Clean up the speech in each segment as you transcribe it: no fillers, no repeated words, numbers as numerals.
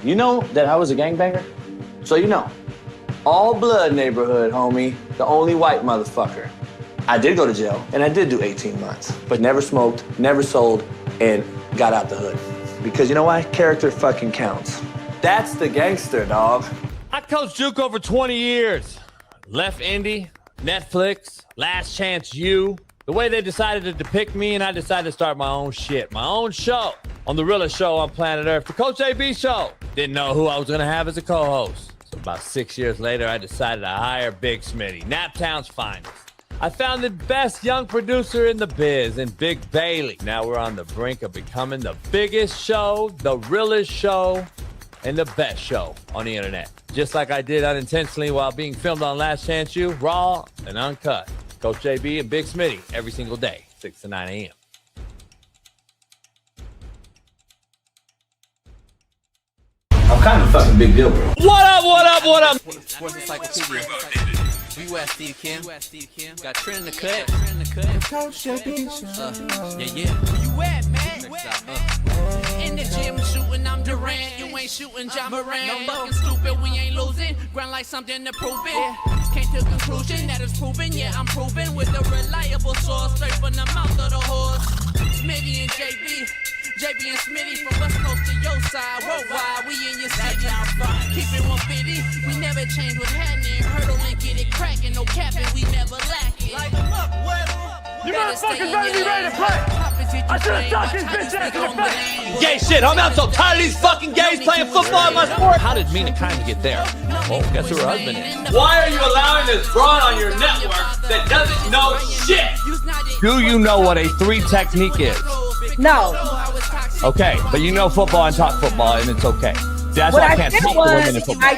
You know that I was a gangbanger? So you know. All blood neighborhood, homie. The only white motherfucker. I did go to jail, and I did do 18 months. But never smoked, never sold, and got out the hood. Because you know why? Character fucking counts. That's the gangster, dog. I coached JUCO for 20 years. Left Indy, Netflix, Last Chance U. The way they decided to depict me, and I decided to start my own shit, my own show on the realest show on Planet ERF, the Coach AB show. Didn't know who I was going to have as a co-host. So about 6 years later, I decided to hire Big Smitty, Naptown's finest. I found the best young producer in the biz in Big Bailey. Now we're on the brink of becoming the biggest show, the realest show, and the best show on the internet. Just like I did unintentionally while being filmed on Last Chance U, raw and uncut. Coach JB and Big Smitty every single day, 6 to 9 a.m. I'm kind of a fucking big deal, bro. What up, what up, what up? Sports Encyclopedia. We West Steve Kim. Got Trent in the cut. Coach JB. Yeah. Where you at, man? In the gym shooting, I'm Durant. You ain't shooting John Moran. No fucking stupid, we ain't losing. Grind like something to prove it. Came to conclusion that it's proven. Yeah, I'm proven with a reliable source. Straight from the mouth of the horse. Smitty and JB. JB and Smitty from West Coast to your side. Worldwide, we in your city. Keep it 150. We never change what's happening. Hurdle and get it cracking. No capping, we never lacking. Light them up, you motherfuckers better be ready to play. I should have stuck his bitch ass in the face. Gay shit, homie. I'm so tired of these fucking gays playing football in my sport. How did Mina Kimes get there? Oh, guess who her husband is? Why are you allowing this broad on your network that doesn't know shit? Do you know what a 3 technique is? No. Okay, but you know football and talk football, and it's okay. That's why I can't speak to women in football.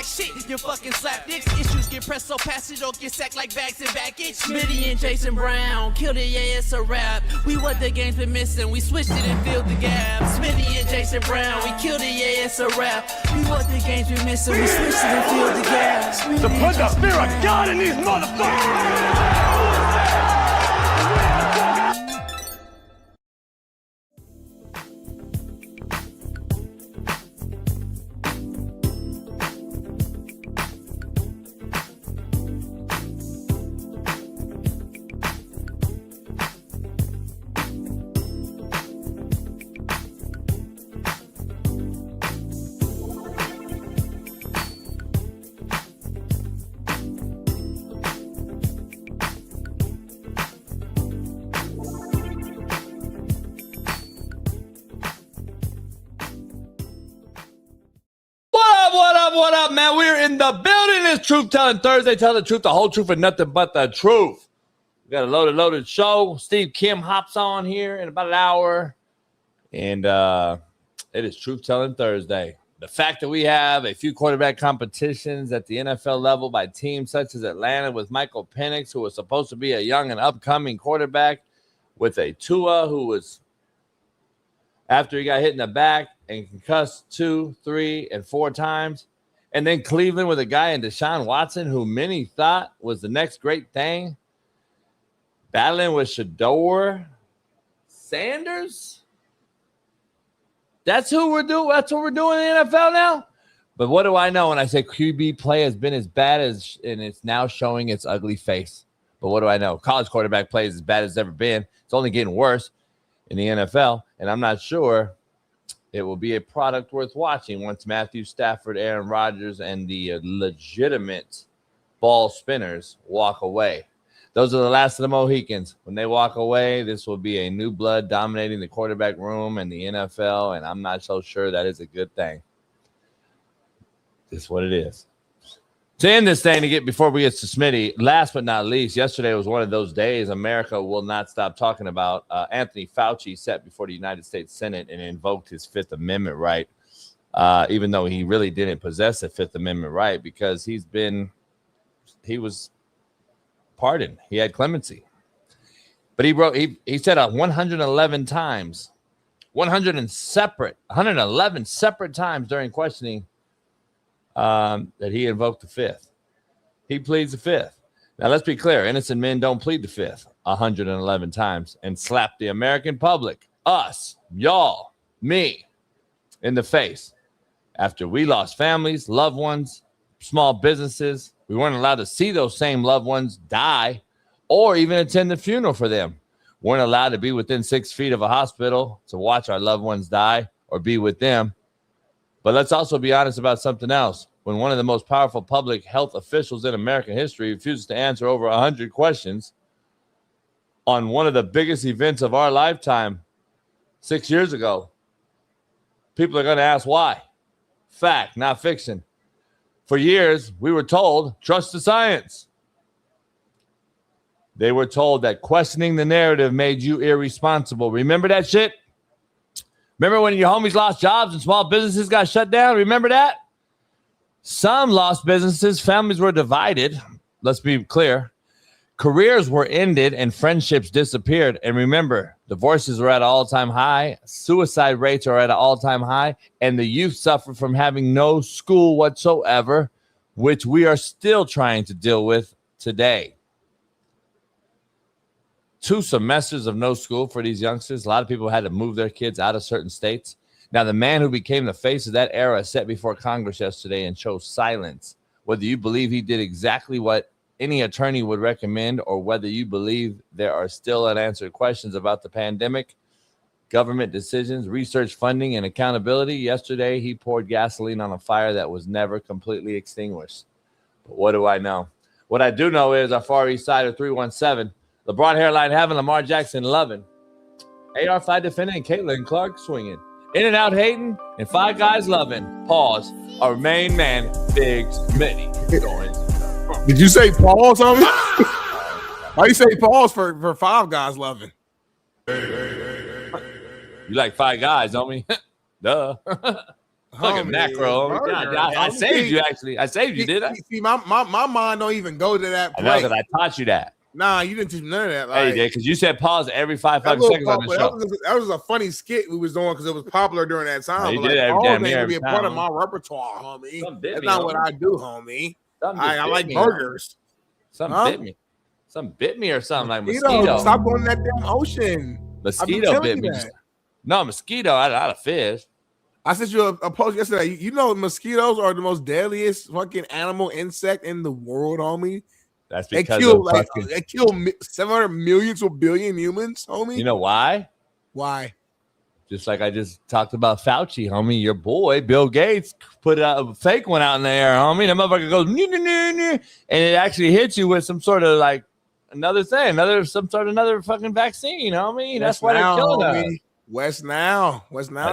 You fucking slap dicks, issues get pressed so past it don't get sacked like bags and baggage. Smitty and Jason Brown, killed it, yeah, it's a rap. We what the game's been missing, we switched it and filled the gap. Smitty and Jason Brown, we killed it, yeah, it's a rap. We what the game's been missing, we switched it and filled the gap. To put the fear of God in these motherfuckers! What up, man? We're in the building. It's Truth Telling Thursday. Tell the truth, the whole truth, and nothing but the truth. We got a loaded show. Steve Kim hops on here in about an hour. And it is Truth Telling Thursday. The fact that we have a few quarterback competitions at the NFL level by teams such as Atlanta with Michael Penix, who was supposed to be a young and upcoming quarterback, with a Tua who was, after he got hit in the back and concussed 2, 3, and 4 times. And then Cleveland with a guy in Deshaun Watson, who many thought was the next great thing. Battling with Shador Sanders. That's who we're doing. That's what we're doing in the NFL now. But what do I know when I say QB play has been as bad as, and it's now showing its ugly face. But what do I know? College quarterback play is as bad as it's ever been. It's only getting worse in the NFL. And I'm not sure it will be a product worth watching once Matthew Stafford, Aaron Rodgers, and the legitimate ball spinners walk away. Those are the last of the Mohicans. When they walk away, this will be a new blood dominating the quarterback room and the NFL, and I'm not so sure that is a good thing. This is what it is. To end this thing, before we get to Smitty, last but not least, yesterday was one of those days America will not stop talking about. Anthony Fauci sat before the United States Senate and invoked his Fifth Amendment right, even though he really didn't possess a Fifth Amendment right because he was pardoned. He had clemency. But he said 111 times, 111 separate times during questioning that he invoked the Fifth. He pleads the Fifth. Now, let's be clear. Innocent men don't plead the Fifth 111 times and slap the American public, us, y'all, me, in the face After we lost families, loved ones, small businesses, we weren't allowed to see those same loved ones die or even attend the funeral for them. Weren't allowed to be within 6 feet of a hospital to watch our loved ones die or be with them. But let's also be honest about something else. When one of the most powerful public health officials in American history refuses to answer over 100 questions on one of the biggest events of our lifetime 6 years ago, people are going to ask why. Fact, not fiction. For years, we were told, trust the science. They were told that questioning the narrative made you irresponsible. Remember that shit? Remember when your homies lost jobs and small businesses got shut down? Remember that? Some lost businesses, families were divided. Let's be clear. Careers were ended and friendships disappeared. And remember, divorces are at an all-time high. Suicide rates are at an all-time high. And the youth suffer from having no school whatsoever, which we are still trying to deal with today. 2 semesters of no school for these youngsters. A lot of people had to move their kids out of certain states. Now, the man who became the face of that era sat before Congress yesterday and chose silence. Whether you believe he did exactly what any attorney would recommend, or whether you believe there are still unanswered questions about the pandemic, government decisions, research funding, and accountability, yesterday he poured gasoline on a fire that was never completely extinguished. But what do I know? What I do know is our Far East Side of 317, LeBron hairline having, Lamar Jackson loving, AR5 defending, and Caitlin Clark swinging, In and Out hating, and Five Guys loving. Pause. Our main man, Big Smitty. Did you say pause on me? Why you say pause for Five Guys loving? You like Five Guys, homie? Duh. Fucking macro. I saved you, actually. I saved you, did I? See, my mind don't even go to that place. I know, because I taught you that. Nah, you didn't teach me none of that. Hey, you did, because you said pause every 5 seconds on the show. That was a funny skit we was doing because it was popular during that time. You did every damn year. Be a part of my repertoire, homie. That's not what I do, homie. I like burgers. Something bit me. Something bit me or something like mosquito. Stop going to that damn ocean. Mosquito bit me. No, mosquito. I had a fish. I sent you a post yesterday. You know mosquitoes are the most deadliest fucking animal insect in the world, homie. That's because they kill 700 million to a billion humans, homie. You know why? Why? Just like I just talked about Fauci, homie. Your boy, Bill Gates, put a fake one out in the air, homie. That motherfucker goes, and it actually hits you with some sort of like another thing, another fucking vaccine, homie. That's why they're killing us. West Nile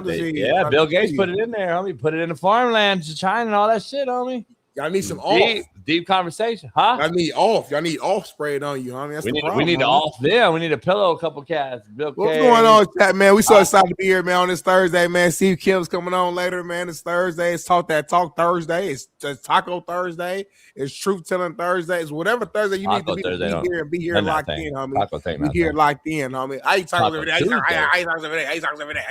disease. Yeah, Bill Gates put it in there, homie. Put it in the farmland to China and all that shit, homie. Y'all need some off. Deep conversation, huh? Y'all need off sprayed on you, homie. That's the problem. We need to off them. We need to pillow a couple cats. What's going on, chat, man? We so excited to be here, man, on this Thursday, man. Steve Kim's coming on later, man. It's Thursday. It's Talk Thursday. It's Taco Thursday. It's Truth Telling Thursday. It's whatever Thursday you need to be here locked in, homie. Be here locked in, homie. I eat tacos every day. I eat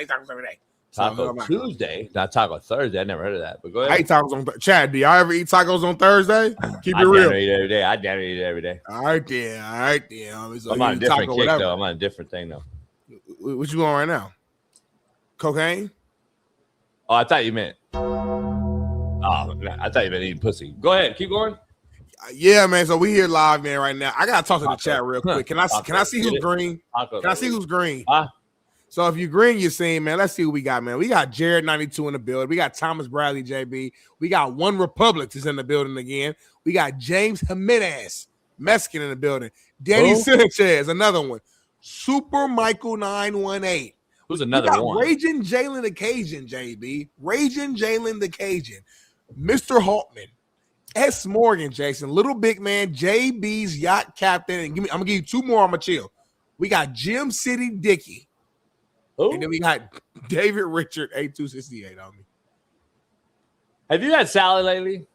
tacos every day. Taco Tuesday, not Taco Thursday. I never heard of that. But go ahead. I eat tacos on Chad. Do y'all ever eat tacos on Thursday? Keep it real. I eat every day. I never eat it every day. All right, then. So I'm on a different kick, though. I'm on a different thing, though. What you on right now? Cocaine? Oh, I thought you meant. Oh, I thought you meant eating pussy. Go ahead. Keep going. Yeah, man. So we here live, man, right now. I gotta talk to the chat real quick. Can I see who's green? Can I see who's green? So if you're green, you're seeing, man, let's see what we got, man. We got Jared92 in the building. We got Thomas Bradley, JB. We got One Republic is in the building again. We got James Jimenez, Mexican, in the building. Danny Sanchez, another one. Super Michael 918. Who's another one? Raging Jalen the Cajun, JB. Raging Jalen the Cajun. Mr. Haltman. S. Morgan, Jason. Little Big Man, JB's Yacht Captain. And I'm going to give you 2 more. I'm going to chill. We got Jim City Dickey. Ooh. And then we got David Richard 8268 on me. Have you had salad lately?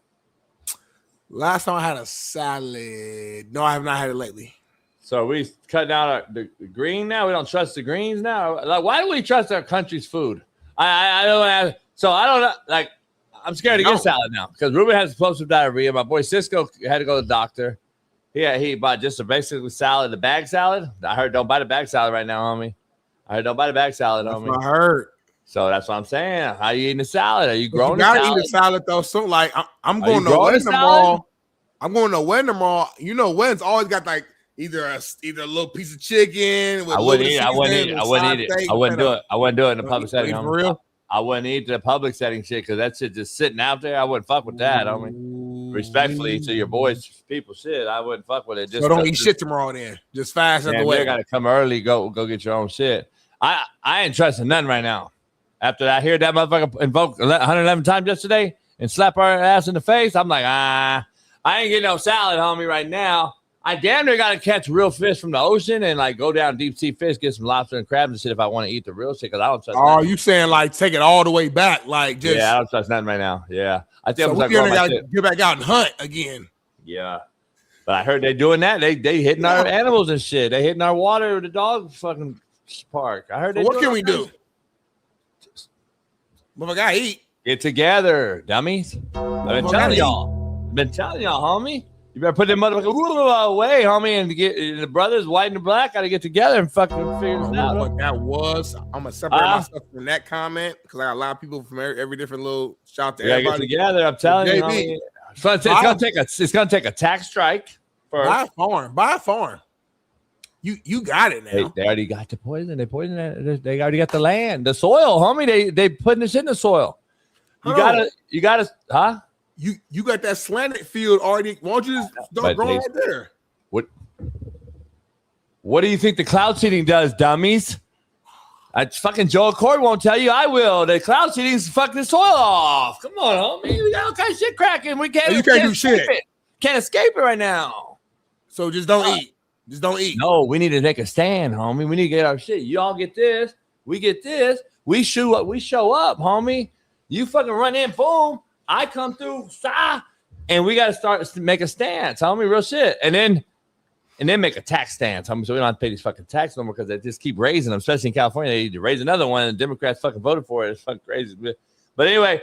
Last time I had a salad. No, I have not had it lately. So are we cutting out the green now? We don't trust the greens now? Like, why do we trust our country's food? I don't know. Like, I'm scared to get salad now because Ruben has explosive diarrhea. My boy Cisco had to go to the doctor. He bought just a basically salad, the bag salad. I heard don't buy the bag salad right now, homie. I heard don't buy the bag salad, homie. I heard. So that's what I'm saying. How you eating a salad? Are you growing you gotta a salad? eat a salad though. So like I'm going to wedding tomorrow. I'm going to wedding tomorrow. You know, weddings always got like either a little piece of chicken with I wouldn't eat it. I wouldn't eat it. I wouldn't do it. I wouldn't do it in the public setting. For real? I wouldn't eat the public setting shit because that shit just sitting out there. I wouldn't fuck with that. I mean, respectfully to your boys, people shit. I wouldn't fuck with it. So don't eat shit tomorrow then. Just fast at the way. You gotta come early. Go get your own shit. I ain't trusting nothing right now. After I hear that motherfucker invoke 111 times yesterday and slap our ass in the face, I'm like, I ain't getting no salad, homie, right now. I damn near got to catch real fish from the ocean and like go down deep sea fish, get some lobster and crabs and shit if I want to eat the real shit because I don't trust nothing. You saying like take it all the way back? Like just I don't trust nothing right now. Yeah. I think I'm got to get back out and hunt again. Yeah. But I heard they doing that. They hitting our animals and shit. They hitting our water, the dog fucking park. I heard what can we do? But I gotta eat. Get together, dummies. I've been telling y'all. Homie. You better put them motherfuckers away, homie, and get the brothers, white and the black, got to get together and fucking figure this out. What that was, I'm gonna separate myself from that comment because I got a lot of people from every different little shout to everybody. Get together, I'm telling you, homie. It's gonna take a tax strike. Buy a farm. You got it now. They already got the poison. They poisoned it. They already got the land, the soil, homie. They putting this in the soil. You gotta, huh? You got that slanted field already. Why don't you just start growing right there? What do you think the cloud seeding does, dummies? Fucking Joe Accord won't tell you. I will. The cloud seeding's fucking the soil off. Come on, homie. We got all kinds of shit cracking. We can't. You can't do shit. Can't escape it right now. So just don't eat. Just don't eat. No, we need to take a stand, homie. We need to get our shit. You all get this. We get this. We show up, homie. You fucking run in, boom. I come through, and we got to start to make a stance, homie, real shit. And then make a tax stance, homie, so we don't have to pay these fucking taxes no more because they just keep raising them, especially in California. They need to raise another one, and the Democrats fucking voted for it. It's fucking crazy. But anyway,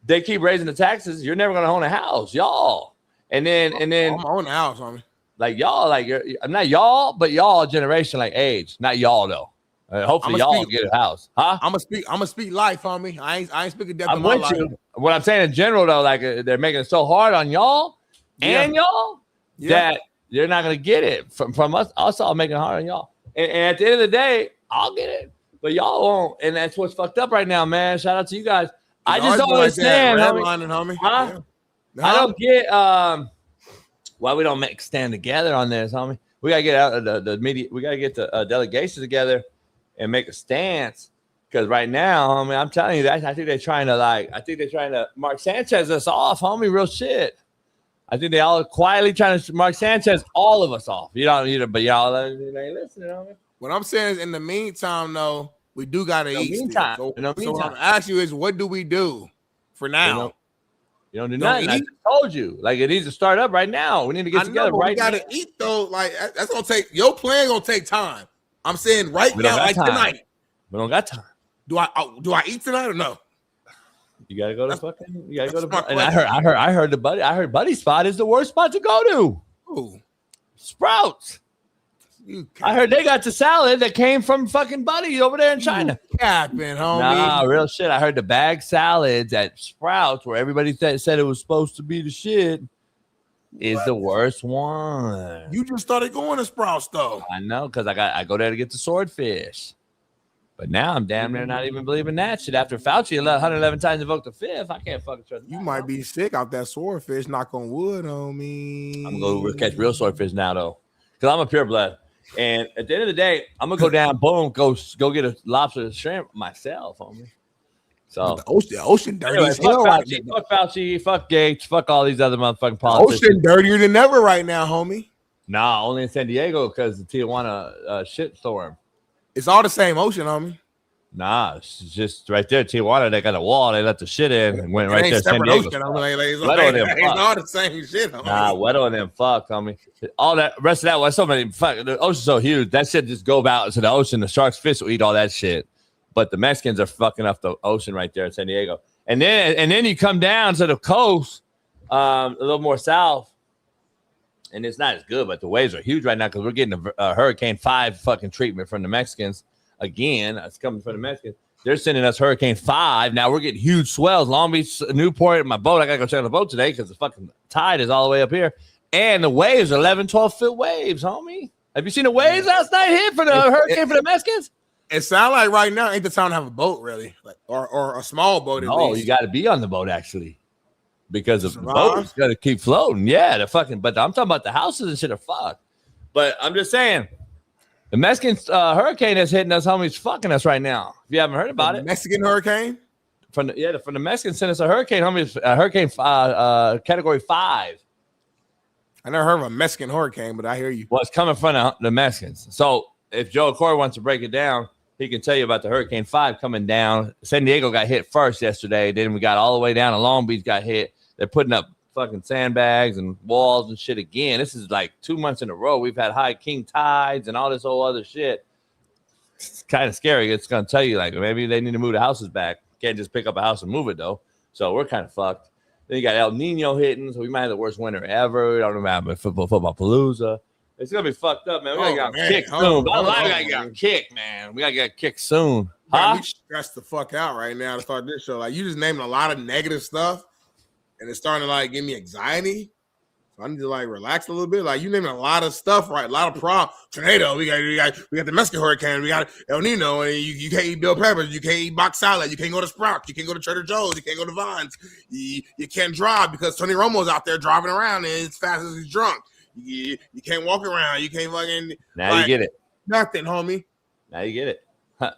they keep raising the taxes. You're never going to own a house, y'all. And then I'm owning a house, homie. Like y'all, I'm not y'all, but y'all generation like age, not y'all though. Hopefully y'all get a house, huh? I'm gonna speak life, homie. I ain't speaking death. I'm with you. What I'm saying in general though, like they're making it so hard on y'all and y'all that you're not gonna get it from us. Us all making it hard on y'all. And at the end of the day, I'll get it, but y'all won't. And that's what's fucked up right now, man. Shout out to you guys. I just don't understand, homie. Huh? I don't get why we don't stand together on this, homie. We gotta get out of the media. We gotta get the delegations together and make a stance. Because right now, homie, I'm telling you that I think they're trying to Mark Sanchez us off, homie. Real shit. I think they all quietly trying to Mark Sanchez all of us off. You don't either, but y'all ain't listening, homie. What I'm saying is, in the meantime, though, we do gotta eat. So what I'm asking you is, what do we do for now? You don't do nothing. I just told you. Like, it needs to start up right now. We need to get together right now. We gotta eat though. Like, that's gonna take your plan. Gonna take time. I'm saying right now, like tonight. We don't got time. Do I eat tonight or no? You gotta go to fucking. You gotta go to. And I heard Buddy's spot is the worst spot to go to. Ooh. Sprouts. I heard they got the salad that came from fucking Buddy over there in China. Capping, homie. Nah, real shit. I heard the bag salads at Sprouts, where everybody said it was supposed to be the shit, is the worst one. You just started going to Sprouts though. I know, because I go there to get the swordfish. But now I'm damn near not even believing that shit. After Fauci 111 times invoked the fifth, I can't fucking trust. You might be sick out that swordfish. Knock on wood, homie. I'm gonna go catch real swordfish now though, because I'm a pureblood. And at the end of the day, I'm gonna go down, boom, go get a lobster shrimp myself, homie. So the ocean dirty. Anyway, fuck Fauci, fuck Gates, fuck all these other motherfucking politicians. Ocean dirtier than ever right now, homie. Nah, only in San Diego because the Tijuana shit storm. It's all the same ocean, homie. Nah, it's just right there. Tijuana, they got a wall. They let the shit in and went right there. San Diego. Ocean. It's all the same shit, homie. Nah, Weddle and them fuck, homie. All that rest of that was so many. Fuck, the ocean's so huge. That shit just go out to the ocean. The sharks, fish will eat all that shit. But the Mexicans are fucking up the ocean right there in San Diego. And then you come down to the coast, a little more south. And it's not as good, but the waves are huge right now because we're getting a Hurricane 5 fucking treatment from the Mexicans. Again, it's coming from the Mexicans. They're sending us Hurricane 5. Now we're getting huge swells. Long Beach, Newport, my boat. I got to go check on the boat today because the fucking tide is all the way up here. And the waves are 11, 12-foot waves, homie. Have you seen the waves last night hit for the hurricane for the Mexicans? It sounds like right now ain't the time to have a boat, really, like or a small boat. Oh, you got to be on the boat actually, because of the boat's got to keep floating. Yeah, but I'm talking about the houses and shit are fucked. But I'm just saying, the Mexican hurricane that's hitting us, homies, fucking us right now. If you haven't heard about it, Mexican hurricane from the Mexicans sent us a hurricane, homies, hurricane category 5. I never heard of a Mexican hurricane, but I hear you. Well, it's coming from the Mexicans. So if Joe Corey wants to break it down, he can tell you about the Hurricane 5 coming down. San Diego got hit first yesterday. Then we got all the way down to Long Beach got hit. They're putting up fucking sandbags and walls and shit again. This is like 2 months in a row. We've had high king tides and all this whole other shit. It's kind of scary. It's going to tell you, like, maybe they need to move the houses back. Can't just pick up a house and move it, though. So we're kind of fucked. Then you got El Nino hitting, so we might have the worst winter ever. We don't know about football palooza. It's gonna be fucked up, man. We gotta get kicked soon. We gotta get kicked, man. We gotta get kicked soon. Huh? We stressed the fuck out right now to start this show. Like, you just named a lot of negative stuff, and it's starting to like give me anxiety. So I need to like relax a little bit. Like, you named a lot of stuff, right? A lot of problems. Tornado. We got the Mexican hurricane. We got El Nino, and you can't eat bell peppers. You can't eat box salad. You can't go to Sprouts. You can't go to Trader Joe's. You can't go to Vines. You can't drive because Tony Romo's out there driving around and as fast as he's drunk. You can't walk around. You can't fucking. Now you get it. Nothing, homie. Now you get it.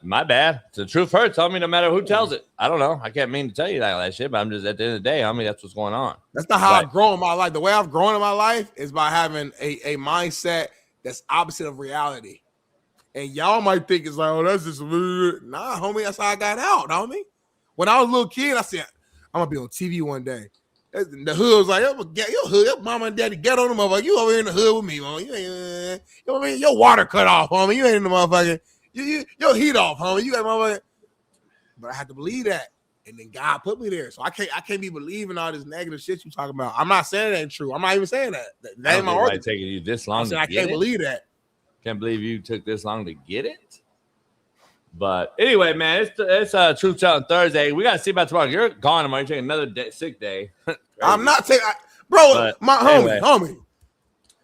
My bad. The truth hurts, homie, no matter who tells it. I don't know. I can't mean to tell you that shit, but I'm just, at the end of the day, homie, that's what's going on. That's not how I've grown in my life. The way I've grown in my life is by having a mindset that's opposite of reality. And y'all might think it's like, oh, that's just weird. Nah, homie, that's how I got out, homie. When I was a little kid, I said, I'm going to be on TV one day. The hood was like, your mama and daddy get on the motherfucker. You over here in the hood with me, man. You ain't, your water cut off, homie. You ain't in the motherfucker. Your heat off, homie. You got motherfucker. But I had to believe that. And then God put me there. So I can't be believing all this negative shit you talking about. I'm not saying that ain't true. I'm not even saying that. That ain't my argument. Taking you this long. I can't believe that. Can't believe you took this long to get it. But anyway, man, it's Truth Telling Thursday. We gotta see about tomorrow. You're gone tomorrow. You're taking another sick day. I'm not taking, bro. My homie.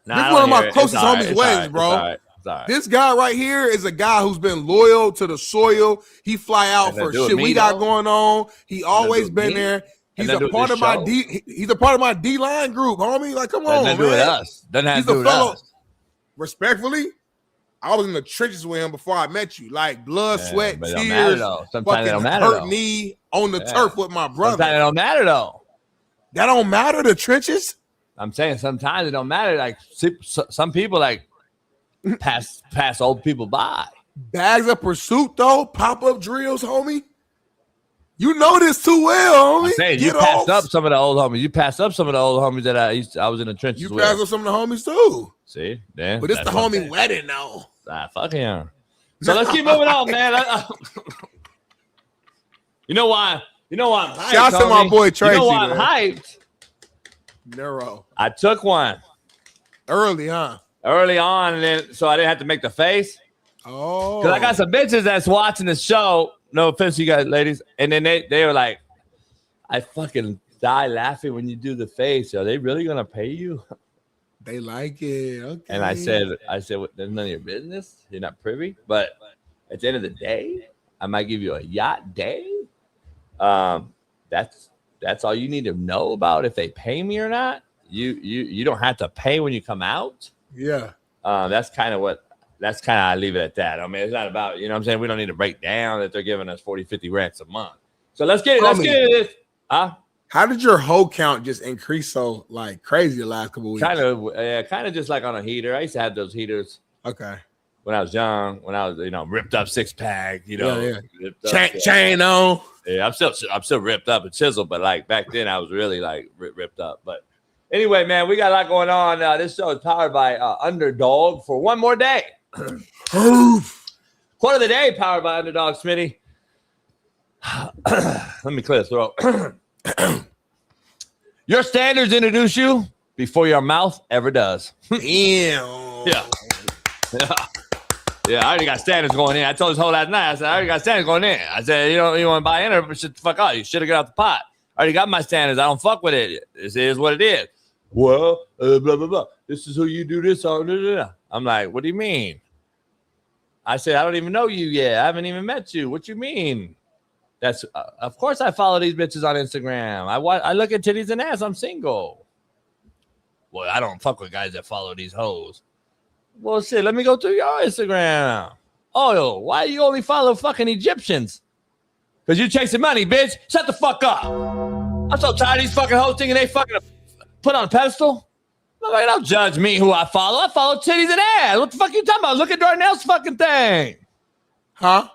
This is one of my closest homies' weddings, bro. Right. This guy right here is a guy who's been loyal to the soil. He fly out for shit we got going on. He always been there. He's a part of my He's a part of my D-line group, homie. Like, come on, man. Doesn't have to do with us. Doesn't have to do with us. Respectfully, I was in the trenches with him before I met you. Like, blood, sweat, tears. Sometimes it don't matter. Hurt knee on the turf with my brother. Sometimes it don't matter though. That don't matter. The trenches. I'm saying sometimes it don't matter. Like some people like. Pass old people by. Bags of pursuit though, pop-up drills, homie. You know this too well, homie. I'm saying, you passed up some of the old homies. You passed up some of the old homies that I was in the trenches with. You passed up some of the homies too. See, yeah. But it's the homie wedding now. Fuck yeah. So let's keep moving on, man. You know why? I'm hyped. Shout out to my boy Tracy. You know why I'm hyped? Neuro. I took one early, huh? Early on, and then so I didn't have to make the face. Oh, because I got some bitches that's watching the show. No offense, you guys, ladies. And then they were like, I fucking die laughing when you do the face. Are they really gonna pay you? They like it. Okay. And I said, well, there's none of your business. You're not privy. But at the end of the day, I might give you a yacht day. That's all you need to know about if they pay me or not. You don't have to pay when you come out. Yeah. That's kind of I leave it at that. I mean, it's not about, you know what I'm saying? We don't need to break down that they're giving us 40, 50 racks a month. So let's get into this. How did your hoe count just increase so like crazy the last couple of weeks? Kind of just like on a heater. I used to have those heaters. Okay. When I was young, when I was, ripped up 6-pack, Chain on. Yeah, I'm still ripped up and chiseled, but like back then I was really like ripped up. But anyway, man, we got a lot going on. This show is powered by Underdog for one more day. Quote of the day powered by Underdog, Smitty. Let me clear the throat. Your standards introduce you before your mouth ever does. Damn. Yeah. Yeah, I already got standards going in. I told this whole last night. I said, I already got standards going in. I said, you want to buy in or shit the fuck out. You should have got off the pot. I already got my standards. I don't fuck with it. This is what it is. Well, blah, blah, blah. This is who you do this on. Blah, blah, blah. I'm like, what do you mean? I said, I don't even know you yet. I haven't even met you. What you mean? That's of course I follow these bitches on Instagram. I look at titties and ass. I'm single. Well, I don't fuck with guys that follow these hoes. Well, shit, let me go through your Instagram. Oh, why you only follow fucking Egyptians? Because you chasing money, bitch. Shut the fuck up. I'm so tired of these fucking hoes thinking they fucking put on a pedestal. Like, don't judge me who I follow. I follow titties and ass. What the fuck are you talking about? Look at Darnell's fucking thing. Huh?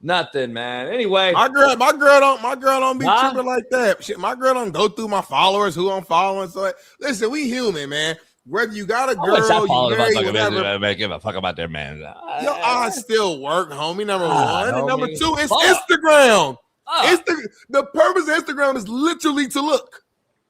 Nothing, man. Anyway, my girl don't be tripping like that. Shit, my girl don't go through my followers, who I'm following. So listen, we human, man. Whether you got a girl, you married, whatever. Give a fuck about their man. Your eyes still work, homie. Number one, and number two, it's Instagram. The purpose of Instagram is literally to look.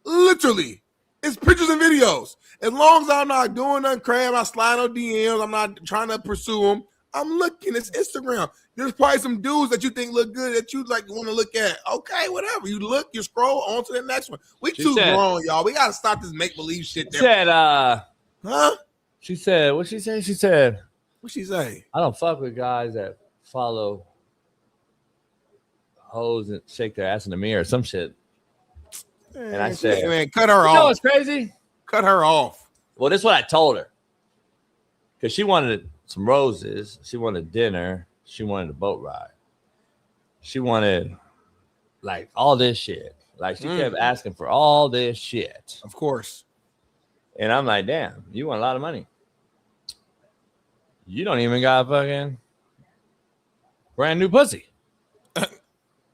Literally, it's pictures and videos. As long as I'm not doing nothing crazy, I'm not sliding on DMs. I'm not trying to pursue them. I'm looking. It's Instagram. There's probably some dudes that you think look good that you like want to look at. Okay, whatever. You look, you scroll on to the next one. We too grown, y'all. We gotta stop this make-believe shit. She said, huh? She said, what'd she say? She said, what'd she say? I don't fuck with guys that follow hoes and shake their ass in the mirror or some shit. Man, and I said, man, cut her off. You know what's crazy? Cut her off. Well, this is what I told her. Because she wanted some roses. She wanted dinner. She wanted a boat ride. She wanted like all this shit. Like she kept asking for all this shit. Of course. And I'm like, damn, you want a lot of money. You don't even got fucking brand new pussy.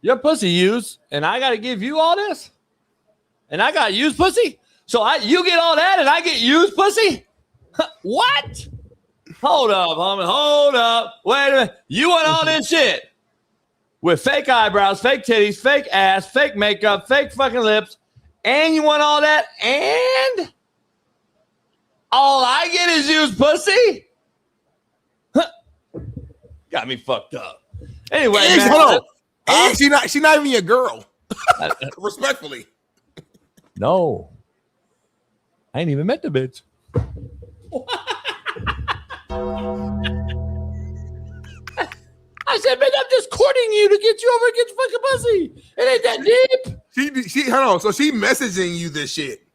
Your pussy used, and I got to give you all this? And I got used pussy? So you get all that and I get used pussy? What? Hold up, homie. Hold up. Wait a minute. You want all this shit with fake eyebrows, fake titties, fake ass, fake makeup, fake fucking lips, and you want all that, and all I get is used pussy? Huh. Got me fucked up. Anyway, and man. Hold on. And she not even your girl. Respectfully. No. I ain't even met the bitch. I said, man, I'm just courting you to get you over and get your fucking pussy. It ain't that deep. She hold on. So she messaging you this shit.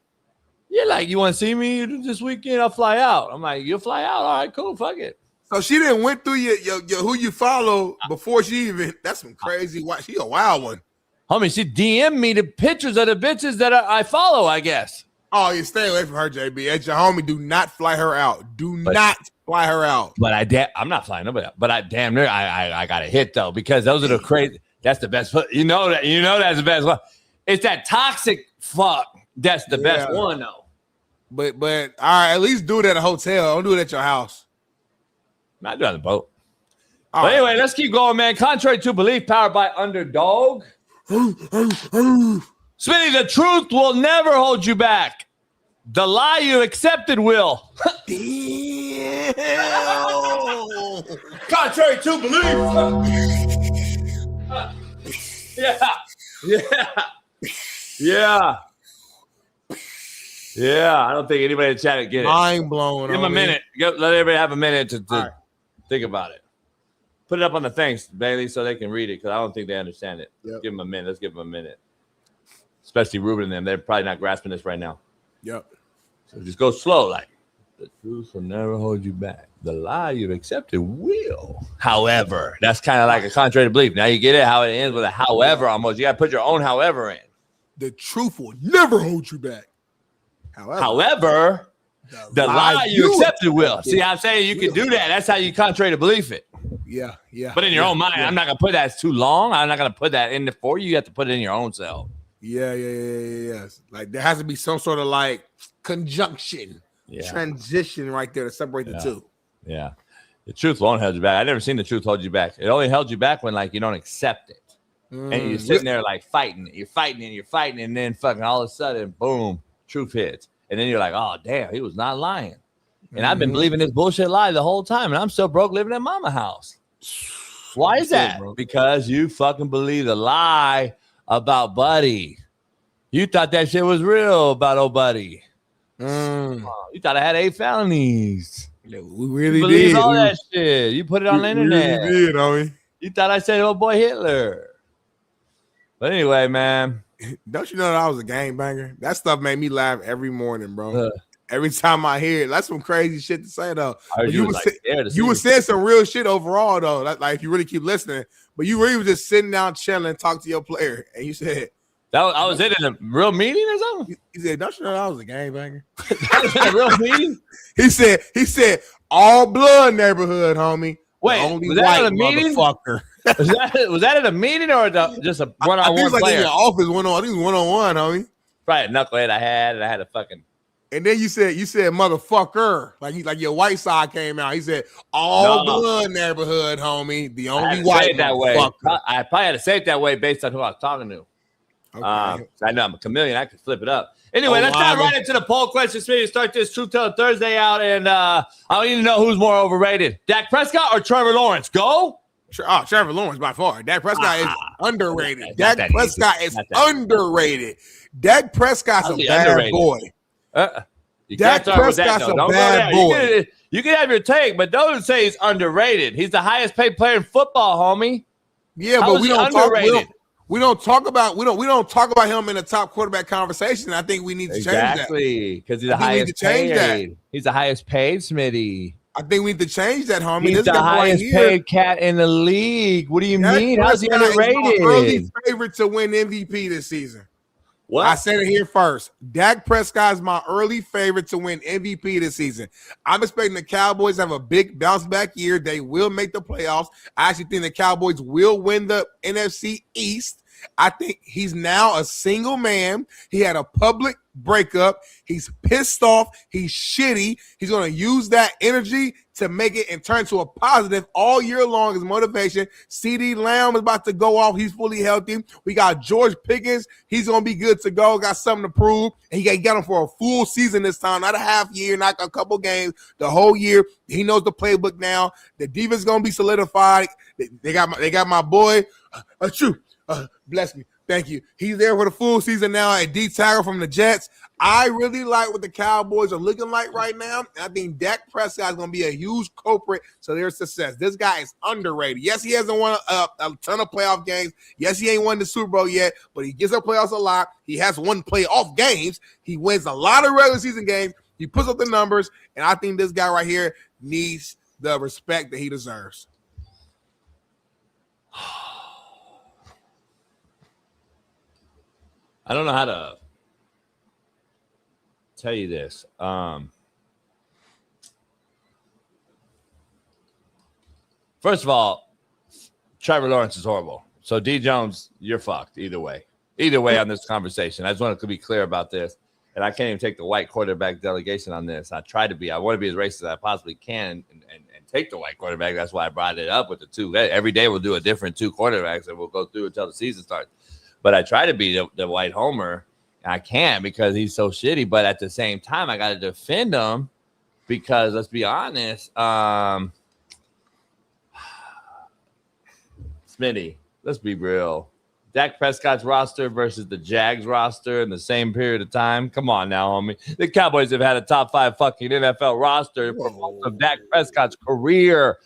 You're like, you want to see me this weekend? I'll fly out. I'm like, you'll fly out. All right, cool. Fuck it. So she didn't went through your who you follow before she even. That's some crazy. She a wild one. Homie, she DM'd me the pictures of the bitches that I follow, I guess. Oh, you stay away from her, JB. That's your homie. Do not fly her out. Do not fly her out. But I'm not flying nobody out. But I damn near I got a hit though, because those are the crazy. That's the best. You know that's the best one. It's that toxic fuck. That's the best one though. But all right, at least do it at a hotel. Don't do it at your house. Not do it on the boat. But anyway, let's keep going, man. Contrary to belief, powered by Underdog. Smitty, the truth will never hold you back. The lie you accepted will. Damn. Contrary to belief. Yeah. I don't think anybody in the chat would get it. Mind blown. Give him a minute. Let everybody have a minute to think about it. Put it up on the things, Bailey, so they can read it, because I don't think they understand it. Yep. Give them a minute. Let's give them a minute. Especially Ruben and them. They're probably not grasping this right now. Yep. So just go slow. Like, the truth will never hold you back. The lie you've accepted will. However, that's kind of like a contrary to belief. Now you get it, how it ends with a however almost. You got to put your own however in. The truth will never hold you back. However, the lie you accepted will. See how I'm saying? You can do that. That's how you contrary to belief it. Yeah. But in your own mind, I'm not going to put that. It's too long. I'm not going to put that in there for you. You have to put it in your own self. Yeah. Like there has to be some sort of like conjunction, transition right there to separate the two. Yeah. The truth won't hold you back. I've never seen the truth hold you back. It only held you back when like you don't accept it. And you're sitting there like fighting. You're fighting. And then fucking all of a sudden, boom, truth hits. And then you're like, oh, damn, he was not lying. And I've been believing this bullshit lie the whole time, and I'm still broke living at mama house. Why is that? Because you fucking believe the lie about Buddy. You thought that shit was real about old Buddy. You thought I had 8 felonies. Yeah, we really you believe did. all that shit. You put it on the internet. We really did, homie. You thought I said old boy Hitler. But anyway, man. Don't you know that I was a gangbanger? That stuff made me laugh every morning, bro. Every time I hear it, that's some crazy shit to say, though. You were saying some real shit overall, though. Like, if you really keep listening, but you really was just sitting down, chilling, talk to your player, and you said, I was in a real meeting or something? He said, don't you know I was a gangbanger? That was in a real meeting? He said, all blood neighborhood, homie. Wait, only was that white at a meeting? Motherfucker. Was that at a meeting or just a one-on-one I think it was player? In your office one-on-one. I think it was one-on-one, homie. Right, knucklehead I had a fucking. And then you said motherfucker, like your white side came out. He said all blood neighborhood, homie. The only white motherfucker. I probably had to say it that way based on who I was talking to. Okay. I know I'm a chameleon. I can flip it up. Anyway, let's dive right into the poll question. Smitty, start this Truth Telling Thursday out, and I don't even know who's more overrated, Dak Prescott or Trevor Lawrence. Go. Trevor Lawrence by far. Dak Prescott is underrated. Dak Prescott is underrated. Dak Prescott's a bad boy. Dak Prescott's a bad boy. You can have your take, but don't say he's underrated. He's the highest paid player in football, homie. Yeah, but we don't talk about him in the top quarterback conversation. I think we need to change that. Exactly, because he's the highest paid. He's the highest paid, Smitty. I think we need to change that, homie. He's the highest paid cat in the league. What do you mean? How's he underrated? My early favorite to win MVP this season. What? I said it here first. Dak Prescott is my early favorite to win MVP this season. I'm expecting the Cowboys to have a big bounce back year. They will make the playoffs. I actually think the Cowboys will win the NFC East. I think he's now a single man. He had a public breakup. He's pissed off. He's shitty. He's going to use that energy to make it and turn to a positive all year long as motivation. CD Lamb is about to go off. He's fully healthy. We got George Pickens. He's going to be good to go. Got something to prove. And he got him for a full season this time, not a half year, not a couple games, the whole year. He knows the playbook now. The defense is going to be solidified. They got my boy, bless me. Thank you. He's there for the full season now at D tackle from the Jets. I really like what the Cowboys are looking like right now. I think Dak Prescott is going to be a huge culprit to their success. This guy is underrated. Yes, he hasn't won a ton of playoff games. Yes, he ain't won the Super Bowl yet, but he gets up playoffs a lot. He has won playoff games. He wins a lot of regular season games. He puts up the numbers, and I think this guy right here needs the respect that he deserves. I don't know how to tell you this. First of all, Trevor Lawrence is horrible. So D Jones, you're fucked either way. Either way on this conversation. I just want to be clear about this. And I can't even take the white quarterback delegation on this. I try to be. I want to be as racist as I possibly can and take the white quarterback. That's why I brought it up with the two. Every day we'll do a different 2 quarterbacks and we'll go through until the season starts. But I try to be the white homer. I can't because he's so shitty. But at the same time, I got to defend him because let's be honest. Smitty, let's be real. Dak Prescott's roster versus the Jags roster in the same period of time. Come on now, homie. The Cowboys have had a top 5 fucking NFL roster for most of Dak Prescott's career.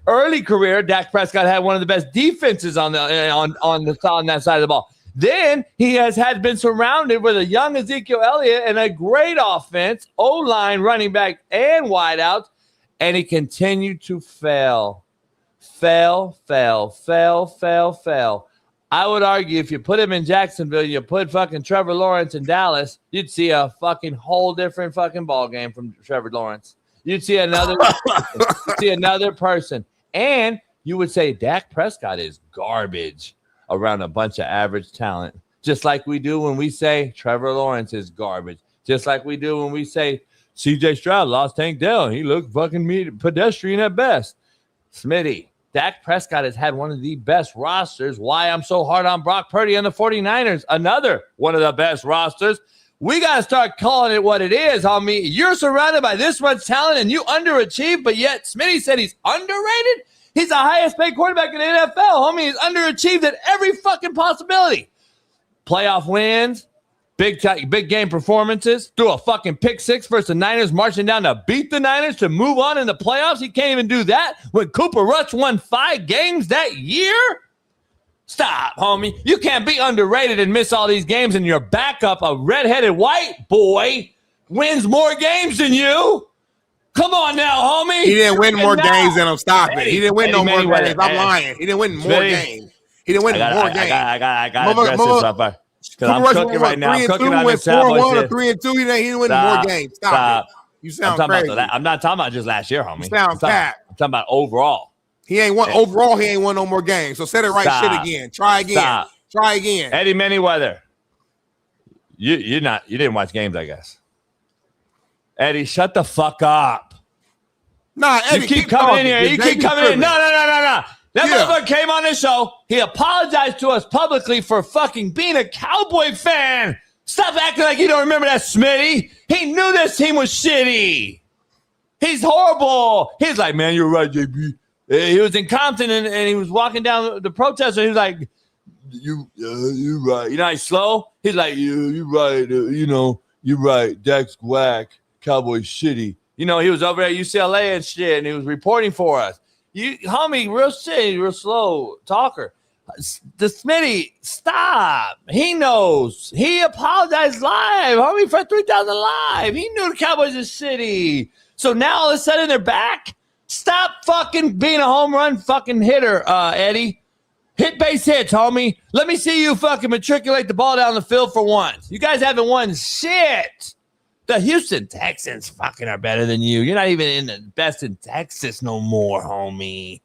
Early career, Dak Prescott had one of the best defenses on that side of the ball. Then he has been surrounded with a young Ezekiel Elliott and a great offense, O-line, running back, and wideouts, and he continued to fail. Fail. I would argue if you put him in Jacksonville, you put fucking Trevor Lawrence in Dallas, you'd see a fucking whole different fucking ball game from Trevor Lawrence. You'd see another person. And you would say Dak Prescott is garbage around a bunch of average talent, just like we do when we say Trevor Lawrence is garbage, just like we do when we say C.J. Stroud lost Tank Dell. He looked fucking pedestrian at best. Smitty, Dak Prescott has had one of the best rosters. Why I'm so hard on Brock Purdy and the 49ers. Another one of the best rosters. We got to start calling it what it is, homie. You're surrounded by this much talent and you underachieve, but yet Smitty said he's underrated? He's the highest paid quarterback in the NFL, homie. He's underachieved at every fucking possibility. Playoff wins, big game performances, threw a fucking pick six versus the Niners, marching down to beat the Niners to move on in the playoffs. He can't even do that when Cooper Rush won 5 games that year? Stop, homie. You can't be underrated and miss all these games and your backup, a redheaded white boy, wins more games than you. Come on now, homie. He didn't win more games than him. Stop it. He didn't win no more games. I'm lying. He didn't win more games. He didn't win more games. I got to address this up. Because I'm cooking right now. I'm cooking on this Cowboys. 4-1 or 3-2. He didn't win more games. Stop it. You sound crazy. I'm not talking about just last year, homie. You sound fat. I'm talking about overall. He ain't won overall. He ain't won no more games. So set it right shit again. Try again. Stop. Try again. Eddie Manyweather. You didn't watch games, I guess. Eddie, shut the fuck up. Nah, Eddie, you keep coming in here. You keep coming in. No. That motherfucker came on this show. He apologized to us publicly for fucking being a Cowboy fan. Stop acting like you don't remember that, Smitty. He knew this team was shitty. He's horrible. He's like, man, you're right, JB. He was in Compton and he was walking down the protest and he was like, you're right. You know, he's slow. He's like, you're right. You're right. Dak's whack. Cowboys shitty. You know, he was over at UCLA and shit and he was reporting for us. You, homie, real shit, real slow talker. The Smitty, stop. He knows. He apologized live, homie, for 3,000 live. He knew the Cowboys are shitty. So now all of a sudden they're back? Stop fucking being a home run fucking hitter, Eddie. Hit base hits, homie. Let me see you fucking matriculate the ball down the field for once. You guys haven't won shit. The Houston Texans fucking are better than you. You're not even in the best in Texas no more, homie.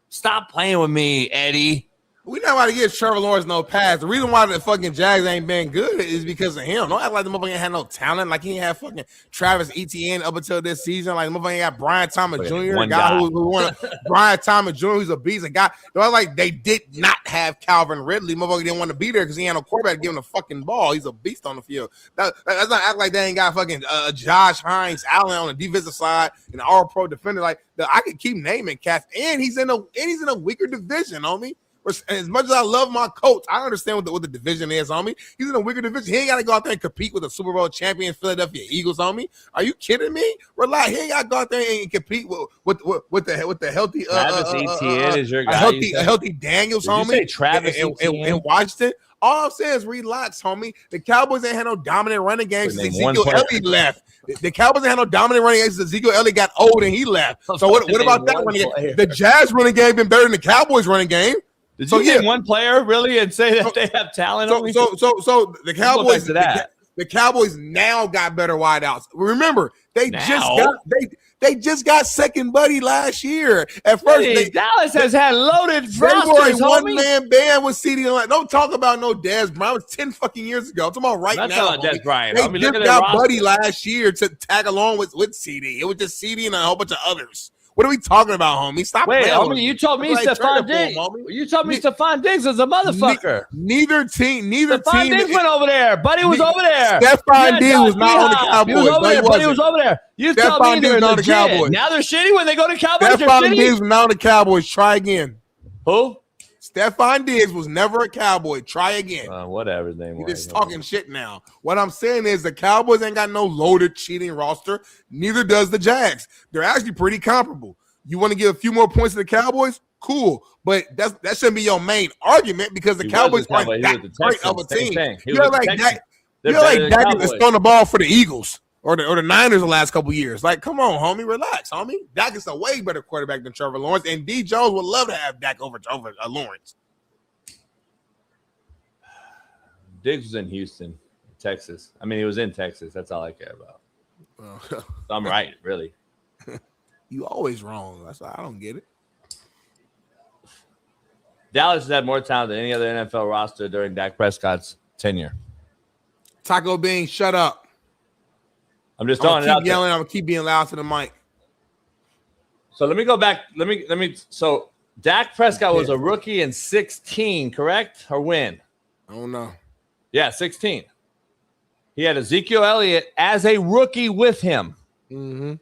Stop playing with me, Eddie. We not about to give Trevor Lawrence no pass. The reason why the fucking Jags ain't been good is because of him. Don't act like the motherfucker ain't had no talent. Like he ain't had fucking Travis Etienne up until this season. Like the motherfucker ain't got Brian Thomas Jr., a guy who won Brian Thomas Jr., who's a beast. A guy, like they did not have Calvin Ridley. Motherfucker didn't want to be there because he ain't no quarterback giving the fucking ball. He's a beast on the field. That's not act like they ain't got fucking Josh Hines Allen on the defensive side and an all-pro defender. Like I could keep naming cats, and he's in a weaker division, homie. As much as I love my coach, I understand what the division is, homie. He's in a weaker division. He ain't got to go out there and compete with the Super Bowl champion Philadelphia Eagles, homie. Are you kidding me? Relax. He ain't got to go out there and compete with the healthy Travis Etienne is your guy. A healthy Daniels, homie. Did you say Travis in Washington? All I'm saying is relax, homie. The Cowboys ain't had no dominant running games since Ezekiel Elliott left. The Cowboys ain't had no dominant running games since Ezekiel Elliott got old and he left. So what about that running game? The Jazz running game been better than the Cowboys running game. Did you name one player really and say that they have talent? So the Cowboys, the Cowboys now got better wideouts. Remember, they just got second buddy last year. At first, Dallas has had loaded rosters. They were a one-man band with CD. Don't talk about no Dez Bryant. It was 10 fucking years ago. I'm talking about right now. Dez Bryant. They just got buddy last year to tag along with CD. It was just CD and a whole bunch of others. What are we talking about, homie? Stop. Wait, homie, you told me Stephon Diggs. You told me Stephon Diggs was a motherfucker. Neither team. Stephon Diggs went over there. Buddy was over there. Stephon Diggs was not on the Cowboys. Buddy was over there. You told me they were on the Cowboys. Now they're shitty when they go to Cowboys. Stephon Diggs was not on the Cowboys. Try again. Who? Stephon Diggs was never a Cowboy. Try again. Whatever his name was. You're just talking shit now. What I'm saying is the Cowboys ain't got no loaded cheating roster. Neither does the Jags. They're actually pretty comparable. You want to give a few more points to the Cowboys? Cool. But that shouldn't be your main argument because the Cowboys aren't that great of a team. You're like Dak is throwing the ball for the Eagles or the Niners the last couple years. Like, come on, homie. Relax, homie. Dak is a way better quarterback than Trevor Lawrence, and D. Jones would love to have Dak over Lawrence. Diggs was in Houston, Texas. I mean, he was in Texas. That's all I care about. So I'm right, really. You always wrong. That's why I don't get it. Dallas has had more talent than any other NFL roster during Dak Prescott's tenure. Taco Bean, shut up. I'm just throwing it out there. I'm gonna keep being loud to the mic. So let me go back. Let me. So Dak Prescott was a rookie in 2016, correct? Or when? I don't know. Yeah, 2016. He had Ezekiel Elliott as a rookie with him. Mm-hmm.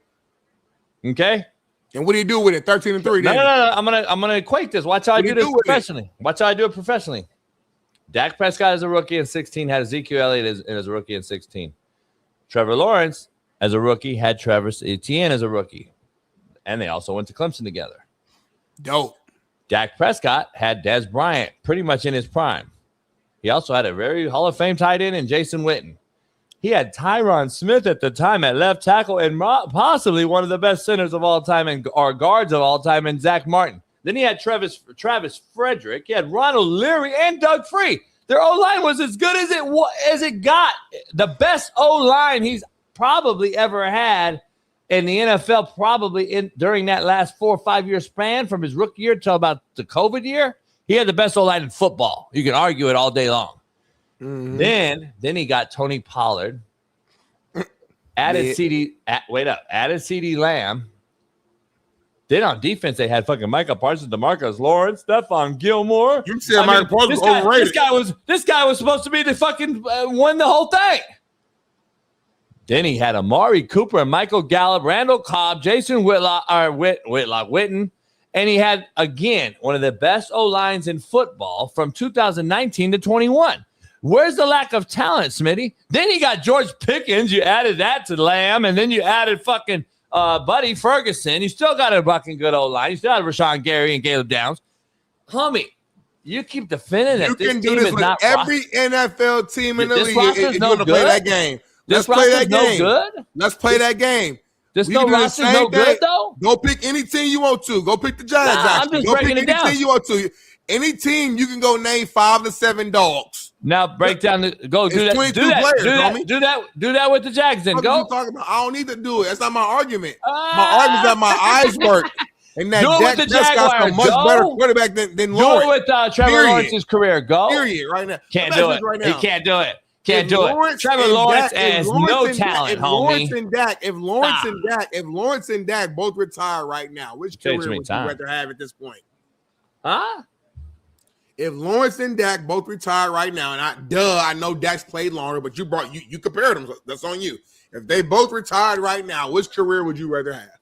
Okay. And what do you do with it? 13-3. No. I'm gonna equate this. Watch how I do this professionally. Watch how I do it professionally. Dak Prescott as a rookie in 16 had Ezekiel Elliott as a rookie in 16. Trevor Lawrence as a rookie had Travis Etienne as a rookie, and they also went to Clemson together. Dope. Dak Prescott had Dez Bryant pretty much in his prime. He also had a very Hall of Fame tight end in Jason Witten. He had Tyron Smith at the time at left tackle and possibly one of the best centers of all time or guards of all time in Zach Martin. Then he had Travis Frederick. He had Ronald Leary and Doug Free. Their O-line was as good as it got. The best O-line he's probably ever had in the NFL, probably during that last 4 or 5 year span from his rookie year till about the COVID year. He had the best O-line in football. You can argue it all day long. Mm-hmm. Then he got Tony Pollard, added CeeDee Lamb. Then on defense, they had fucking Micah Parsons, DeMarcus Lawrence, Stephon Gilmore. You said Micah Parsons was overrated. This guy was supposed to be the fucking win the whole thing. Then he had Amari Cooper and Michael Gallup, Randall Cobb, Jason Witten. And he had, again, one of the best O-lines in football from 2019 to 21. Where's the lack of talent, Smitty? Then you got George Pickens. You added that to Lamb, and then you added fucking Buddy Ferguson. You still got a fucking good O-line. You still have Rashawn Gary and Caleb Downs. Homie, you keep defending that this team is not every NFL team in the league. If you want to play that game. Let's play that game. Good? Let's play that game. This no roster's no good, though? Go pick any team you want to. Go pick the Giants. I'm just breaking it down. Any team you want to. Any team you can go name 5 to 7 dogs. Now break down do that with the Jags then. Go. Talking about? I don't need to do it. That's not my argument. My argument is that my eyes work. And that Dak Prescott's a much better quarterback than Lawrence. Do it with Trevor Lawrence's career. Go. Period. Right now. Can't do it. He can't do it. Can't do it. Trevor Lawrence has no talent, homie. If Lawrence and Dak both retire right now, which career would you rather have at this point? Huh? If Lawrence and Dak both retire right now, and I know Dak's played longer, but you compared them. So that's on you. If they both retired right now, which career would you rather have?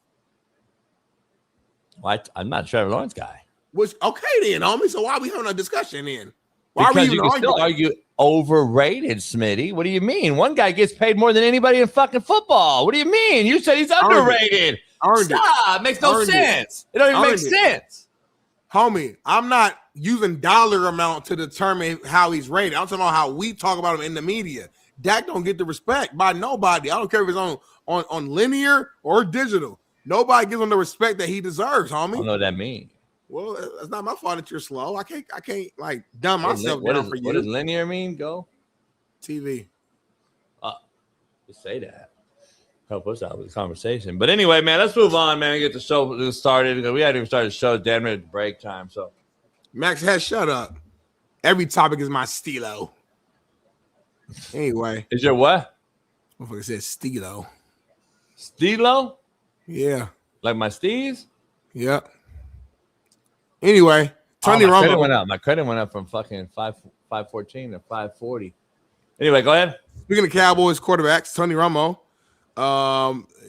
Well, I'm not a Trevor Lawrence guy. Okay then, homie. So why are we having a discussion then? Because you can still argue overrated, Smitty. What do you mean? One guy gets paid more than anybody in fucking football. What do you mean? You said he's underrated. Stop. It makes no sense. It don't even make sense. Homie, I'm not using dollar amount to determine how he's rated. I'm talking about how we talk about him in the media. Dak don't get the respect by nobody. I don't care if it's on linear or digital. Nobody gives him the respect that he deserves, homie. I don't know what that means. Well, it's not my fault that you're slow. I can't like dumb myself down for you. What does linear mean? Go TV. Just say that. Help us out with the conversation. But anyway, man, let's move on, man. Get the show started because we hadn't even started the show. Damn it, break time. So Max has shut up. Every topic is my stilo. Anyway, is your what? Motherfucker said stilo. Stilo? Yeah. Like my steez? Yep. Anyway, Tony Romo. My credit went up from fucking 514 to 540. Anyway, go ahead. Speaking of Cowboys quarterbacks, Tony Romo,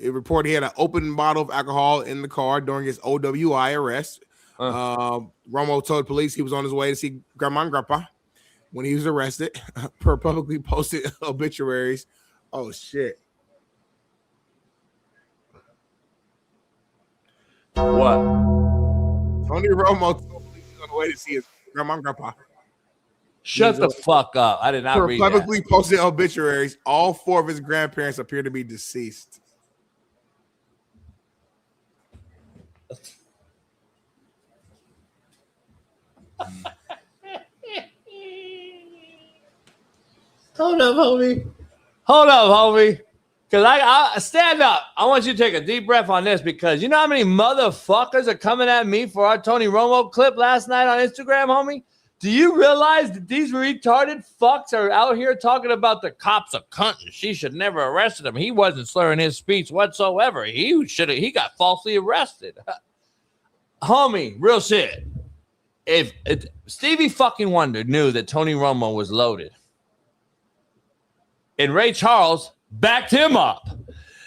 it reported he had an open bottle of alcohol in the car during his OWI arrest. Romo told police he was on his way to see Grandma and Grandpa when he was arrested per publicly posted obituaries. Oh, shit. What? Tony Romo told police he was on the way to see his Grandma and Grandpa. Shut the fuck up. I did not read that. Publicly posted obituaries. All 4 of his grandparents appear to be deceased. Hold up, homie. Because I stand up. I want you to take a deep breath on this because you know how many motherfuckers are coming at me for our Tony Romo clip last night on Instagram, homie? Do you realize that these retarded fucks are out here talking about the cops a cunt and she should never arrested him? He wasn't slurring his speech whatsoever. He got falsely arrested. Homie, real shit. If Stevie fucking Wonder knew that Tony Romo was loaded, and Ray Charles backed him up.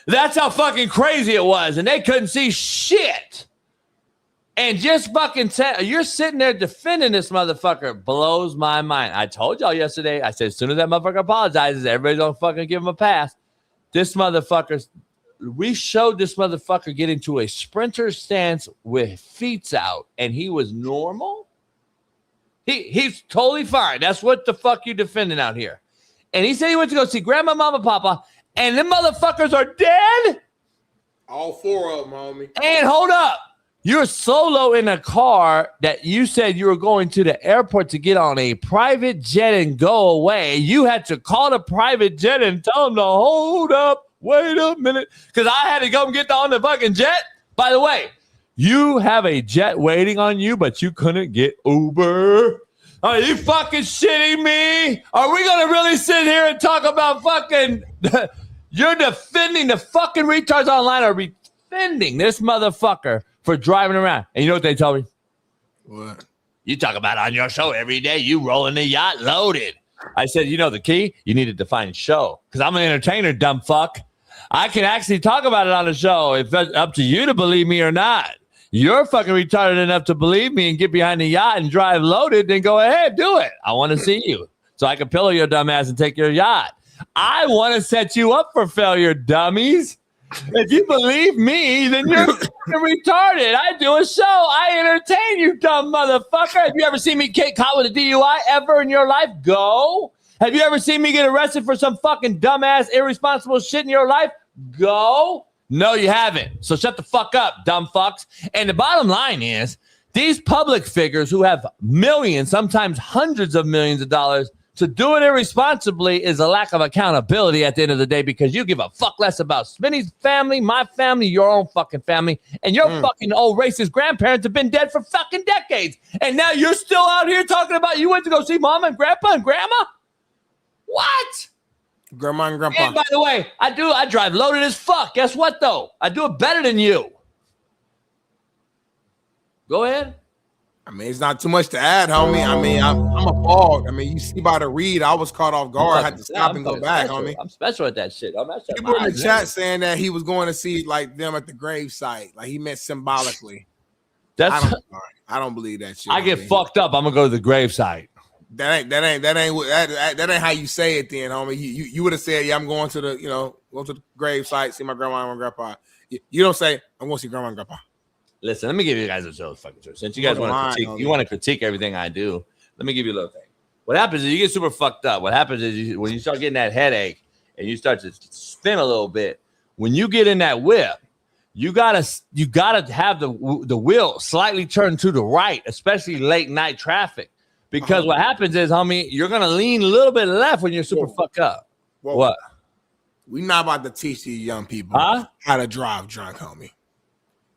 That's how fucking crazy it was, and they couldn't see shit. And just fucking you're sitting there defending this motherfucker. Blows my mind. I told y'all yesterday, I said, as soon as that motherfucker apologizes, everybody's gonna fucking give him a pass. This motherfucker, we showed this motherfucker get into a sprinter stance with feet out, and he was normal. He's totally fine. That's what the fuck you defending out here. And he said he went to go see grandma, mama, papa, and them motherfuckers are dead. All 4 of them, homie. And hold up. You're solo in a car that you said you were going to the airport to get on a private jet and go away. You had to call the private jet and tell them to hold up, wait a minute, because I had to go and get on the fucking jet. By the way, you have a jet waiting on you, but you couldn't get Uber. Are you fucking shitting me? Are we going to really sit here and talk about fucking... You're defending the fucking retards online or defending this motherfucker for driving around. And you know what they told me? What? You talk about on your show every day, you rolling the yacht loaded. I said, you know the key? You need to define show. Because I'm an entertainer, dumb fuck. I can actually talk about it on the show. If it's up to you to believe me or not. You're fucking retarded enough to believe me and get behind the yacht and drive loaded, then go ahead, do it. I want to see you. So I can pillow your dumb ass and take your yacht. I want to set you up for failure, dummies. If you believe me, then you're retarded. I do a show. I entertain you, dumb motherfucker. Have you ever seen me get caught with a DUI ever in your life? Go. Have you ever seen me get arrested for some fucking dumbass, irresponsible shit in your life? Go. No, you haven't. So shut the fuck up, dumb fucks. And the bottom line is, these public figures who have millions, sometimes hundreds of millions of dollars, to do it irresponsibly is a lack of accountability at the end of the day, because you give a fuck less about Smitty's family, my family, your own fucking family, and your fucking old racist grandparents have been dead for fucking decades. And now you're still out here talking about you went to go see mama and grandpa and grandma? What? Grandma and grandpa. And by the way, I drive loaded as fuck. Guess what, though? I do it better than you. Go ahead. I mean, it's not too much to add, homie. I mean, I'm appalled. I mean, you see by the read, I was caught off guard. I had to stop and go back, homie. I'm special at that shit. People in the chat saying that he was going to see like them at the grave site, like he meant symbolically. I don't believe that shit. I get fucked up. I'm gonna go to the grave site. That ain't how you say it, then, homie. You would have said, yeah, I'm going to the go to the grave site, see my grandma and my grandpa. You don't say I'm going to see grandma and grandpa. Listen, let me give you guys a show fucking truth. Since you guys want to critique everything I do, let me give you a little thing. What happens is you get super fucked up. What happens is when you start getting that headache and you start to spin a little bit, when you get in that whip, you gotta have the wheel slightly turned to the right, especially late night traffic. Because what happens is, homie, you're gonna lean a little bit left when you're super fucked up. Whoa. What? We're not about to teach these young people how to drive drunk, homie.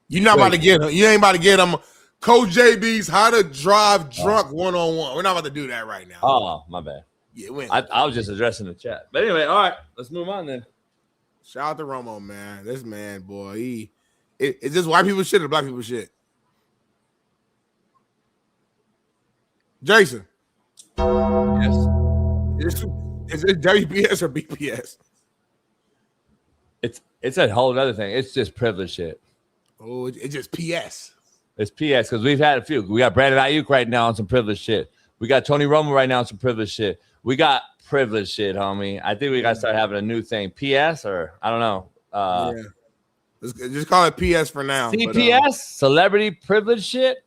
You're not about to get them. You ain't about to get them Coach JB's how to drive drunk one-on-one. We're not about to do that right now. Oh, my bad. Yeah, I was just addressing the chat. But anyway, all right, let's move on then. Shout out to Romo, man. This man, boy, it's just white people shit or black people shit. Jason. Yes. Is it WBS or BPS? It's a whole other thing. It's just privilege shit. Oh, it's just PS. It's PS because we've had a few. We got Brandon Ayuk right now on some privilege shit. We got Tony Romo right now on some privilege shit. We got privilege shit, homie. I think we got to start having a new thing. PS or I don't know. Yeah. Just call it PS for now. CPS, but, celebrity privilege shit.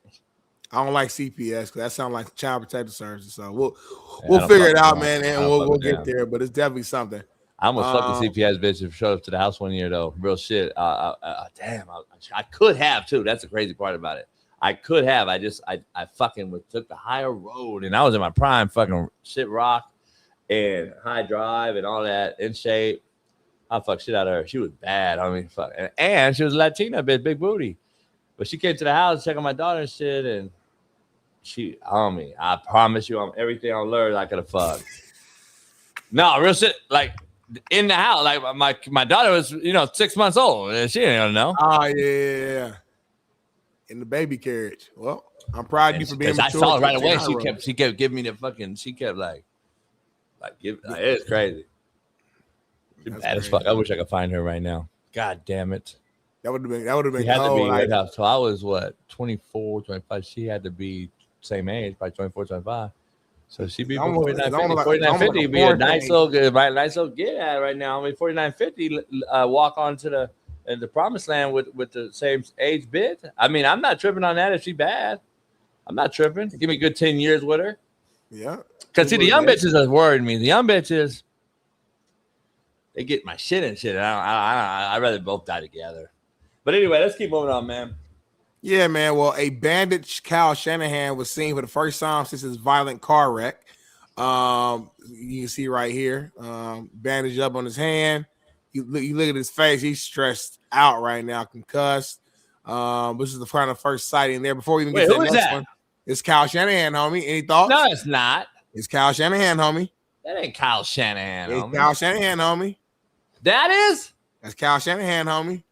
I don't like CPS because that sounds like Child Protective Services. So we'll figure it out, man, and we'll get there. But it's definitely something. I almost fucked the CPS bitch if showed up to the house one year though. Real shit. Damn, I could have too. That's the crazy part about it. I could have. I fucking took the higher road, and I was in my prime, fucking shit rock and high drive and all that, in shape. I fucked shit out of her. She was bad. I mean, fuck, and she was a Latina bitch, big booty. But she came to the house, checking my daughter and shit, and she on me. I promise you, on everything on Lurs I could have fucked. No, real shit, like. In the house, like my daughter was, 6 months old. She didn't even know. Oh yeah. In the baby carriage. Well, I'm proud of you for being mature. I saw it right away. She kept giving me the fucking. She kept like it's crazy. Bad as fuck. I wish I could find her right now. God damn it. That would have been. She had to be right out. So I was what 24, 25. She had to be same age, probably 24, 25. So she'd be 49.50. 49.50 would be a nice little good, right? Nice little get at right now. I mean, 49.50 walk on to the promised land with the same age bit. I mean, I'm not tripping on that if she bad. I'm not tripping. Give me a good 10 years with her. Yeah. Because see, the young bitches are worrying me. The young bitches, they get my shit and shit. I'd rather both die together. But anyway, let's keep moving on, man. Yeah, man. Well, a bandaged Kyle Shanahan was seen for the first time since his violent car wreck. You can see right here, bandaged up on his hand. You look at his face; he's stressed out right now, concussed. This is the kind of first sighting there. Before we even get to the next one, it's Kyle Shanahan, homie. Any thoughts? No, it's not. It's Kyle Shanahan, homie. That ain't Kyle Shanahan, homie. It's Kyle Shanahan, homie. That is? That's Kyle Shanahan, homie.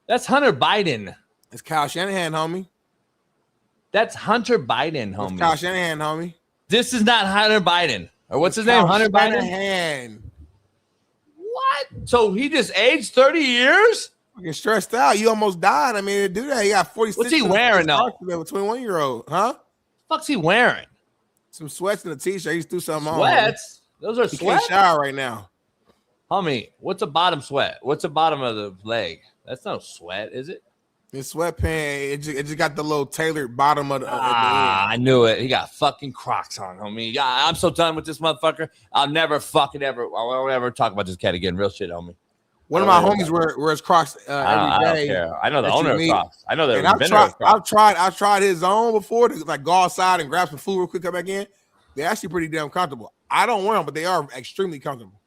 That's Hunter Biden. It's Kyle Shanahan, homie. That's Hunter Biden, homie. It's Kyle Shanahan, homie. This is not Hunter Biden. Or what's his name? Hunter Shanahan. Biden? What? So he just aged 30 years? Fucking stressed out. You almost died. I mean, to do that, he got 46. What's he wearing, though? A 21-year-old, huh? What's he wearing? Some sweats and a t-shirt. He's threw something on. Sweats? Those are he sweats? Can't shower right now. Homie, what's the bottom sweat? What's the bottom of the leg? That's no sweat, is it? His sweatpants, it just got the little tailored bottom of the end. I knew it. He got fucking Crocs on, homie. Yeah, I'm so done with this motherfucker. I won't ever talk about this cat again. Real shit, homie. One of my homies wears Crocs every day. I don't care. I know the owner of Crocs. I know the inventor of Crocs. I've tried his own before to like go outside and grab some food real quick, come back in. They're actually pretty damn comfortable. I don't wear them, but they are extremely comfortable.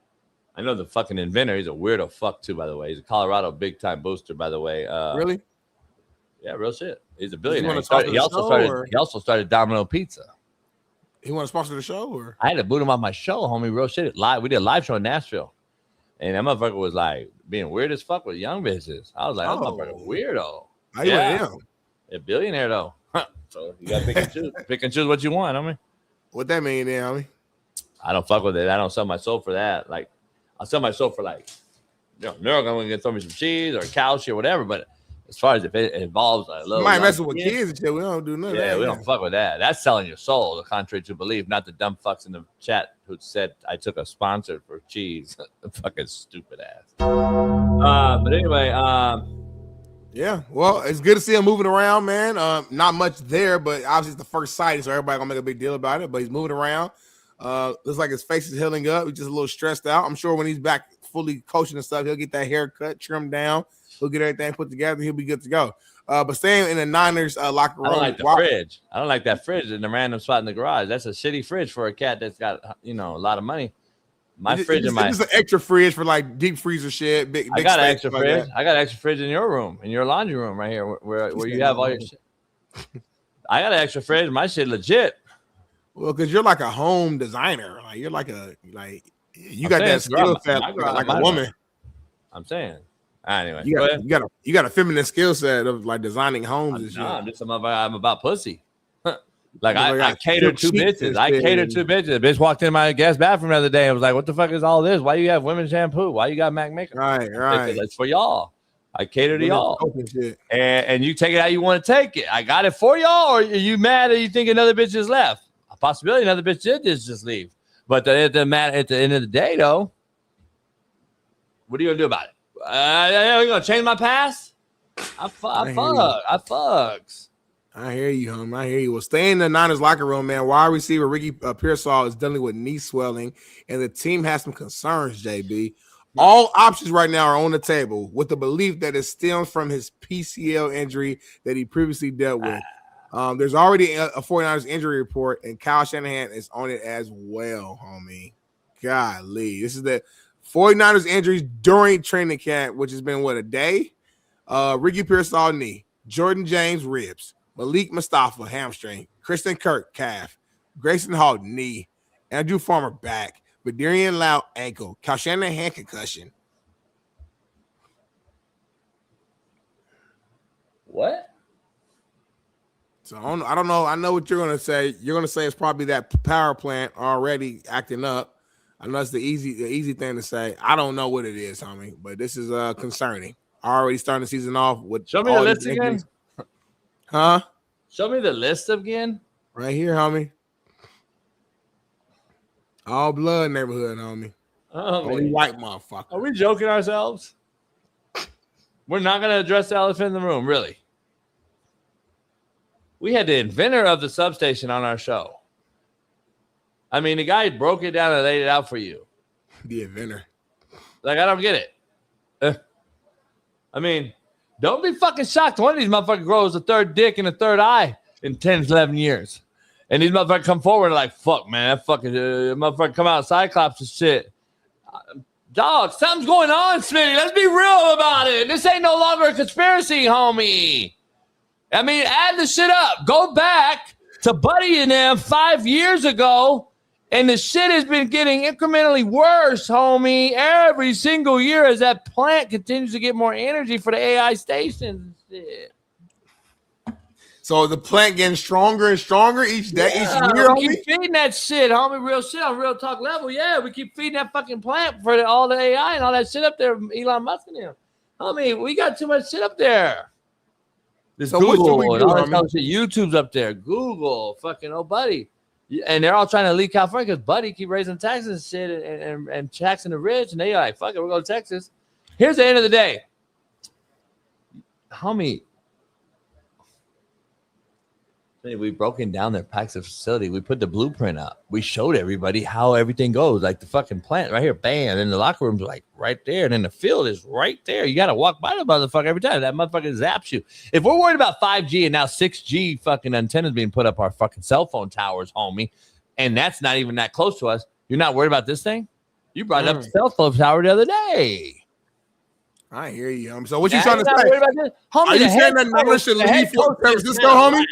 I know the fucking inventor. He's a weirdo fuck too, by the way. He's a Colorado big time booster, by the way. Really? Yeah, real shit. He's a billionaire. He also started Domino Pizza. He want to sponsor the show, or I had to boot him off my show, homie. Real shit. We did a live show in Nashville, and that motherfucker was like being weird as fuck with young bitches. I was like, that motherfucker weirdo. A billionaire though. So you gotta pick and choose. Pick and choose what you want, homie. What that mean, then, homie? I don't fuck with it. I don't sell my soul for that. Like, I'll sell my soul for like, Neural gonna throw me some cheese or couch or whatever, but. As far as if it involves a little, you might mess with kids and shit. We don't do nothing. Yeah, we don't fuck with that. That's selling your soul, contrary to belief. Not the dumb fucks in the chat who said I took a sponsor for cheese. Fucking stupid ass. But anyway, yeah. Well, it's good to see him moving around, man. Not much there, but obviously it's the first sighting, so everybody gonna make a big deal about it. But he's moving around. Looks like his face is healing up. He's just a little stressed out. I'm sure when he's back fully coaching and stuff, he'll get that haircut trimmed down. He'll get everything put together. He'll be good to go. But staying in the Niners locker room. I don't like the fridge. I don't like that fridge in the random spot in the garage. That's a shitty fridge for a cat that's got a lot of money. It's an extra fridge for like deep freezer shit. Big I got an extra fridge. I got an extra fridge in your room, in your laundry room right here, where you have all your shit. I got an extra fridge. My shit legit. Well, because you're like a home designer. Like you're like you got that skill set like a woman. I'm saying. Anyway, you got a feminine skill set of like designing homes and shit. I'm about pussy. Like I catered two bitches. A bitch walked in my guest bathroom the other day and was like, "What the fuck is all this? Why you have women's shampoo? Why you got MAC makeup?" Right. It's for y'all. I cater to y'all, and you take it how you want to take it. I got it for y'all, or are you mad or you think another bitch just left? A possibility another bitch did just leave. But at the end of the day, though, what are you gonna do about it? You gonna change my past? I fucks. I hear you, homie. I hear you. Well, stay in the Niners locker room, man. Wide receiver Ricky Pearsall is dealing with knee swelling, and the team has some concerns, JB. All options right now are on the table with the belief that it stems from his PCL injury that he previously dealt with. There's already a 49ers injury report, and Kyle Shanahan is on it as well, homie. Golly. This is the 49ers injuries during training camp, which has been, a day? Ricky Pearsall, knee. Jordan James, ribs. Malik Mustafa, hamstring. Kristen Kirk, calf. Grayson Hall, knee. Andrew Farmer, back. Badarian Lau, ankle. Kyle Shanahan, concussion. What? So I don't know. I know what you're going to say. You're going to say it's probably that power plant already acting up. I know it's the easy thing to say. I don't know what it is, homie, but this is concerning. Already starting the season off with. Show me the list again. Huh? Show me the list again. Right here, homie. All blood neighborhood, homie. Only white motherfucker. Are we joking ourselves? We're not going to address the elephant in the room, really. We had the inventor of the substation on our show. I mean, the guy broke it down and laid it out for you. The inventor. Like, I don't get it. I mean, don't be fucking shocked. One of these motherfuckers grows a third dick and a third eye in 10, 11 years. And these motherfuckers come forward and like, fuck, man, that fucking motherfucker come out Cyclops and shit. Dog, something's going on, Smitty. Let's be real about it. This ain't no longer a conspiracy, homie. I mean, add the shit up. Go back to Buddy and them 5 years ago, and the shit has been getting incrementally worse, homie, every single year as that plant continues to get more energy for the AI stations and shit. So the plant getting stronger and stronger each day, each year. We keep feeding that shit, homie. Real shit on Real Talk level. Yeah, we keep feeding that fucking plant for all the AI and all that shit up there. Elon Musk and him, homie. We got too much shit up there. This So Google what should we and do, all that homie? type of shit. YouTube's up there. Google, fucking Buddy, and they're all trying to leave California because Buddy keep raising taxes and shit and taxing the rich, and they like, fuck it, we're going to Texas. Here's the end of the day, homie. We've broken down their Paxos facility. We put the blueprint up. We showed everybody how everything goes. Like the fucking plant right here, bam. And the locker room's like right there. And then the field is right there. You got to walk by the motherfucker every time. That motherfucker zaps you. If we're worried about 5G and now 6G fucking antennas being put up our fucking cell phone towers, homie, and that's not even that close to us, you're not worried about this thing? You brought up the cell phone tower the other day. I hear you. So what you trying to say? Homie, Are you saying that numbers should leave for San Francisco, homie?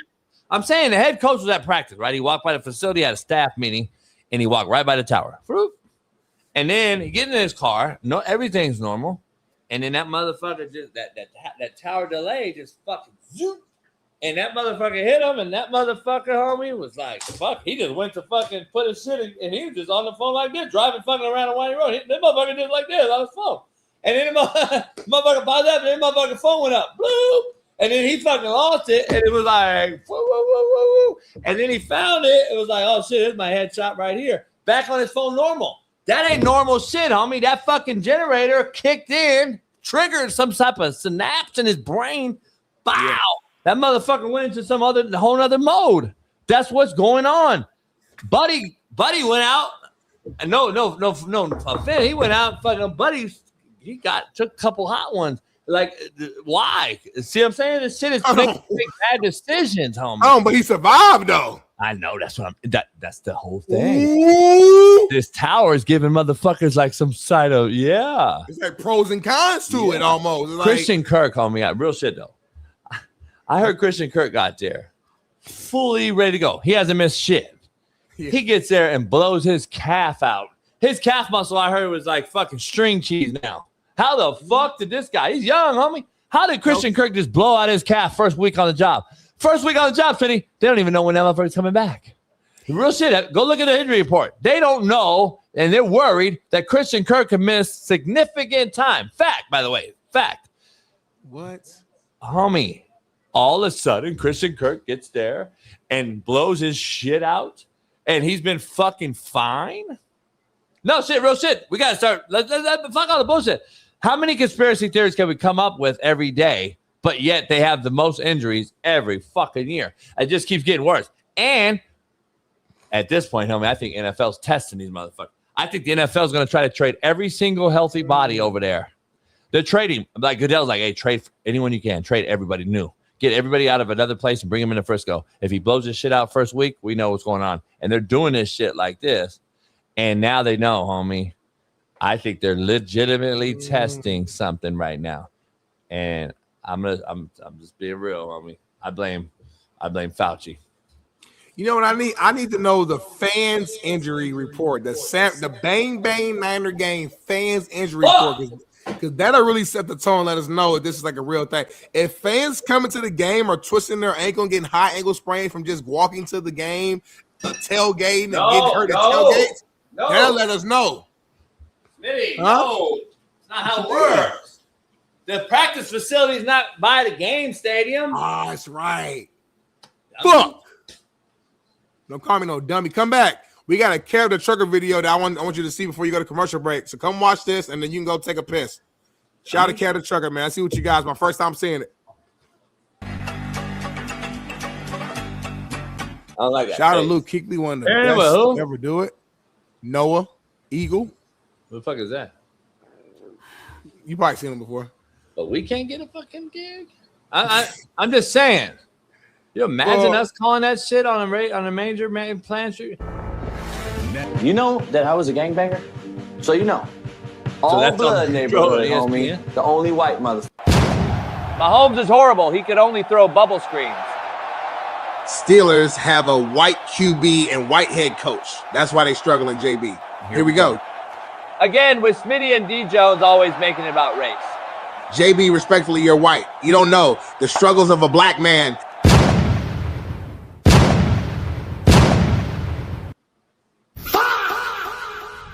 I'm saying the head coach was at practice, right? He walked by the facility, had a staff meeting, and he walked right by the tower. And then he gets in his car. No, everything's normal. And then that motherfucker just that tower delay just fucking zoop. And that motherfucker hit him, and that motherfucker, homie, was like, fuck, he just went to fucking put his shit in, and he was just on the phone like this, driving fucking around a windy road. That motherfucker did like this on his phone. And then the motherfucker paused up, and then the motherfucking phone went up. Bloop. And then he fucking lost it, and it was like, woo, woo, woo, woo, woo. And then he found it. It was like, oh, shit, here's my headshot right here. Back on his phone normal. That ain't normal shit, homie. That fucking generator kicked in, triggered some type of synapse in his brain. Bow. Yeah. That motherfucker went into some whole other mode. That's what's going on. Buddy went out. No offense. He went out, fucking Buddy, took a couple hot ones. Like, why? See what I'm saying? This shit is making bad decisions, homie. Oh, but he survived, though. I know. That's what that's the whole thing. Ooh. This tower is giving motherfuckers like some side of, yeah. It's like pros and cons to it almost. It's Christian Kirk, homie. Real shit, though. I heard Christian Kirk got there fully ready to go. He hasn't missed shit. Yeah. He gets there and blows his calf out. His calf muscle, I heard, was like fucking string cheese now. How the fuck did this guy? He's young, homie. How did Christian Kirk just blow out his calf first week on the job? First week on the job, Smitty. They don't even know when that motherfucker's coming back. Real shit. Go look at the injury report. They don't know, and they're worried that Christian Kirk could miss significant time. Fact, by the way. Fact. What? Homie, all of a sudden, Christian Kirk gets there and blows his shit out, and he's been fucking fine? No, shit, real shit. We got to start. Let's fuck all the bullshit. How many conspiracy theories can we come up with every day, but yet they have the most injuries every fucking year? It just keeps getting worse. And at this point, homie, I think NFL's testing these motherfuckers. I think the NFL is going to try to trade every single healthy body over there. They're trading. Like Goodell's like, hey, trade anyone you can. Trade everybody new. Get everybody out of another place and bring them into Frisco. If he blows his shit out first week, we know what's going on. And they're doing this shit like this. And now they know, homie. I think they're legitimately testing something right now, and I'm just being real, homie. I blame Fauci. You know what I need? I need to know the fans injury report, the Bang Bang Niner game fans injury report, because that'll really set the tone. Let us know if this is like a real thing. If fans coming to the game are twisting their ankle and getting high ankle sprain from just walking to the game, tailgating, and getting hurt at tailgates. No. They'll let us know. Smitty, no. It's not how it works. The practice facility is not by the game stadium. Ah, that's right. Fuck. Don't call me no dummy. Come back. We got a Care of the Trucker video that I want you to see before you go to commercial break. So come watch this, and then you can go take a piss. Shout out to Care of the Trucker, man. I see what you guys. My first time seeing it. I like that. Shout out to Luke Kuechly, one of the best to ever do it. Noah Eagle. Who the fuck is that? You probably seen him before. But we can't get a fucking gig. I'm just saying. You imagine us calling that shit on a major plan shoot? You know that I was a gangbanger? So you know. All blood neighborhood, homie. The only white motherfucker. Mahomes is horrible. He could only throw bubble screens. Steelers have a white QB and white head coach. That's why they struggle in JB. Here we go. Again, with Smitty and D. Jones always making it about race. JB, respectfully, you're white. You don't know the struggles of a black man.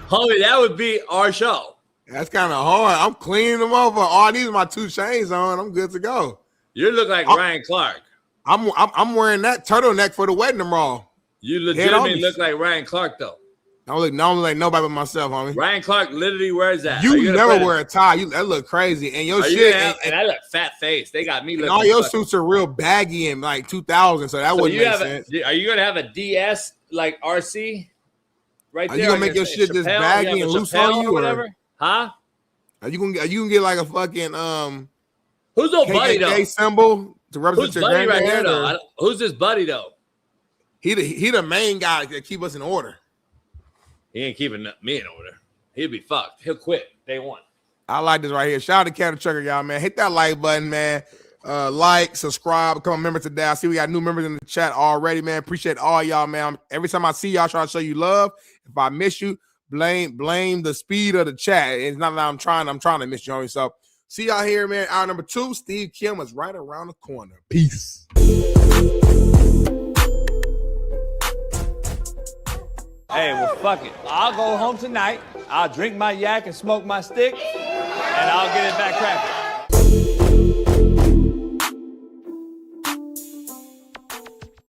Homie, that would be our show. That's kind of hard. I'm cleaning them over. All I need is my 2 chains on. I'm good to go. You look like Ryan Clark. I'm wearing that turtleneck for the wedding tomorrow. You legitimately look like Ryan Clark, though. I don't look like nobody but myself, homie. Ryan Clark literally wears that. You never wear a tie. That look crazy. And your shit. And I look fat face. They got me looking. All your suits are real baggy in like 2000, so that wouldn't make sense. Are you going to have a DS like RC right there? Are you going to make your shit just baggy and loose on you? Or whatever? Huh? Are you gonna get like a fucking who's old buddy though? Symbol to represent who's your buddy right here though? though? Who's this buddy though? He the main guy that keep us in order. He ain't keeping me in order. He'll be fucked. He'll quit day one. I like this right here. Shout out to Care of the Trucker, y'all, man. Hit that like button, man. Like, subscribe, become a member today. I see we got new members in the chat already, man. Appreciate all y'all, man. Every time I see y'all, try to show you love. If I miss you, blame the speed of the chat. It's not that I'm trying to miss you. So see y'all here, man. Hour number 2. Steve Kim is right around the corner. Peace. Hey, well, fuck it. I'll go home tonight. I'll drink my yak and smoke my stick, and I'll get it back cracking.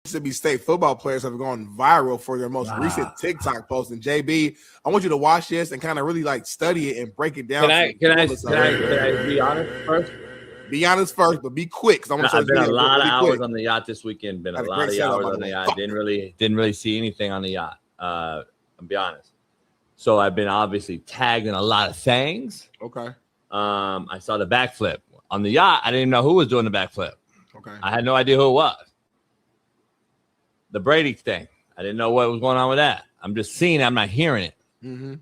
Mississippi State football players have gone viral for their most recent TikTok post. And JB, I want you to watch this and kind of really like study it and break it down. Can I be honest first? Be honest first, but be quick. Because I want to I've been a lot of hours on the yacht this weekend. Been a lot of hours on the yacht. Didn't really see anything on the yacht. I'll be honest. So I've been obviously tagged in a lot of things. Okay. I saw the backflip on the yacht. I didn't even know who was doing the backflip. Okay. I had no idea who it was. The Brady thing. I didn't know what was going on with that. I'm just seeing it. I'm not hearing it. Mm-hmm.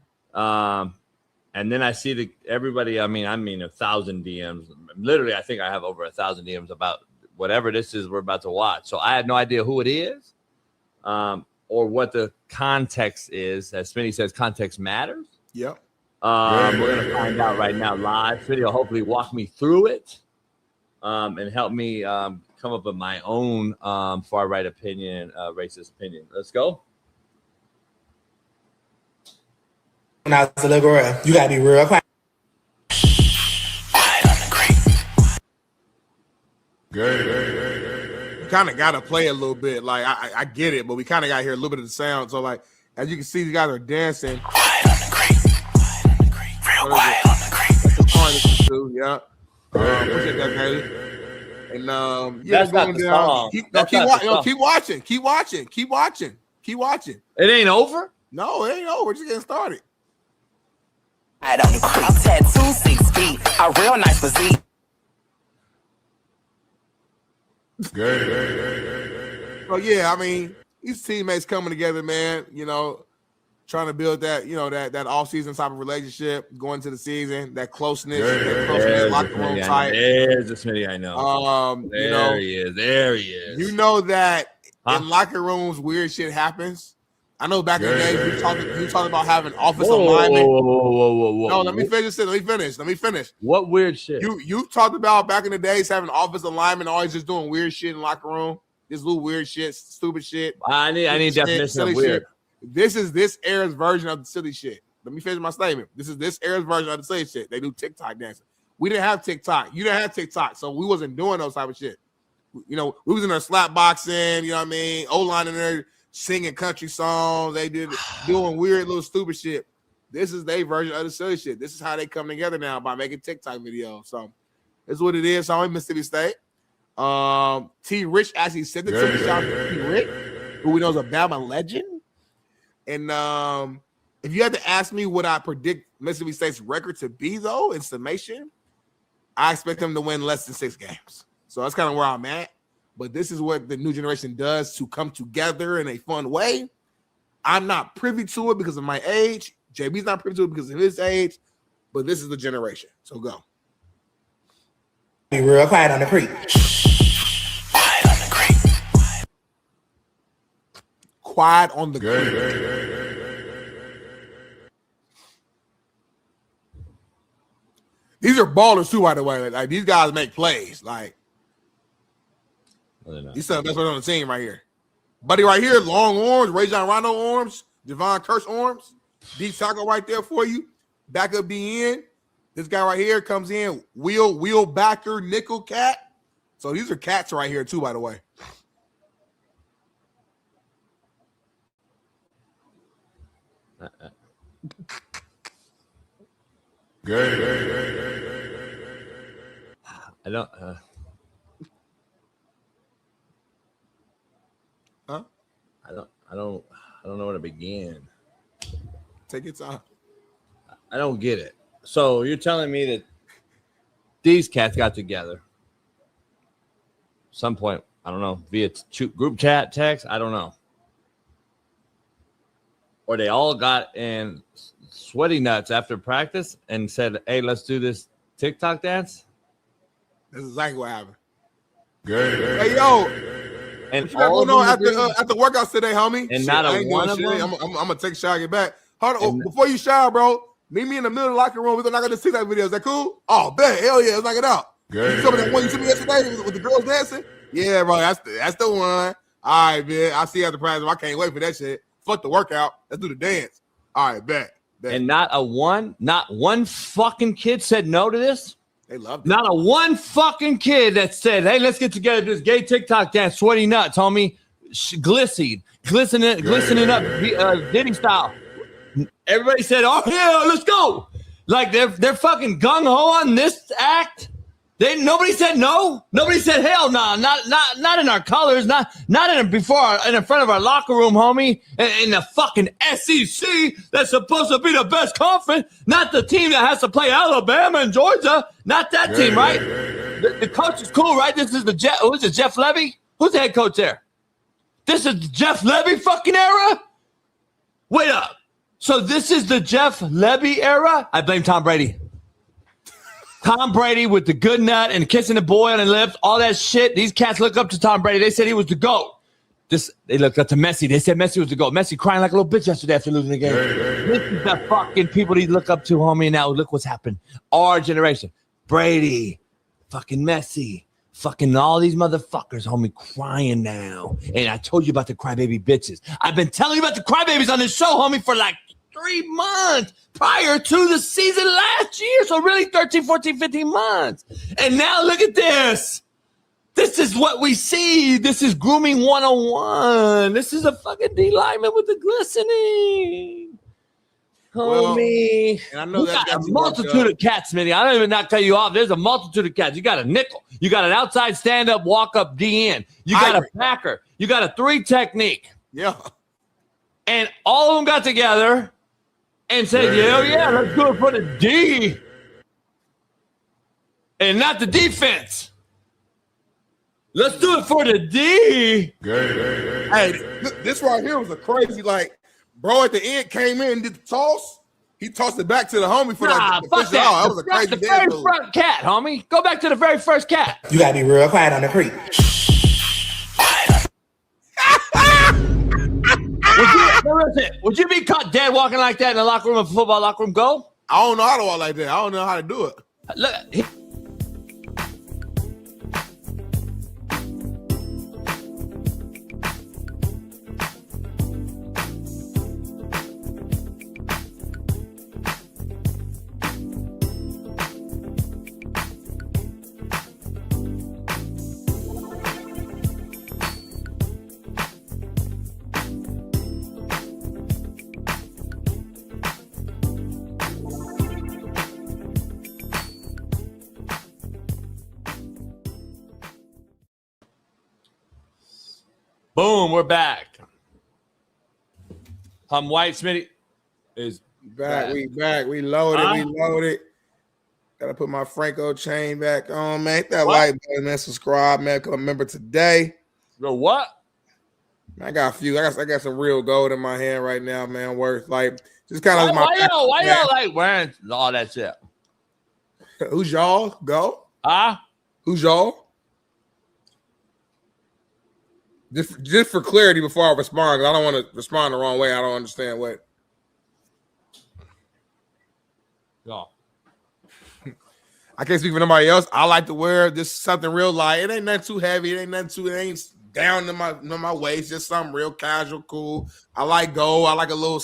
And then I see everybody. I mean, 1,000 DMs. Literally, I think I have over 1,000 DMs about whatever this is we're about to watch. So I had no idea who it is, or what the context is. As Smitty says, context matters. Yep. We're gonna find out right now live. Smitty will hopefully walk me through it, and help me come up with my own far right opinion, racist opinion. Let's go. When I was a little girl, you gotta be real quiet. You kind of got to play a little bit. Like, I get it, but we kind of got to hear a little bit of the sound. So, like, as you can see, these guys are dancing. Quiet on the creek. Real quiet on the creek. Yeah. Appreciate that, Haley. And yeah, That's not the song. Keep watching. It ain't over. No, it ain't over. We're just getting started. I don't creep. Tattoo 6 feet. A real nice physique. So yeah, I mean, these teammates coming together, man. You know, trying to build that, you know, that off-season type of relationship, going to the season, that closeness, locker room type. There's the Smitty I know. There he is. You know that in locker rooms, weird shit happens. I know back in the day, you talked about having office alignment. Whoa. No, let me finish. What weird shit? You talked about back in the days having office alignment, always just doing weird shit in the locker room. This little weird shit, stupid shit. I need definition of weird. This is this era's version of the silly shit. Let me finish my statement. This is this era's version of the silly shit. They do TikTok dancing. We didn't have TikTok. You didn't have TikTok, so we wasn't doing those type of shit. You know, we was in there slap boxing, you know what I mean? O-line in there singing country songs. They did doing weird little stupid shit. This is their version of the silly shit. This is how they come together now by making TikTok videos. So this is what it is. So I'm in Mississippi State. T. Rich actually sent it to me. Shout out to T. Rich, who we know is a Bama legend. And if you had to ask me what I predict Mississippi State's record to be, though, in summation, I expect them to win less than 6 games. So that's kind of where I'm at. But this is what the new generation does to come together in a fun way. I'm not privy to it because of my age. JB's not privy to it because of his age. But this is the generation. So go. Be real quiet on the creek. Quiet on the creek. Quiet on the creek. These are ballers too, by the way. Like these guys make plays. Like these are the best players on the team right here. Buddy right here, long arms, Rajon Rondo arms, Javon Curse arms, deep tackle right there for you. Back up the end. This guy right here comes in, wheel backer, nickel cat. So these are cats right here too, by the way. I don't. Huh? I don't know where to begin. Take your time. I don't get it. So you're telling me that these cats got together some point, I don't know, via group chat, text, I don't know. Or they all got in sweaty nuts after practice and said, hey, let's do this TikTok dance? That's exactly what happened. Good. Hey, yo. And what you got going on at the workouts today, homie? And shit, not a one of them? I'm going to take a shower and get back. Hold on. Before you shower, bro, meet me in the middle of the locker room. We're going to knock out this TikTok video. Is that cool? Oh, bet. Hell yeah. Let's knock it out. Good. You saw that one you sent me yesterday with the girls dancing? Yeah, bro. That's the one. All right, man. I'll see you after practice. I can't wait for that shit. Fuck the workout. Let's do the dance. All right, bet. And not one fucking kid said no to this? They loved it. Not a one fucking kid that said, hey, let's get together, do this gay TikTok dance, sweaty nuts, homie. Glistening up Diddy style. Everybody said, oh, yeah, let's go. Like they're fucking gung-ho on this act. Nobody said no. Nobody said hell no. Not in our colors. Not in front of our locker room, homie. In the fucking SEC that's supposed to be the best conference. Not the team that has to play Alabama and Georgia. Not that team, right? The coach is cool, right? This is who's it? Jeff Levy? Who's the head coach there? This is the Jeff Levy fucking era. Wait up. So this is the Jeff Levy era. I blame Tom Brady. Tom Brady with the good nut and kissing the boy on the lips, all that shit. These cats look up to Tom Brady. They said he was the GOAT. They looked up to Messi. They said Messi was the GOAT. Messi crying like a little bitch yesterday after losing the game. This is the fucking people they look up to, homie. Now look what's happened. Our generation. Brady, fucking Messi, fucking all these motherfuckers, homie, crying now. And I told you about the crybaby bitches. I've been telling you about the crybabies on this show, homie, for like 3 months prior to the season last year. So really 13, 14, 15 months. And now look at this. This is what we see. This is grooming 101. This is a fucking D lineman with the glistening. Homie. Well, and I know got a multitude of cats, Smitty. I don't even not cut you off. There's a multitude of cats. You got a nickel. You got an outside stand-up, walk-up DN. You got a packer. You got a 3 technique. Yeah. And all of them got together and said, yeah, let's do it for the D. And not the defense. Let's do it for the D. Hey, this right here was a crazy, like, bro at the end came in and did the toss. He tossed it back to the homie for the fuck that. That was a crazy the very first cat, homie. Go back to the very first cat. You gotta be real quiet on the creek. Would you be caught dead walking like that in the locker room of a football locker room? Go? I don't know how to walk like that. I don't know how to do it. Look. Boom, we're back. White Smitty is back. We back. We loaded. Gotta put my Franco chain back on, man. Hit that like button, man. Subscribe, man. Become a member today. Bro, what? Man, I got a few. I got some real gold in my hand right now, man. Worth like just kind of why y'all like wearing all that shit? Who's y'all? Go. Huh? Who's y'all? Just for clarity before I respond, because I don't want to respond the wrong way. I don't understand what. Y'all. I can't speak for nobody else. I like to wear just something real light. It ain't nothing too heavy. It ain't down to my waist. Just something real casual, cool. I like gold. I like a little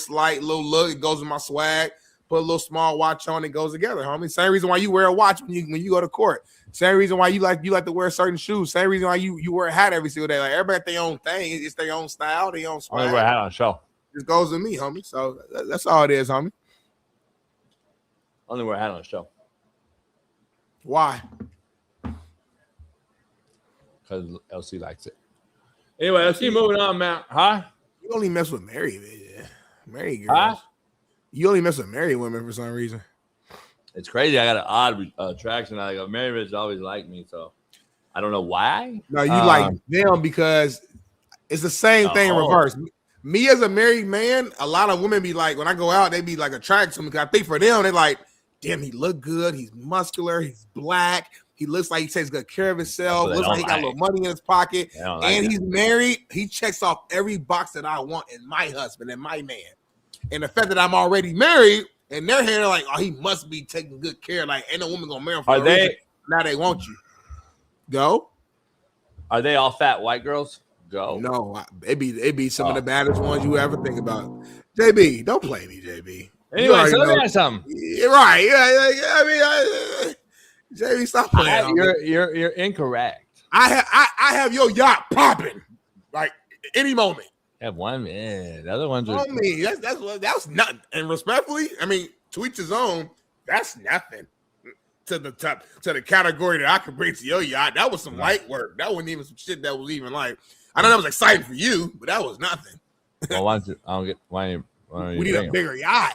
look. It goes with my swag. Put a little small watch on. It goes together, homie. Same reason why you wear a watch when you go to court. Same reason why you like to wear certain shoes. Same reason why you wear a hat every single day. Like everybody got their own thing. It's their own style, their own swag. I only wear a hat on show. It goes with me, homie. So that's all it is, homie. Only wear a hat on the show. Why? Because LC likes it. Anyway, let's keep moving on, man. Huh? You only mess with married girls. Huh? You only mess with married women for some reason. It's crazy. I got an odd attraction. Like a married bitch always liked me, so I don't know why. No, you like them because it's the same thing in reverse. Me as a married man, a lot of women be like, when I go out, they be like attracted to me. Because I think for them, they're like, damn, he look good. He's muscular. He's black. He looks like he takes good care of himself. Looks like he got a little money in his pocket. And he's married. He checks off every box that I want in my husband and my man. And the fact that I'm already married, and their hair like, oh, he must be taking good care. Like, ain't no woman gonna marry him for a reason. Now they want you. Go. Are they all fat white girls? Go. No, it be some of the baddest ones you ever think about. JB, don't play me, JB. Anyway, so let me ask something. You're right. I mean, JB, stop playing. You're incorrect. I have your yacht popping like any moment. Have one, man. The other ones are. That's nothing. And respectfully, I mean, to each his own. That's nothing to the category that I could bring to your yacht. That was some light work. That wasn't even some shit that was even like. I know that was exciting for you, but that was nothing. Well, why don't you? I don't get why. We need a bigger yacht.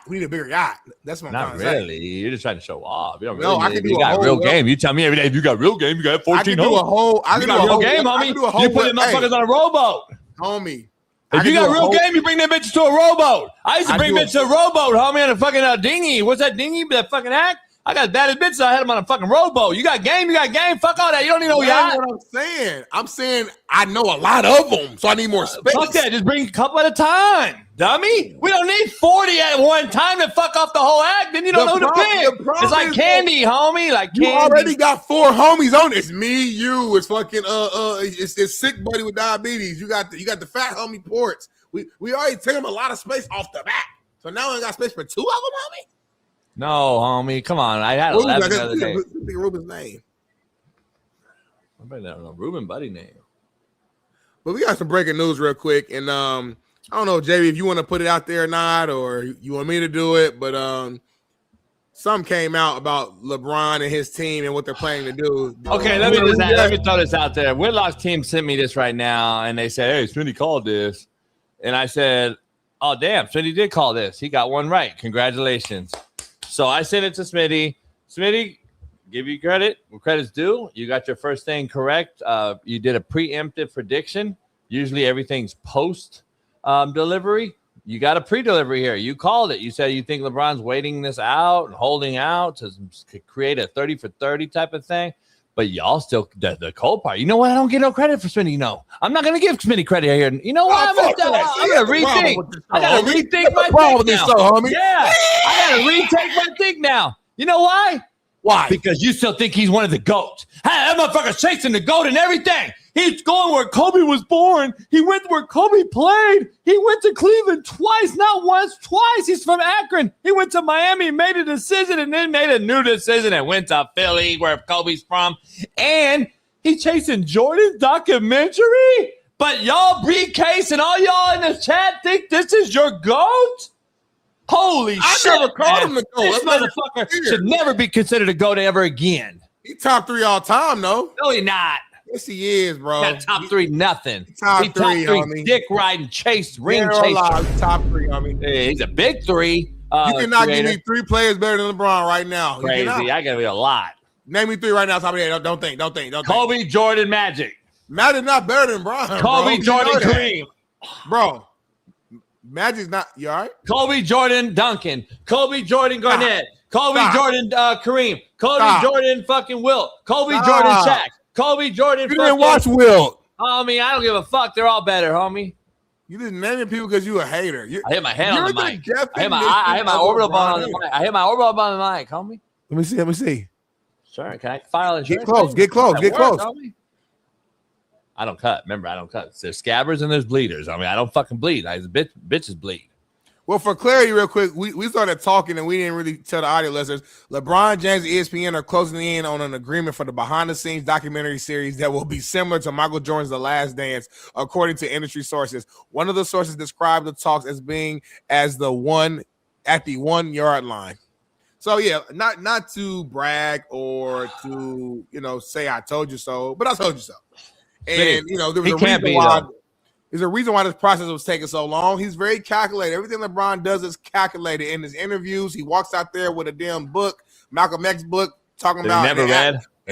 That's what I'm not really. You're just trying to show off. You don't really. No, I can do you got real game. You tell me every day if you got real game. You got 14 holes. I can do a real game, homie. You put them motherfuckers on a rowboat, homie. If you got real game, you bring them bitches to a rowboat. I used to bring bitches to a rowboat, homie, on a fucking dinghy. What's that dinghy? That fucking act? I got baddest bitches. I had them on a fucking rowboat. You got game. Fuck all that. You don't need no yacht. That's what I'm saying I know a lot of them, so I need more space. Fuck that. Just bring a couple at a time, dummy. We don't need 40 at one time to fuck off the whole act. Then you don't know who to pick. It's like candy, homie. Like candy. You already got 4 homies on it. It's me, you. It's fucking it's sick buddy with diabetes. You got the fat homie Ports. We already took him a lot of space off the bat. So now we got space for 2 of them, homie. No, homie. Come on. I had 11 the other day. Think Ruben's name. I bet that was a Ruben buddy name. But we got some breaking news real quick. And I don't know, JB, if you want to put it out there or not, or you want me to do it. But something came out about LeBron and his team and what they're planning to do. Okay, let me throw this out there. Whitlock's team sent me this right now, and they said, hey, Smitty called this. And I said, oh, damn, Smitty did call this. He got one right. Congratulations. So I sent it to Smitty. Smitty, give you credit where credit's due. You got your first thing correct. You did a preemptive prediction. Usually everything's post delivery. You got a pre-delivery here. You called it. You said you think LeBron's waiting this out and holding out to create a 30 for 30 type of thing. But y'all still the cold part. You know what? I don't get no credit for Smitty. No, I'm not going to give Smitty credit here. You know what? I'm going to rethink. I got to rethink my thing now. Homie. Yeah, I got to retake my thing now. You know why? Why? Because you still think he's one of the GOATs. Hey, that motherfucker's chasing the GOAT and everything. He's going where Kobe was born. He went where Kobe played. He went to Cleveland twice, not once, twice. He's from Akron. He went to Miami, made a decision, and then made a new decision and went to Philly, where Kobe's from. And he's chasing Jordan's documentary. But y'all, briefcase and all y'all in the chat think this is your GOAT? Holy shit. I never called him the GOAT. This motherfucker should never be considered a GOAT ever again. He top 3 all time, though. No, he's not. Yes, he is, bro. Got top 3 nothing. Top three, homie. Dick riding, chase, ring Top chaser. 3, homie. Hey, he's a big 3. You cannot give me 3 players better than LeBron right now. Crazy. I gotta be a lot. Name me 3 right now. Top of the head. Don't think. Kobe, Jordan, Magic. Magic not better than Bron. Kobe, Jordan, Kareem. Bro, Magic's not. You all right? Kobe, Jordan, Duncan. Kobe, Jordan, Garnett. Kobe, Jordan, Kareem. Kobe, Jordan, fucking Wilt. Kobe, Jordan, Shaq. Kobe, Jordan. You didn't watch Wilt. Homie, I don't give a fuck. They're all better, homie. You didn't name people because you a hater. I hit my head on the mic. I hit my orbital bone on the mic. I hit my orbital bone on the mic, homie. Let me see. Sure, can I file insurance? Get close. Homie? I don't cut. Remember, I don't cut. There's scabbers and there's bleeders. I mean, I don't fucking bleed. Bitches bleed. Well, for clarity, real quick, we started talking and we didn't really tell the audio listeners. LeBron James and ESPN are closing in on an agreement for the behind-the-scenes documentary series that will be similar to Michael Jordan's The Last Dance, according to industry sources. One of the sources described the talks as being at the 1 yard line. So yeah, not to brag or to say I told you so, but I told you so. And there's a reason why this process was taking so long. He's very calculated. Everything LeBron does is calculated. In his interviews, he walks out there with a damn book, Malcolm X book, talking about. He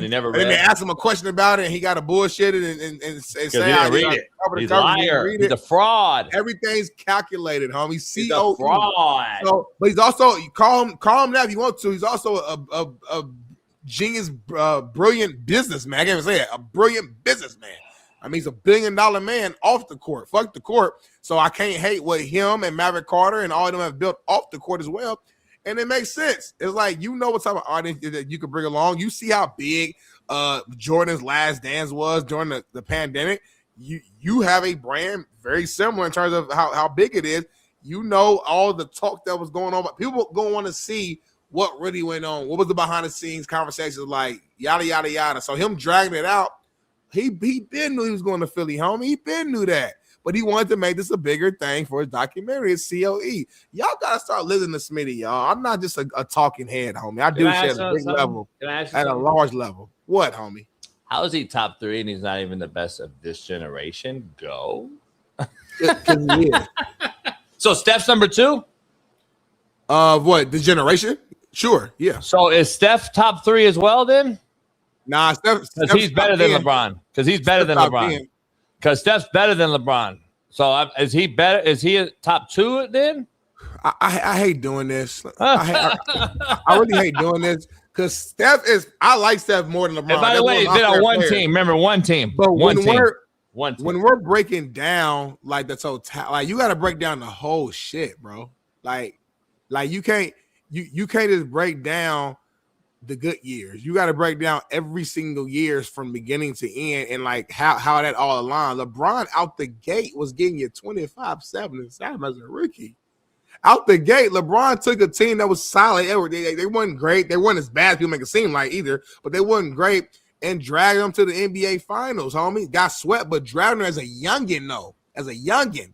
never read. And they asked him a question about it, and he got a bullshit and say, he didn't read it. He's a liar. He's a fraud. Everything's calculated, homie. He's a fraud. So, but he's also call him that if you want to. He's also a genius, brilliant businessman. I can't even say it. A brilliant businessman. I mean, he's $1 billion man off the court. Fuck the court. So I can't hate what him and Maverick Carter and all of them have built off the court as well. And it makes sense. It's like, what type of audience that you could bring along. You see how big Jordan's Last Dance was during the pandemic. You have a brand very similar in terms of how big it is. All the talk that was going on, but people going to want to see what really went on. What was the behind the scenes conversations like? Yada yada yada. So him dragging it out, he been knew he was going to Philly, homie. He been knew that, but he wanted to make this a bigger thing for his documentary. It's COE. Y'all gotta start listening to Smitty, y'all. I'm not just a talking head, homie. I do shit at a big level, at a large level. What, homie? How is he top 3 and he's not even the best of this generation? Go. So Steph's number 2? What, the generation? Sure, yeah. So is Steph top 3 as well then? Nah, Steph. Because he's better than LeBron. Because Steph's better than LeBron. So is he better? Is he a top 2 then? I hate doing this. I really hate doing this because Steph is. I like Steph more than LeBron. And by the way, he's been on one team. Remember, one team. But when we're breaking down like the total, like you got to break down the whole shit, bro. Like you can't just break down the good years. You got to break down every single years from beginning to end and like how that all aligned. LeBron out the gate was getting you 25, 7, and 7 as a rookie. Out the gate, LeBron took a team that was solid. They weren't great. They weren't as bad as people make it seem like either, but they weren't great and dragged them to the NBA Finals, homie. Got swept, but dragged them as a youngin, though. As a youngin.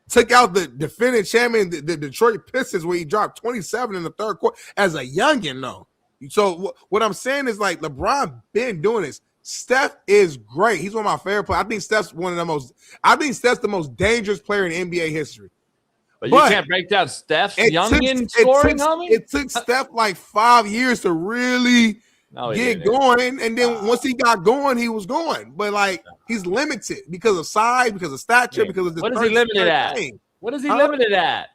Took out the defending champion, the Detroit Pistons, where he dropped 27 in the third quarter as a youngin, though. So what I'm saying is like LeBron been doing this. Steph is great. He's one of my favorite players. I think Steph's the most dangerous player in NBA history. But you can't break down Steph's youngin scoring, homie? It took Steph like 5 years to really get going. And then once he got going, he was going. But like he's limited because of size, because of stature, because of this. What is he limited at? What is he limited at?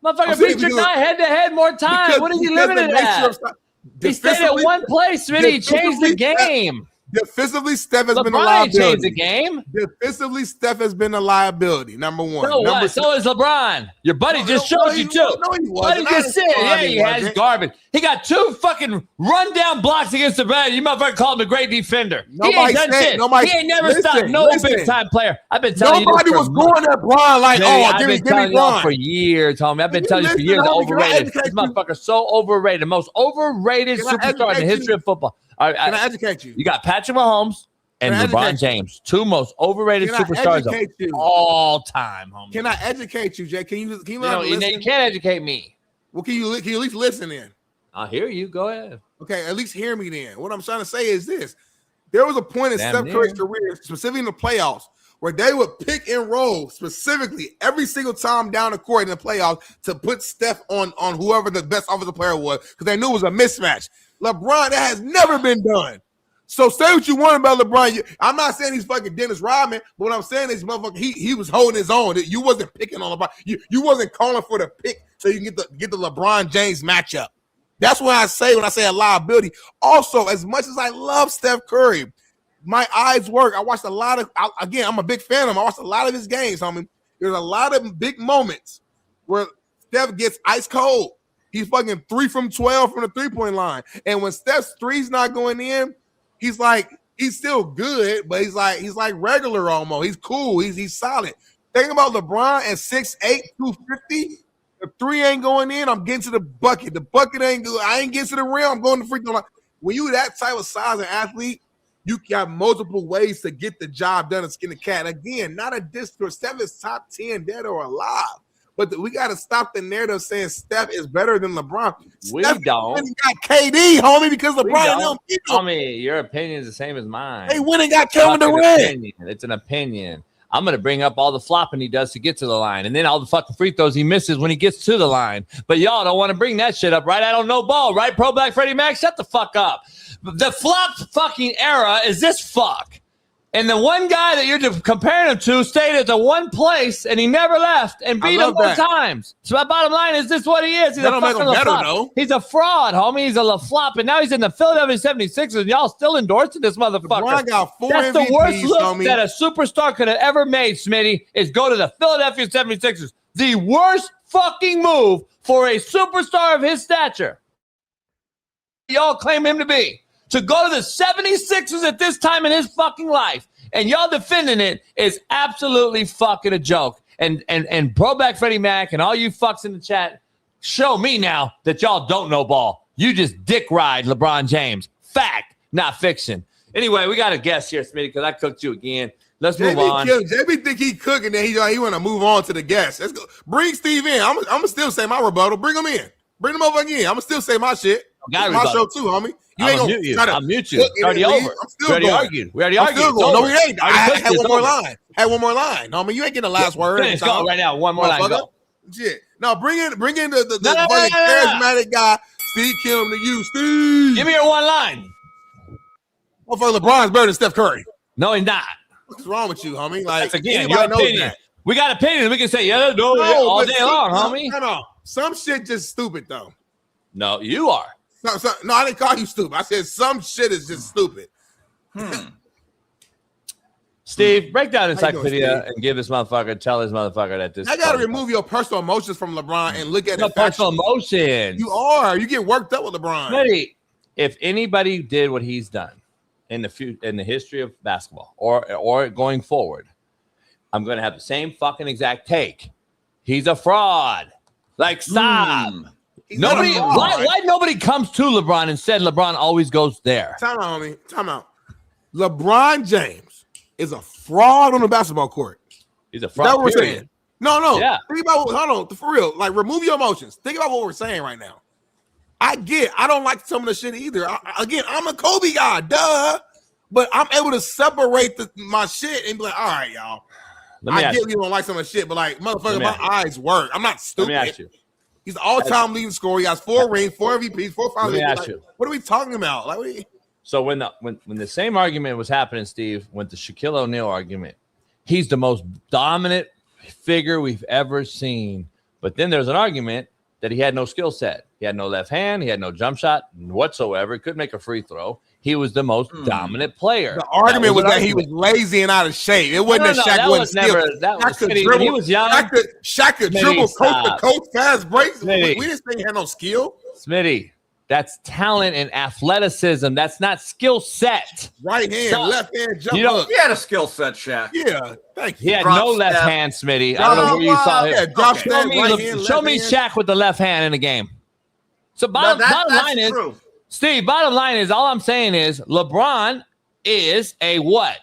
Motherfucker beat your guy head-to-head more times. What is he limited at? He stayed at one place, Smitty. He changed the game. Defensively, Steph has been a liability. Changed the game. Defensively, Steph has been a liability. Number one. So what? So is LeBron. Your buddy just showed you too. No, he wasn't. Buddy just said, yeah, he has garbage. He got 2 fucking rundown blocks against the bad. You motherfucker called him a great defender. He ain't done shit. He ain't never stopped. No big time player. I've been telling you. Nobody was going at Bron like, give me Bron for years, homie. I've been telling you for years. Overrated. This motherfucker so overrated. The most overrated superstar in the history of football. Can I educate you? You got Patrick Mahomes and LeBron James, 2 most overrated superstars of all time, homie. Can I educate you, Jay? Can you can't educate me. Well, can you at least listen in? I'll hear you. Go ahead. Okay, at least hear me then. What I'm trying to say is this. There was a point in Damn Steph Curry's near. career, specifically in the playoffs, where they would pick and roll specifically every single time down the court in the playoffs to put Steph on whoever the best offensive player was because they knew it was a mismatch. LeBron, that has never been done. So say what you want about LeBron. I'm not saying he's fucking Dennis Rodman, but what I'm saying is, motherfucker, he was holding his own. You wasn't picking on LeBron. You wasn't calling for the pick so you can get the LeBron James matchup. That's what I say when I say a liability. Also, as much as I love Steph Curry, my eyes work. I watched a lot of. Again, I'm a big fan of him. I watched a lot of his games, homie. There's a lot of big moments where Steph gets ice cold. He's fucking 3 from 12 from the 3-point line, and when Steph's three's not going in. He's still good, but he's like regular almost. He's cool. He's solid. Think about LeBron at 6'8", 250. The three ain't going in. I'm getting to the bucket. The bucket ain't good. I ain't getting to the rim. I'm going to free throw line. When you that type of size and athlete, you got multiple ways to get the job done and skin the cat. Again, not a diss to Steph is top 10 dead or alive. But we got to stop the narrative saying Steph is better than LeBron. We Steph don't. got KD, homie, because LeBron and them. Homie, your opinion is the same as mine. They went and got Kevin Durant. It's an opinion. I'm going to bring up all the flopping he does to get to the line, and then all the fucking free throws he misses when he gets to the line. But y'all don't want to bring that shit up, right? I don't know ball, right? Pro Black Freddie Mac, shut the fuck up. The flop fucking era is this fuck. And the one guy that you're comparing him to stayed at the one place, and he never left and beat him more times. So my bottom line is this what he is. He's a fucking flop. He's a fraud, homie. He's a flop, and now he's in the Philadelphia 76ers, and y'all still endorsing this motherfucker. LeBron got 4 That's MVPs, the worst look homie. that a superstar could have ever made, Smitty, is go to the Philadelphia 76ers. The worst fucking move for a superstar of his stature. Y'all claim him to be. To go to the 76ers at this time in his fucking life, and y'all defending it is absolutely fucking a joke. And Pro Back Freddie Mac and all you fucks in the chat, show me now that y'all don't know ball. You just dick ride LeBron James. Fact, not fiction. Anyway, we got a guest here, Smitty, because I cooked you again. Let's move on. JB think he cooking, then he want to move on to the guest. Let's go. Bring Steve in. I'm gonna still say my rebuttal. Bring him in. Bring him over again. I'm gonna still say my shit. My show too, homie. I'll mute you. I'll mute you. It's already over. I'm still we already argued. No, we ain't. I had one more line. Homie, you ain't getting the last word. Finish, go right now. One more line. Go. Shit. No, bring in the charismatic guy, Steve Kim, to you, Steve. Give me your one line. Motherfucker, LeBron's better than Steph Curry. No, he's not. What's wrong with you, homie? Like, again, your opinion. We got opinions. We can say yeah, no, all day long, homie. No. Some shit just stupid though. No, you are. No, I didn't call you stupid. I said some shit is just stupid. Steve, break down encyclopedia and give this motherfucker, tell this motherfucker that this. I gotta remove your personal emotions from LeBron and look at no personal emotions. You get worked up with LeBron. Smitty, if anybody did what he's done in the history of basketball or going forward, I'm gonna have the same fucking exact take. He's a fraud. Like, stop. Nobody. Why nobody comes to LeBron and said LeBron always goes there? Time out, homie. Time out. LeBron James is a fraud on the basketball court. He's a fraud. That's what we're saying. No. Yeah. Think about hold on, for real. Like, remove your emotions. Think about what we're saying right now. I don't like some of the shit either. I'm a Kobe guy, duh. But I'm able to separate my shit and be like, all right, y'all. I get you don't like some of the shit, but like, motherfucker, my eyes work. I'm not stupid. Let me ask you. He's the all-time leading scorer. He has 4 rings, 4 MVPs, 4 finals. Let me ask you. What are we talking about? Like, So when the same argument was happening, Steve, with the Shaquille O'Neal argument, he's the most dominant figure we've ever seen. But then there's an argument that he had no skill set. He had no left hand. He had no jump shot whatsoever. He couldn't make a free throw. He was the most dominant player. The argument was that he was lazy and out of shape. It wasn't that Shaq wasn't skilled. When he was young. Shaq could dribble coast to coast, fast breaks. We didn't say he had no skill. Smitty, that's talent and athleticism. That's not skill set. Right hand, left hand, jump up. He had a skill set, Shaq. Yeah, thank you. He had no left hand, Smitty. I don't know where you saw him. Show me Shaq with the left hand in the game. So bottom line is, true. Steve, bottom line is, all I'm saying is LeBron is a what?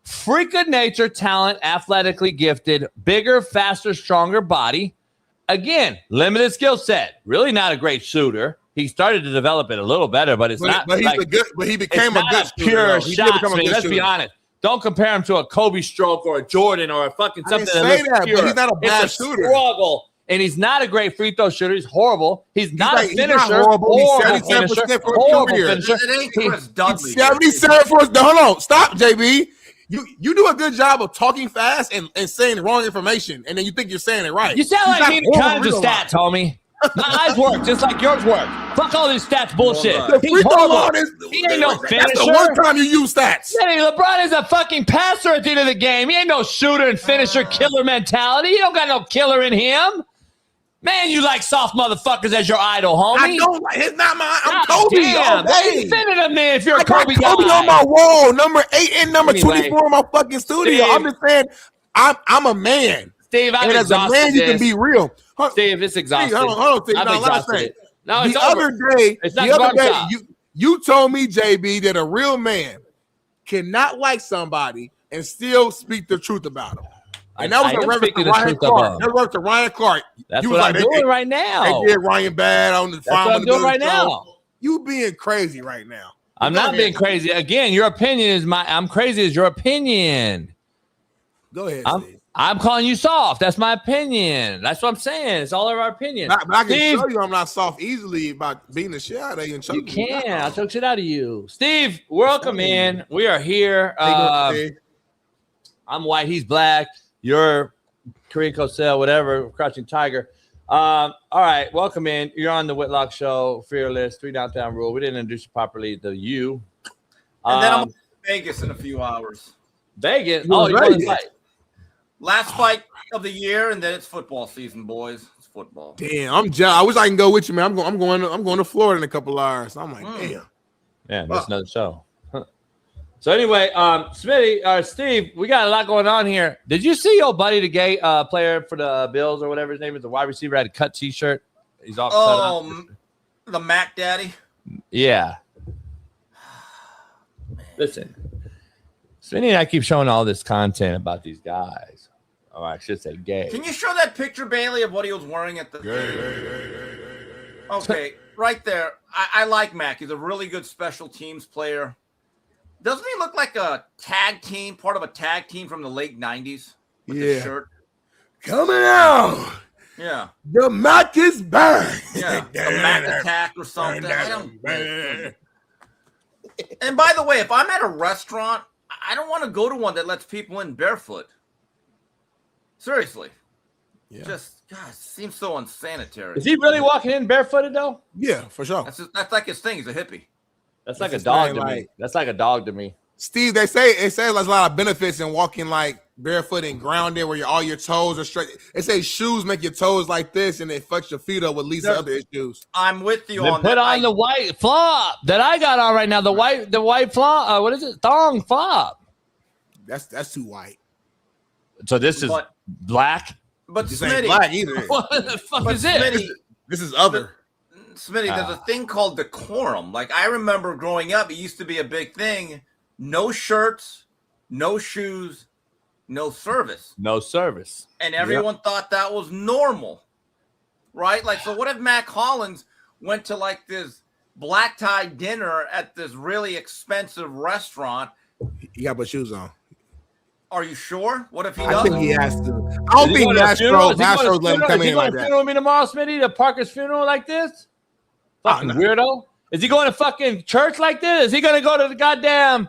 Freak of nature, talent, athletically gifted, bigger, faster, stronger body. Again, limited skill set. Really not a great shooter. He started to develop it a little better, but it's not. But he became a good pure shooter. shot. Let's be honest. Don't compare him to a Kobe stroke or a Jordan or a fucking something that pure. But he's not a bad shooter. Struggle. And he's not a great free throw shooter. He's horrible. He's not a finisher. He's horrible. He's 77% for his career. It ain't Chris Dudley. 77 for his. Hold on. Stop, JB. You do a good job of talking fast and saying the wrong information, and then you think you're saying it right. You sound like me the kinds of stats, homie. My eyes work just like yours work. Fuck all these stats bullshit. He ain't no finisher. That's the one time you use stats. LeBron is a fucking passer at the end of the game. He ain't no shooter and finisher killer mentality. He don't got no killer in him. Man, you like soft motherfuckers as your idol, homie. I don't like it's not my I'm Kobe. Damn, defending him then if you're a Kobe guy. Kobe on my wall, number 8 and number 24 in my fucking studio. Steve, I'm just saying I'm a man. Steve, I'm and exhausted. As a man, you can be real. Steve, it's exhausting. Steve, hold on, Steve. I'm exhausted. No, it's the over. other day, you told me, JB, that a real man cannot like somebody and still speak the truth about them. And that was a reference to Ryan Clark. That was to Ryan Clark. That's what I'm doing right now. They did Ryan bad on the. That's what I'm doing right now. You being crazy right now. I'm not being crazy. Again, your opinion is I'm crazy as your opinion. Go ahead, Steve. I'm calling you soft. That's my opinion. That's what I'm saying. It's all of our opinion. But I can show you I'm not soft easily about beating the shit out of you. And you can. I'll choke shit out of you. Steve, welcome in. We are here. I'm white. He's black. You're Korean Cosell, whatever, Crouching Tiger. All right, welcome in. You're on the Whitlock Show, Fearless, 3 Downtown Rule. We didn't introduce you properly to you. And then I'm in Vegas in a few hours. Vegas? Oh, you're going to fight. Last fight of the year, and then it's football season, boys. It's football. Damn, I'm jealous. I wish I can go with you, man. I'm going to Florida in a couple hours. I'm like, damn. Yeah, that's another show. So anyway, Smitty, Steve, we got a lot going on here. Did you see your buddy, the gay player for the Bills or whatever his name is, the wide receiver, had a cut T-shirt? He's all cut up. The Mac Daddy. Yeah. Listen, Smitty and I keep showing all this content about these guys. Oh, I should say gay. Can you show that picture, Bailey, of what he was wearing at the? Okay, right there. I like Mac. He's a really good special teams player. Doesn't he look like a tag team, part of a tag team from the late 90s with the shirt? Coming out. Yeah. The Mac is back. Yeah. The Mac Attack or something. And by the way, if I'm at a restaurant, I don't want to go to one that lets people in barefoot. Seriously. Yeah. Just, God, it seems so unsanitary. Is he really walking in barefooted, though? Yeah, for sure. That's like his thing. He's a hippie. That's like a dog to me. That's like a dog to me. Steve, they say there's a lot of benefits in walking like barefoot and grounded where all your toes are straight. They say shoes make your toes like this and it fucks your feet up with least other issues. I'm with you then on that. Put on the white flop that I got on right now. The white flop. What is it? Thong flop. That's too white. So this is black. But this Smitty, ain't black either. What the fuck is it? This is other. Smitty, there's a thing called decorum. Like, I remember growing up, it used to be a big thing. No shirts, no shoes, no service. No service. And everyone thought that was normal, right? Like, so what if Mac Hollins went to, like, this black tie dinner at this really expensive restaurant? You got to put shoes on. Are you sure? What if he doesn't? I think he has to. I don't think Mastro's let him come in like that. Is he going to funeral with me tomorrow, Smitty? To Parker's funeral like this? Fucking weirdo. Is he going to fucking church like this? Is he going to go to the goddamn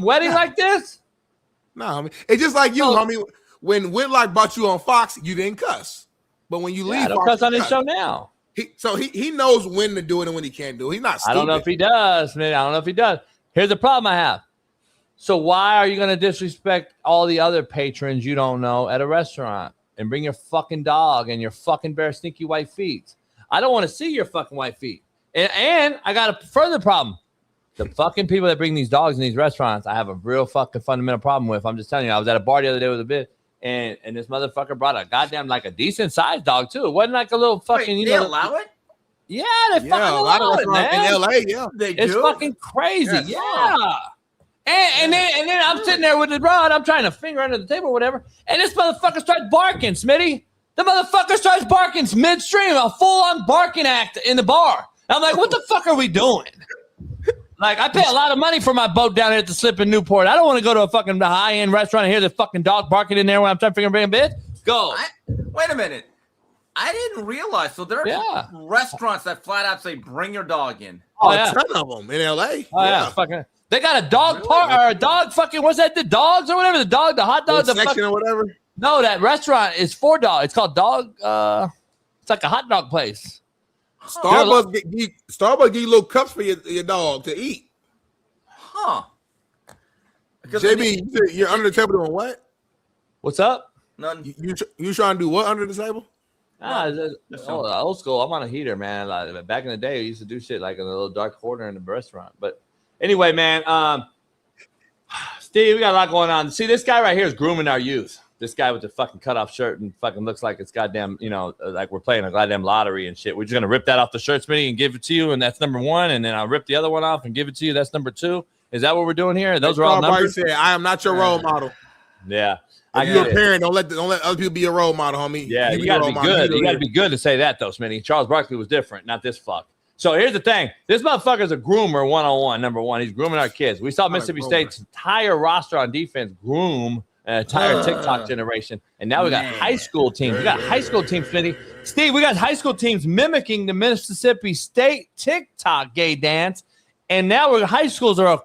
wedding like this? No, I mean, it's just like you. I mean, when Whitlock brought you on Fox, you didn't cuss. But when you leave, I don't cuss on this show now. He knows when to do it and when he can't do it. He's not stupid. I don't know if he does, man. I don't know if he does. Here's the problem I have. So why are you going to disrespect all the other patrons you don't know at a restaurant and bring your fucking dog and your fucking bare stinky white feet? I don't want to see your fucking white feet. And I got a further problem. The fucking people that bring these dogs in these restaurants, I have a real fucking fundamental problem with. I'm just telling you, I was at a bar the other day with a bit, and this motherfucker brought a goddamn, like a decent sized dog too. It wasn't like a little fucking, Wait, they allow it? Yeah, they fucking allow it, man. In LA, yeah. It's fucking crazy. Yeah. And then I'm sitting there with the rod. I'm trying to finger under the table or whatever. And this motherfucker starts barking, Smitty. The motherfucker starts barking midstream, a full-on barking act in the bar. I'm like, what the fuck are we doing? Like, I pay a lot of money for my boat down here at the Slip in Newport. I don't want to go to a fucking high-end restaurant and hear the fucking dog barking in there when I'm trying to figure out a bit. Go. Wait a minute. I didn't realize. So there are restaurants that flat out say, bring your dog in. Oh, yeah. A ton of them in L.A. Oh, yeah. Fucking, they got a dog park or a dog fucking, what's that? The dogs or whatever? The hot dog. The section or whatever? No, that restaurant is for dogs. It's called Dog. It's like a hot dog place. Starbucks give you little cups for your dog to eat. Huh. JB, you're under the table doing what? What's up? Nothing. You trying to do what under the table? Old school. I'm on a heater, man. Like, back in the day, we used to do shit like in a little dark corner in the restaurant. But anyway, man, Steve, we got a lot going on. See, this guy right here is grooming our youth. This guy with the fucking cutoff shirt and fucking looks like it's goddamn, like we're playing a goddamn lottery and shit. We're just going to rip that off the shirt, Smitty, and give it to you, and that's number 1. And then I'll rip the other one off and give it to you. That's number 2. Is that what we're doing here? Those are all numbers? Said, I am not your role model. Yeah. If you're a parent, don't let other people be your role model, homie. Yeah, you got to be good. You got to be good to say that, though, Smitty. Charles Barkley was different, not this fuck. So here's the thing. This motherfucker's a groomer 101, number 1. He's grooming our kids. We saw Mississippi State's entire roster on defense groom an entire TikTok generation. And now we got high school teams. We got high school teams, Smitty. Steve, we got high school teams mimicking the Mississippi State TikTok gay dance. And now high schools are going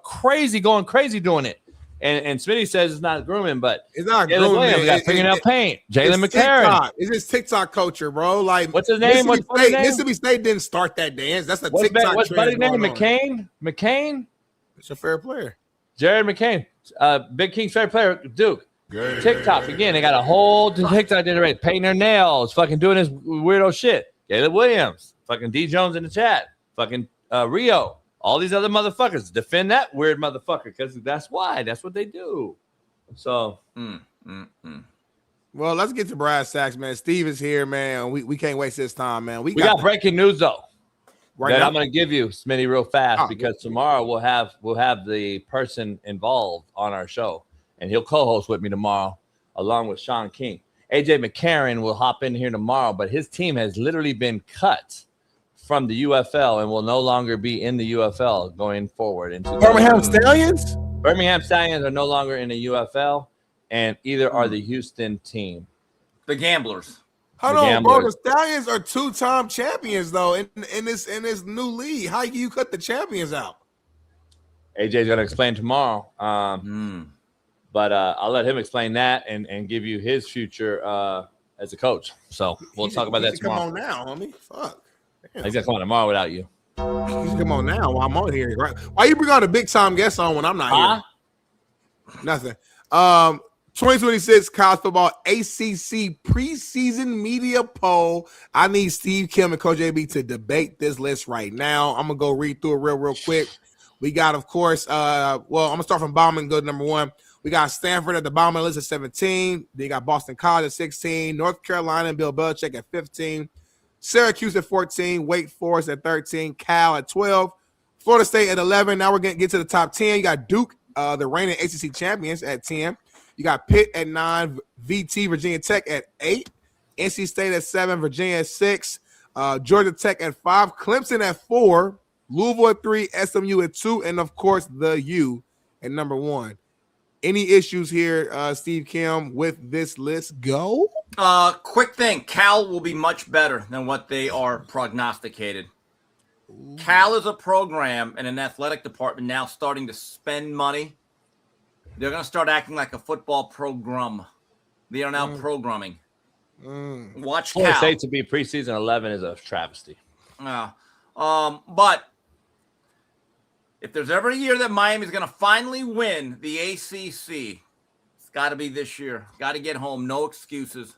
crazy doing it. And Smitty says it's not grooming, but it's not grooming. We got fingernail paint. Jalen McCarron. It's just TikTok culture, bro. Like, what's his name? Mississippi State didn't start that dance. That's a TikTok. What's buddy's name? McCain. It's a fair player. Jared McCain. Big King's favorite player, Duke. Good. TikTok again. They got a whole TikTok generation, painting their nails, fucking doing this weirdo shit. Caleb Williams, fucking D Jones in the chat, fucking Rio, all these other motherfuckers defend that weird motherfucker because that's what they do. So, well, let's get to brass tacks, man. Steve is here, man. We can't waste this time, man. We got breaking news though. Right, I'm going to give you, Smitty, real fast because tomorrow we'll have the person involved on our show. And he'll co-host with me tomorrow, along with Shaun King. AJ McCarron will hop in here tomorrow, but his team has literally been cut from the UFL and will no longer be in the UFL going forward. Into Birmingham Stallions? Birmingham Stallions are no longer in the UFL, and either are the Houston team. The Gamblers. Hold on, bro. The Stallions are 2-time champions, though, in this new league. How can you cut the champions out? AJ's going to explain tomorrow. But I'll let him explain that and give you his future as a coach. So we'll talk about that tomorrow. Come on now, homie. Fuck. Damn. He's got to come on tomorrow without you. Come on now while I'm on here. Right? Why you bring all the big time guests on when I'm not here? Nothing. 2026 college football ACC preseason media poll. I need Steve Kim and Coach AB to debate this list right now. I'm going to go read through it real quick. We got, of course, I'm going to start from bottom and go to number 1. We got Stanford at the bottom of the list at 17. Then you got Boston College at 16. North Carolina and Bill Belichick at 15. Syracuse at 14. Wake Forest at 13. Cal at 12. Florida State at 11. Now we're going to get to the top 10. You got Duke, the reigning ACC champions, at 10. You got Pitt at 9. VT, Virginia Tech at 8. NC State at 7. Virginia at 6. Georgia Tech at 5. Clemson at 4. Louisville at 3. SMU at 2. And, of course, the U at number 1. Any issues here, Steve Kim, with this list? Go. Quick thing. Cal will be much better than what they are prognosticated. Ooh. Cal is a program and an athletic department now starting to spend money. They're going to start acting like a football program. They are now programming. Watch Cal. Florida State to be preseason 11 is a travesty. But if there's ever a year that Miami's going to finally win the ACC, it's got to be this year. Got to get home. No excuses.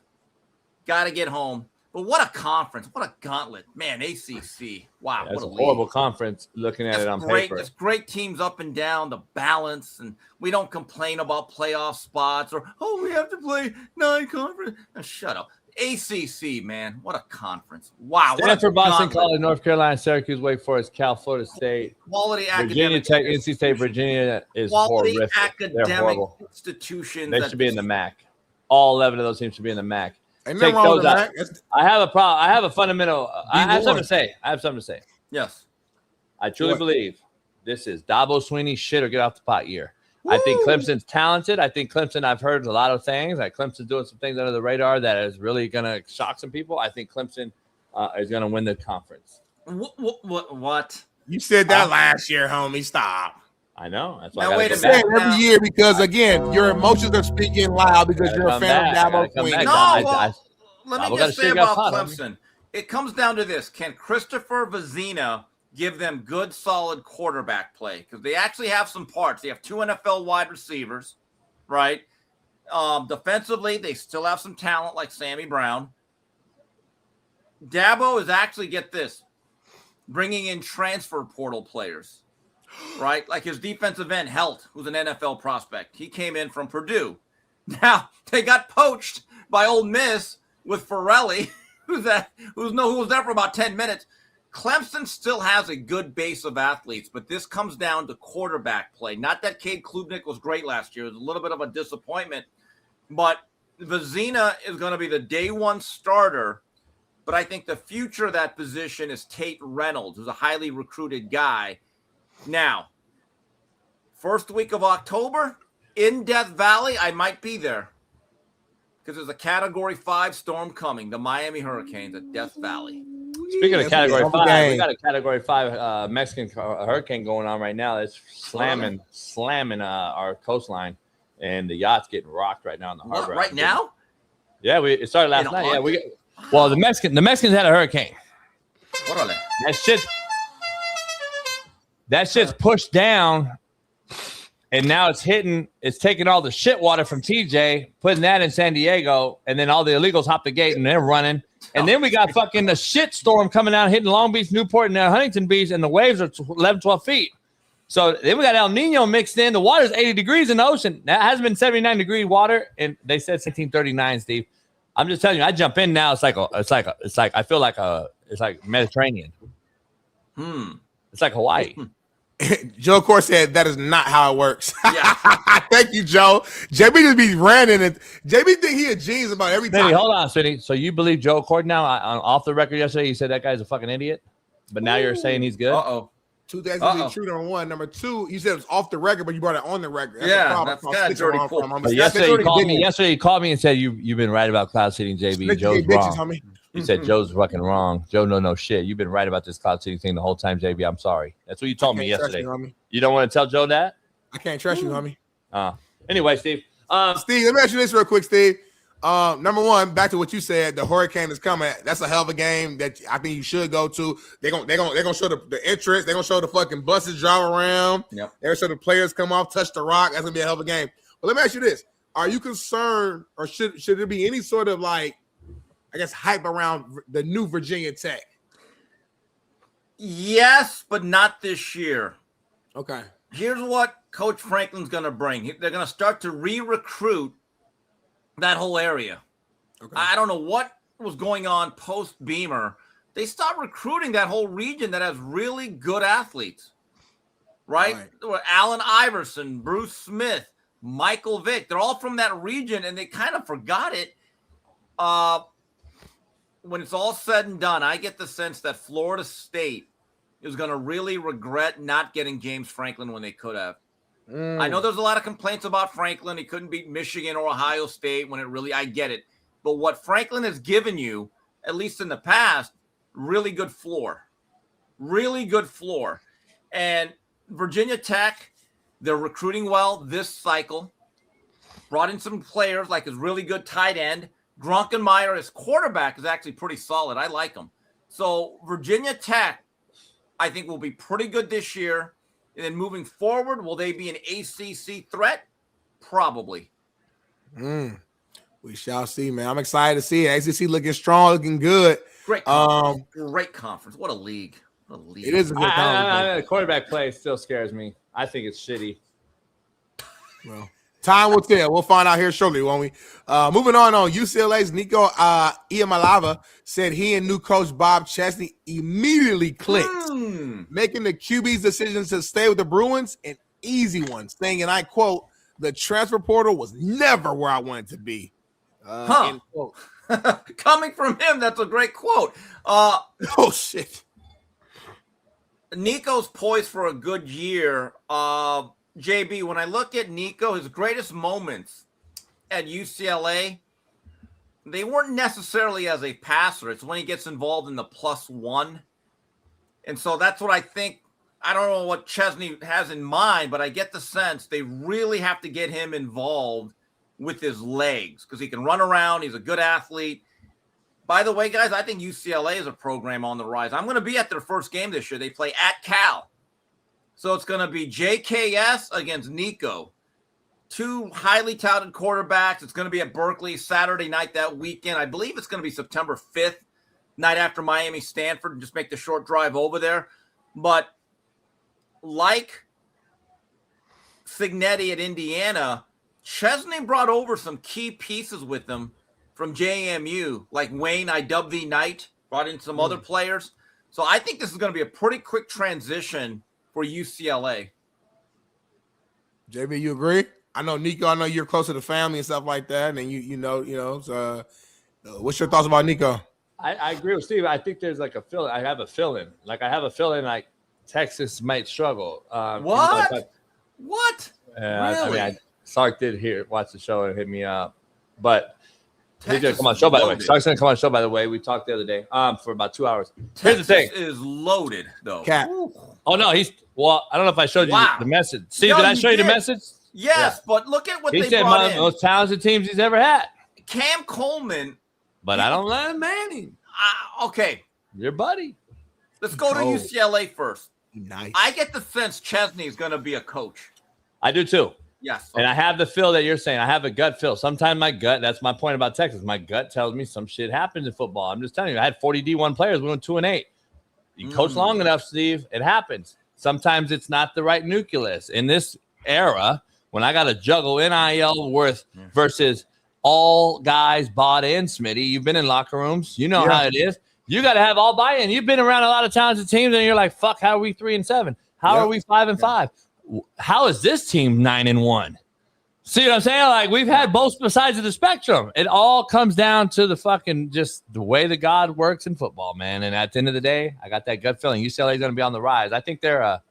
Got to get home. But what a conference. What a gauntlet. Man, ACC. Wow. That's what a horrible conference looking at it on paper. It's great teams up and down, the balance, and we don't complain about playoff spots or, we have to play 9 conference. Now, shut up. ACC, man. What a conference. Wow. Stanford, Boston College, North Carolina, Syracuse, Wake Forest, Cal, Florida State. Quality Virginia Tech, NC State, Virginia is horrific. They're horrible. Institutions. They should be in the MAC. All 11 of those teams should be in the MAC. Take those out. I have a problem. I have a fundamental. I have something to say. Yes. I truly believe this is Dabo Swinney's shit or get off the pot year. Woo! I think Clemson's talented. I think Clemson, I've heard a lot of things. Like Clemson's doing some things under the radar that is really going to shock some people. I think Clemson is going to win the conference. What? You said that last year, homie. Stop. I know. That's why now, wait a minute. Every year because, again, your emotions are speaking loud because you're a fan of Dabo Swinney. No, let me just say about Clemson. It comes down to this. Can Christopher Vezina give them good, solid quarterback play? Because they actually have some parts. They have 2 NFL wide receivers, right? Defensively, they still have some talent like Sammy Brown. Dabo is actually, get this, bringing in transfer portal players, right? Like his defensive end, Helt, who's an NFL prospect. He came in from Purdue. Now, they got poached by Ole Miss with Farrelly, who was there for about 10 minutes. Clemson still has a good base of athletes, but this comes down to quarterback play. Not that Cade Klubnik was great last year. It was a little bit of a disappointment, but Vezina is going to be the day one starter. But I think the future of that position is Tate Reynolds, who's a highly recruited guy. Now, first week of October in Death Valley, I might be there because there's a Category 5 storm coming, the Miami Hurricanes at Death Valley. Speaking of Category 5, we got a Category 5 Mexican hurricane going on right now. It's slamming our coastline, and the yacht's getting rocked right now in the harbor. Right now? Yeah, it started last night. Yeah, the Mexicans had a hurricane. Órale. That shit's pushed down, and now it's taking all the shit water from TJ, putting that in San Diego, and then all the illegals hop the gate and they're running. And then we got fucking the shit storm coming out, hitting Long Beach, Newport, and Huntington Beach, and the waves are 11, 12 feet. So then we got El Nino mixed in. The water's 80 degrees in the ocean. That has been 79-degree water, and they said 1639, Steve. I'm just telling you, I jump in now. It's like I feel like it's like Mediterranean. It's like Hawaii. Joe, of course, said that is not how it works. Yeah. Thank you, Joe. JB just be ranting it. JB think he a genius about everything. Hold on, Smitty. So you believe Joe Cord now? Off the record yesterday, you said that guy's a fucking idiot, but now you're saying he's good. Two things to be true. Number one. Number two, you said it was off the record, but you brought it on the record. That's that's kind of dirty. But yesterday, you called me and said you've been right about cloud seeding, JB. Joe's wrong. You said Joe's fucking wrong. Joe, no shit. You've been right about this cloud seeding thing the whole time, JB. I'm sorry. That's what you told me yesterday. You don't want to tell Joe that? I can't trust you, homie. Anyway, Steve. Steve, let me ask you this real quick, Steve. Number one, back to what you said, the hurricane is coming. That's a hell of a game that I think you should go to. They're gonna show the entrance. They're gonna show the fucking buses drive around. Yep. They're gonna show the players come off, touch the rock. That's gonna be a hell of a game. But let me ask you this: are you concerned, or should there be any sort of hype around the new Virginia Tech? Yes, but not this year. Okay. Here's what Coach Franklin's going to bring. They're going to start to re-recruit that whole area. Okay. I don't know what was going on post-Beamer. They stopped recruiting that whole region that has really good athletes, right? Allen Iverson, Bruce Smith, Michael Vick. They're all from that region, and they kind of forgot it. When it's all said and done, I get the sense that Florida State is going to really regret not getting James Franklin when they could have. I know there's a lot of complaints about Franklin. He couldn't beat Michigan or Ohio State I get it. But what Franklin has given you, at least in the past, really good floor. Really good floor. And Virginia Tech, they're recruiting well this cycle. Brought in some players like his really good tight end. Grunkenmeyer, his quarterback, is actually pretty solid. I like him. So Virginia Tech, I think, will be pretty good this year. And then moving forward, will they be an ACC threat? Probably. We shall see, man. I'm excited to see it. ACC looking strong, looking good. Great conference. Great conference. What a league. It is a good conference. The quarterback play still scares me. I think it's shitty. Well, time will tell. We'll find out here shortly, won't we? Moving on UCLA's Nico Iamaleava said he and new coach Bob Chesney immediately clicked, making the QB's decision to stay with the Bruins an easy one, saying, and I quote, "The transfer portal was never where I wanted to be." Coming from him, that's a great quote. Oh, shit. Nico's poised for a good year. JB, when I look at Nico, his greatest moments at UCLA, they weren't necessarily as a passer. It's when he gets involved in the +1. And so that's what I think. I don't know what McChesney has in mind, but I get the sense they really have to get him involved with his legs because he can run around. He's a good athlete. By the way, guys, I think UCLA is a program on the rise. I'm going to be at their first game this year. They play at Cal. So it's going to be JKS against Nico. Two highly touted quarterbacks. It's going to be at Berkeley Saturday night that weekend. I believe it's going to be September 5th, night after Miami Stanford, and just make the short drive over there. But like Cignetti at Indiana, McChesney brought over some key pieces with them from JMU, like Wayne IW Knight, brought in some other players. So I think this is going to be a pretty quick transition for UCLA. JB, you agree? I know Nico. I know you're close to the family and stuff like that, and you know. So, what's your thoughts about Nico? I agree with Steve. I think there's like a feeling. I have a feeling like Texas might struggle. What? What? Really? Sark did watch the show and hit me up, but he's gonna come on the show. By the way, Sark's gonna come on the show. By the way, we talked the other day for about 2 hours. Here's the thing: is loaded though. Cat. Oh no, I don't know if I showed you the message. Steve, did I show you the message? Yes, but look at what he they said. Brought in. Most talented teams he's ever had. Cam Coleman. But I don't let him Manning. Okay, your buddy. Let's go to UCLA first. Nice. I get the sense Chesney is going to be a coach. I do too. Yes. And I have the feel that you're saying. I have a gut feel. Sometimes my gut, that's my point about Texas. My gut tells me some shit happens in football. I'm just telling you, I had 40 D1 players. We went 2-8. You coach long enough, Steve, it happens. Sometimes it's not the right nucleus. In this era, when I got to juggle NIL worth versus all guys bought in, Smitty, you've been in locker rooms. You know how it is. You got to have all buy-in. You've been around a lot of talented teams, and you're like, fuck, how are we 3-7? How are we 5-5? How is this team 9-1? See what I'm saying? Like, we've had both sides of the spectrum. It all comes down to the fucking just the way that God works in football, man. And at the end of the day, I got that gut feeling UCLA is going to be on the rise. I think they're a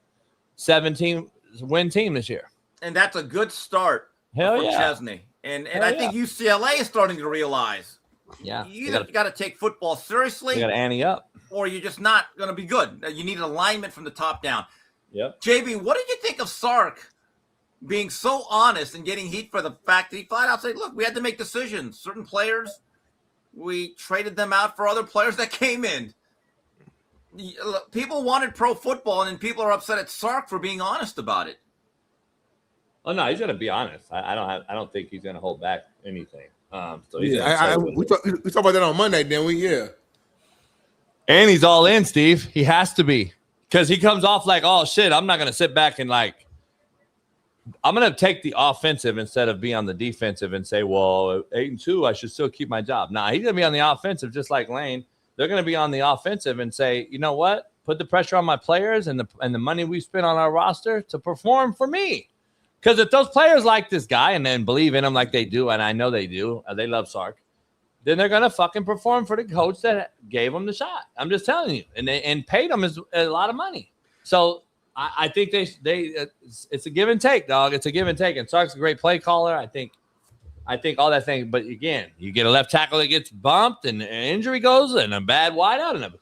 17-win team this year. And that's a good start for Chesney. And I think UCLA is starting to realize you either got to take football seriously. You got to ante up. Or you're just not going to be good. You need an alignment from the top down. Yep. JB, what did you think of Sark being so honest and getting heat for the fact that he flat out said, look, we had to make decisions. Certain players, we traded them out for other players that came in. People wanted pro football, and then people are upset at Sark for being honest about it. Oh no, he's gonna be honest. I don't think he's gonna hold back anything. We talked about that on Monday, didn't we? Yeah. And he's all in, Steve. He has to be, because he comes off like, oh shit, I'm not gonna sit back and like, I'm gonna take the offensive instead of be on the defensive and say, well, 8-2, I should still keep my job. Nah, he's gonna be on the offensive, just like Lane. They're gonna be on the offensive and say, you know what? Put the pressure on my players and the money we spent on our roster to perform for me. Because if those players like this guy and then believe in him like they do, and I know they do, they love Sark, then they're going to fucking perform for the coach that gave them the shot. I'm just telling you. And paid them a lot of money. So I think it's a give and take, dog. It's a give and take. And Sark's a great play caller. I think all that thing. But again, you get a left tackle that gets bumped and an injury goes and a bad wideout. And I'm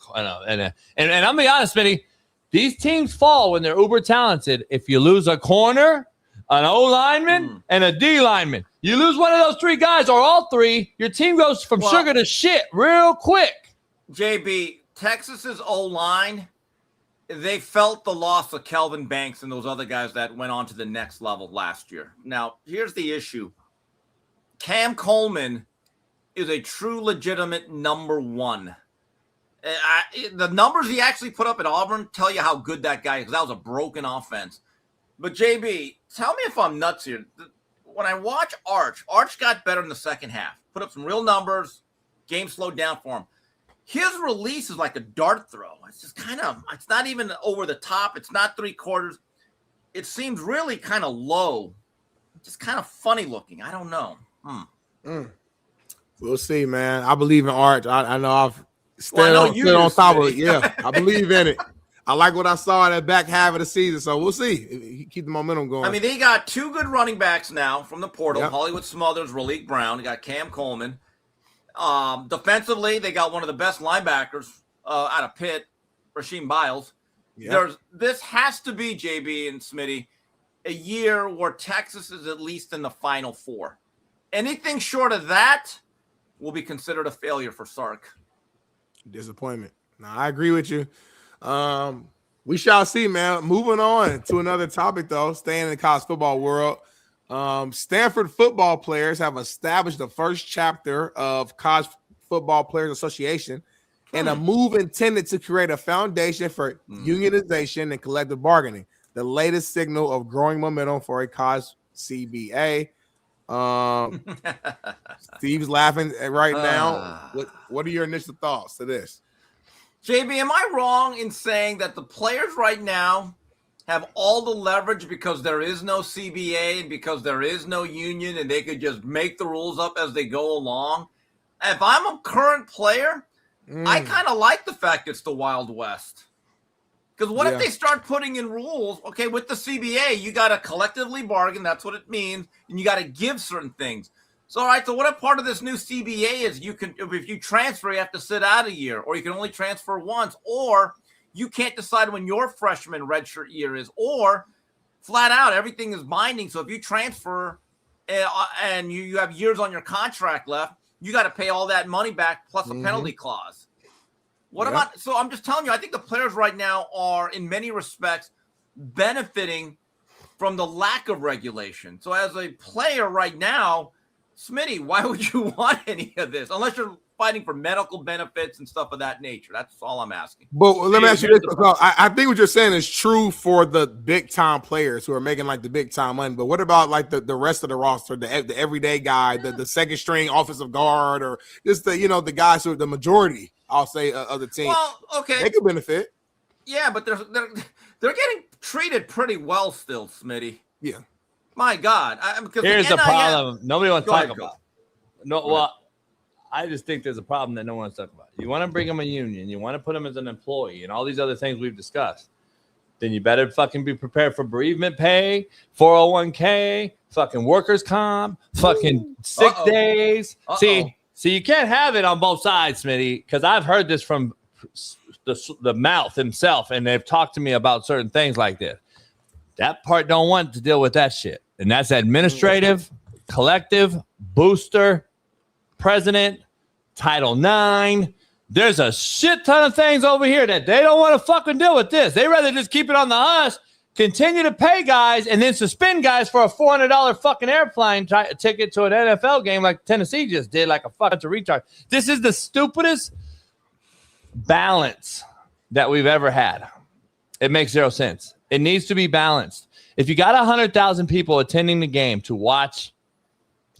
going to be honest, Smitty, these teams fall when they're uber talented. If you lose a corner, an O lineman, and a D lineman. You lose one of those three guys or all three, your team goes from sugar to shit real quick. JB, Texas's O-line, they felt the loss of Kelvin Banks and those other guys that went on to the next level last year. Now, here's the issue. Cam Coleman is a true legitimate number one. The numbers he actually put up at Auburn tell you how good that guy is, because that was a broken offense. But, JB, tell me if I'm nuts here. When I watch Arch got better in the second half. Put up some real numbers. Game slowed down for him. His release is like a dart throw. It's just it's not even over the top. It's not 3/4. It seems really kind of low. Just kind of funny looking. I don't know. We'll see, man. I believe in Arch. I know I've stood on top of it. Yeah, I believe in it. I like what I saw in that back half of the season, so we'll see. Keep the momentum going. I mean, they got 2 good running backs now from the portal. Yep. Hollywood Smothers, Raleek Brown. They got Cam Coleman. Defensively, they got one of the best linebackers out of Pitt, Rasheem Biles. Yep. This has to be, JB and Smitty, a year where Texas is at least in the Final Four. Anything short of that will be considered a failure for Sark. Disappointment. Now, I agree with you. We shall see, man. Moving on to another topic, though, staying in the college football world. Stanford football players have established the first chapter of College Football Players Association and a move intended to create a foundation for unionization and collective bargaining, the latest signal of growing momentum for a college CBA. Steve's laughing right now. What are your initial thoughts to this? JB, am I wrong in saying that the players right now have all the leverage because there is no CBA and because there is no union and they could just make the rules up as they go along? If I'm a current player, I kind of like the fact it's the Wild West. Because what if they start putting in rules? Okay, with the CBA, you got to collectively bargain. That's what it means. And you got to give certain things. So, all right, so what a part of this new CBA is you can, if you transfer, you have to sit out a year, or you can only transfer once, or you can't decide when your freshman redshirt year is, or flat out, everything is binding. So if you transfer and you have years on your contract left, you got to pay all that money back plus a penalty clause. What about, so I'm just telling you, I think the players right now are in many respects benefiting from the lack of regulation. So as a player right now, Smitty, why would you want any of this? Unless you're fighting for medical benefits and stuff of that nature. That's all I'm asking. But let me ask you this. I think what you're saying is true for the big time players who are making like the big time money. But what about like the rest of the roster, the everyday guy, the second string offensive guard, or just the guys who are the majority, I'll say, of the team? Well, okay. They could benefit. Yeah, but they're getting treated pretty well still, Smitty. Yeah. My God. Here's the problem. Nobody wants to talk about. Well, I just think there's a problem that no one wants to talk about. You want to bring them a union. You want to put them as an employee and all these other things we've discussed. Then you better fucking be prepared for bereavement pay, 401k, fucking workers' comp, fucking sick days. See, you can't have it on both sides, Smitty, because I've heard this from the mouth himself, and they've talked to me about certain things like this. That part don't want to deal with that shit. And that's administrative, collective, booster, president, Title IX. There's a shit ton of things over here that they don't want to fucking deal with this. They rather just keep it on the hush, continue to pay guys, and then suspend guys for a $400 fucking airplane ticket to an NFL game like Tennessee just did, like a fucking retard. This is the stupidest balance that we've ever had. It makes zero sense. It needs to be balanced. If you got 100,000 people attending the game to watch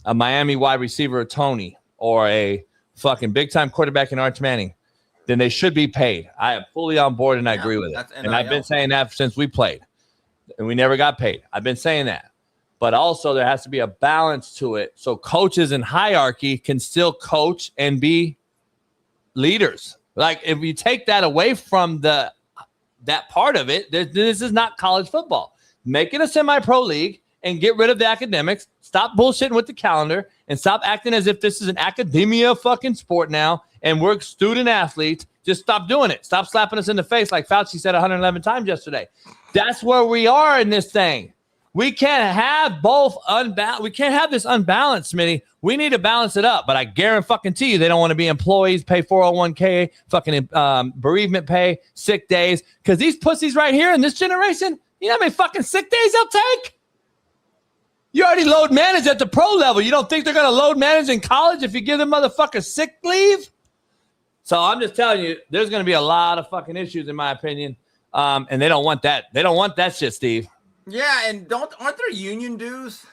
a Miami wide receiver, Tony, or a fucking big-time quarterback in Arch Manning, then they should be paid. I am fully on board, and I agree with it. And I've been saying that since we played, and we never got paid. I've been saying that. But also there has to be a balance to it so coaches in hierarchy can still coach and be leaders. Like, if you take that away from that part of it, this is not college football. Make it a semi-pro league and get rid of the academics. Stop bullshitting with the calendar and stop acting as if this is an academia fucking sport now and we're student athletes. Just stop doing it. Stop slapping us in the face like Fauci said 111 times yesterday. That's where we are in this thing. We can't have both unbalanced. We can't have this unbalanced, Smitty. We need to balance it up. But I guarantee you they don't want to be employees, pay 401k, fucking bereavement pay, sick days. Because these pussies right here in this generation, you know how many fucking sick days they'll take? You already load manage at the pro level. You don't think they're going to load manage in college if you give them motherfuckers sick leave? So I'm just telling you, there's going to be a lot of fucking issues, in my opinion. And they don't want that. They don't want that shit, Steve. Yeah, and aren't there union dues?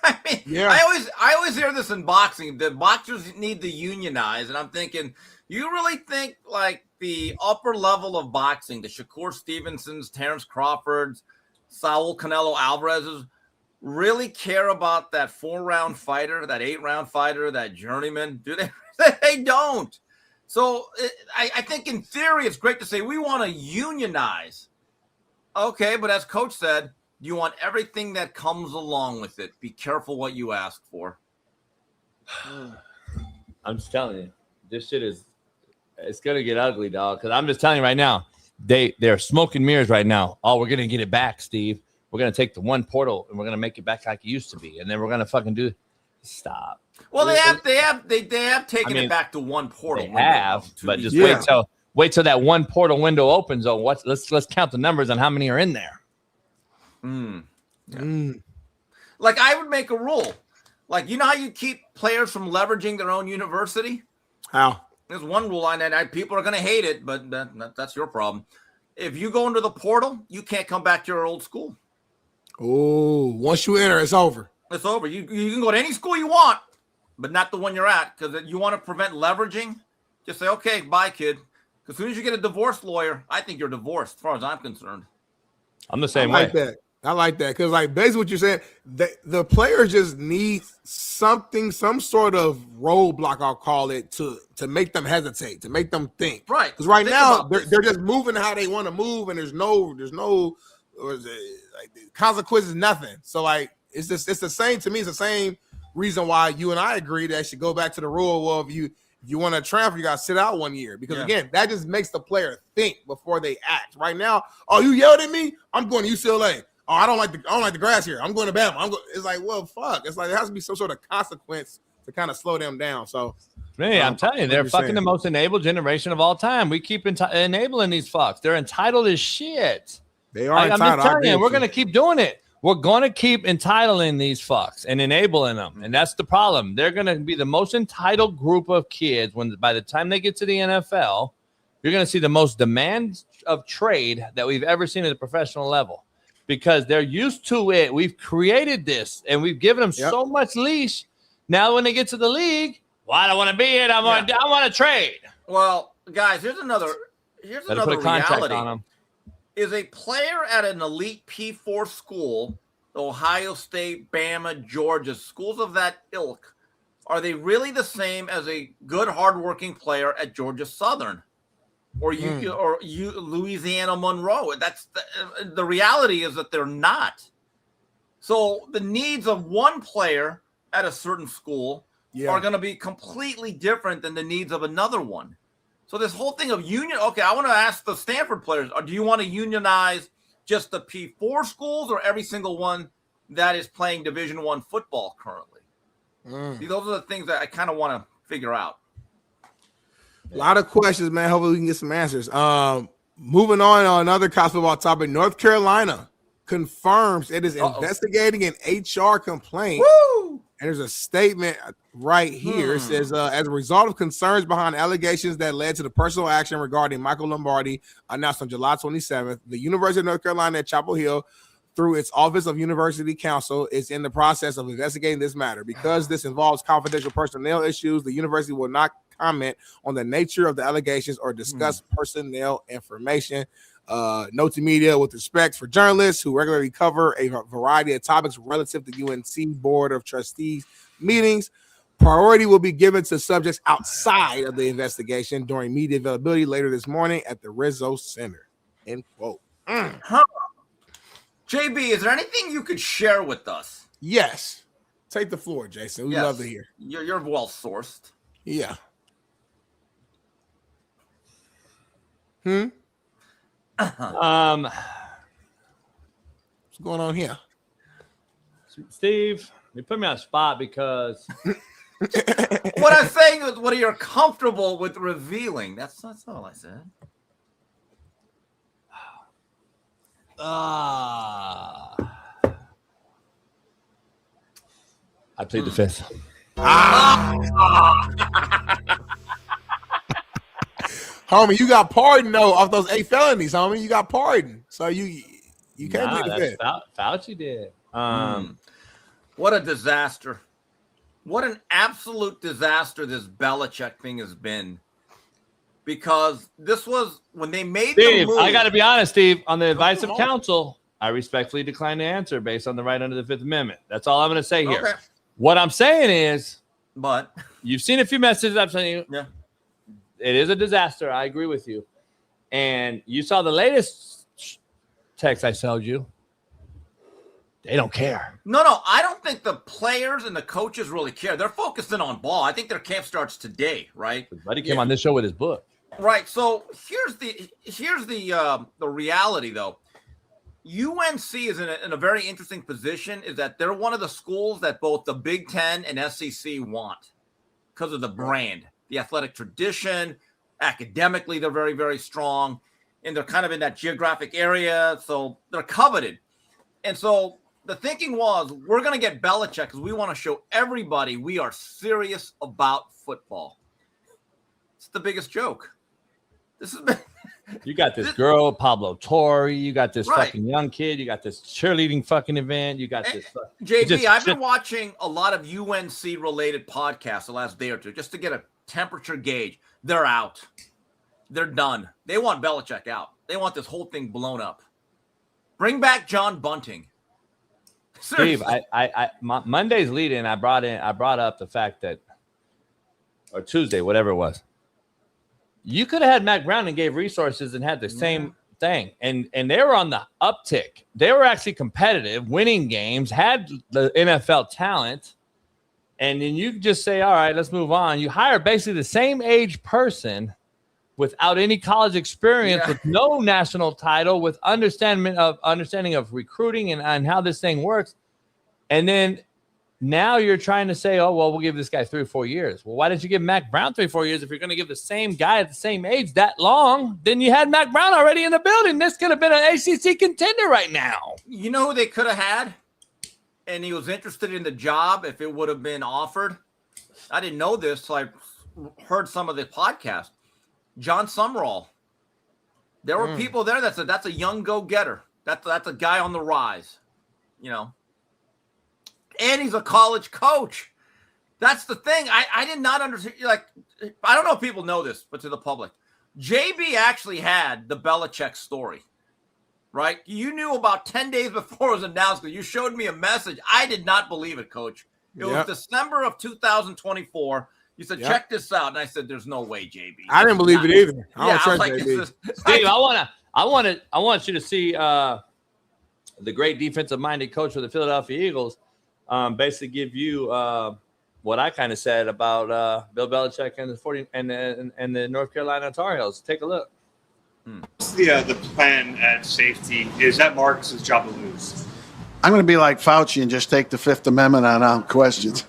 I mean, yeah. I always hear this in boxing. The boxers need to unionize, and I'm thinking, you really think like the upper level of boxing, the Shakur Stevensons, Terrence Crawfords, Saul Canelo Alvarez's, really care about that 4-round fighter, that 8-round fighter, that journeyman? Do they? They don't. So I think in theory it's great to say we want to unionize. Okay, but as Coach said, you want everything that comes along with it. Be careful what you ask for. I'm just telling you, this shit it's gonna get ugly, dog. Because I'm just telling you right now, they're smoking mirrors right now. Oh, we're gonna get it back, Steve. We're gonna take the one portal and we're gonna make it back like it used to be, and then we're gonna fucking do. Stop. Well, they have taken it back to one portal. They have, but just wait till that one portal window opens. Oh, let's count the numbers on how many are in there. Like I would make a rule. Like, you know how you keep players from leveraging their own university? How? There's one rule on that. People are going to hate it, but that's your problem. If you go into the portal, you can't come back to your old school. Oh, once you enter, it's over. It's over. You can go to any school you want, but not the one you're at, because you want to prevent leveraging. Just say, okay, bye, kid. Because as soon as you get a divorce lawyer, I think you're divorced, as far as I'm concerned. I'm the same way. I like that because, like, basically what you're saying, the players just need something, some sort of roadblock, I'll call it, to make them hesitate, to make them think. Right. Because right now they're just moving how they want to move, and there's no consequences, nothing. So like it's the same to me. It's the same reason why you and I agree that I should go back to the rule. Well, if you want to transfer, you got to sit out 1 year because again, that just makes the player think before they act. Right now, oh, you yelled at me, I'm going to UCLA. Oh, I don't like the grass here. I'm going to Bama. It's like, well, fuck. It's like there has to be some sort of consequence to kind of slow them down. So, man, I'm telling you, they're fucking the most enabled generation of all time. We keep enabling these fucks. They're entitled as shit. They are entitled. I'm just telling you, we're going to keep doing it. We're going to keep entitling these fucks and enabling them. And that's the problem. They're going to be the most entitled group of kids when by the time they get to the NFL, you're going to see the most demand of trade that we've ever seen at the professional level. Because they're used to it. We've created this, and we've given them so much leash. Now, when they get to the league, well, I don't want to be it. I want to trade. Well, guys, here's another reality. On them. Is a player at an elite P4 school, Ohio State, Bama, Georgia, schools of that ilk, are they really the same as a good, hardworking player at Georgia Southern? Or Louisiana Monroe? That's the reality is that they're not. So the needs of one player at a certain school are going to be completely different than the needs of another one. So this whole thing of union. Okay, I want to ask the Stanford players: do you want to unionize just the P4 schools or every single one that is playing Division I football currently? See, those are the things that I kind of want to figure out. A lot of questions, man. Hopefully we can get some answers. Moving on another college football topic. North Carolina confirms it is investigating an HR complaint. Woo! And there's a statement right here. It says, as a result of concerns behind allegations that led to the personal action regarding Michael Lombardi announced on July 27th, the University of North Carolina at Chapel Hill, through its Office of University Counsel, is in the process of investigating this matter. Because this involves confidential personnel issues, the university will not comment on the nature of the allegations or discuss personnel information. Note to media: with respect for journalists who regularly cover a variety of topics relative to UNC Board of Trustees meetings, priority will be given to subjects outside of the investigation during media availability later this morning at the Rizzo Center. End quote. JB, is there anything you could share with us? Yes. Take the floor, Jason. We'd love to hear. You're well sourced. Yeah. What's going on here? Steve, you put me on the spot because what I'm saying is what you're comfortable with revealing. That's all I said. I plead the fifth. Homie, you got pardoned though off those 8 felonies, homie. You got pardoned. So you can't plead the fifth. Fauci did. What a disaster. What an absolute disaster this Belichick thing has been. Because this was when they made the move. I got to be honest, Steve. On the advice of counsel, I respectfully decline to answer based on the right under the Fifth Amendment. That's all I'm going to say here. Okay. What I'm saying is, but you've seen a few messages I've sent you. Yeah. it is a disaster. I agree with you. And you saw the latest text I sold you. They don't care. No, I don't think the players and the coaches really care. They're focusing on ball. I think their camp starts today, right? His buddy came on this show with his book. Right. So here's the reality, though. UNC is in a very interesting position. Is that they're one of the schools that both the Big Ten and SEC want because of the brand, the athletic tradition. Academically, they're very, very strong, and they're kind of in that geographic area, so they're coveted. And so the thinking was, we're going to get Belichick because we want to show everybody we are serious about football. It's the biggest joke. This has been. You got this girl, Pablo Torre. You got this fucking young kid. You got this cheerleading fucking event. You got this. JB, I've been watching a lot of UNC-related podcasts the last day or two just to get a temperature gauge. They're out. They're done. They want Belichick out. They want this whole thing blown up. Bring back John Bunting. Seriously. Steve, Monday's lead-in, I brought up the fact that, or Tuesday, whatever it was. You could have had Mac Brown and gave resources and had the same thing. And they were on the uptick. They were actually competitive, winning games, had the NFL talent. And then you just say, all right, let's move on. You hire basically the same age person without any college experience, with no national title, with understanding of recruiting and how this thing works. And then now you're trying to say, oh, well, we'll give this guy 3 or 4 years. Well, why didn't you give Mac Brown 3 or 4 years if you're going to give the same guy at the same age that long? Then you had Mac Brown already in the building. This could have been an ACC contender right now. You know who they could have had? And he was interested in the job if it would have been offered. I didn't know this till I heard some of the podcast. John Summerall. There were people there that said that's a young go-getter. That's a guy on the rise, you know. And he's a college coach. That's the thing. I did not understand. Like, I don't know if people know this, but to the public, JB actually had the Belichick story, right? You knew about 10 days before it was announced. You showed me a message. I did not believe it, Coach. It was December of 2024. You said, check this out. And I said, there's no way, JB. I didn't believe it either. I don't trust like, JB. Steve, I want you to see the great defensive-minded coach for the Philadelphia Eagles basically give you what I kind of said about Bill Belichick and the North Carolina Tar Heels. Take a look. The plan at safety is that Marcus's job to lose. I'm going to be like Fauci and just take the Fifth Amendment on questions.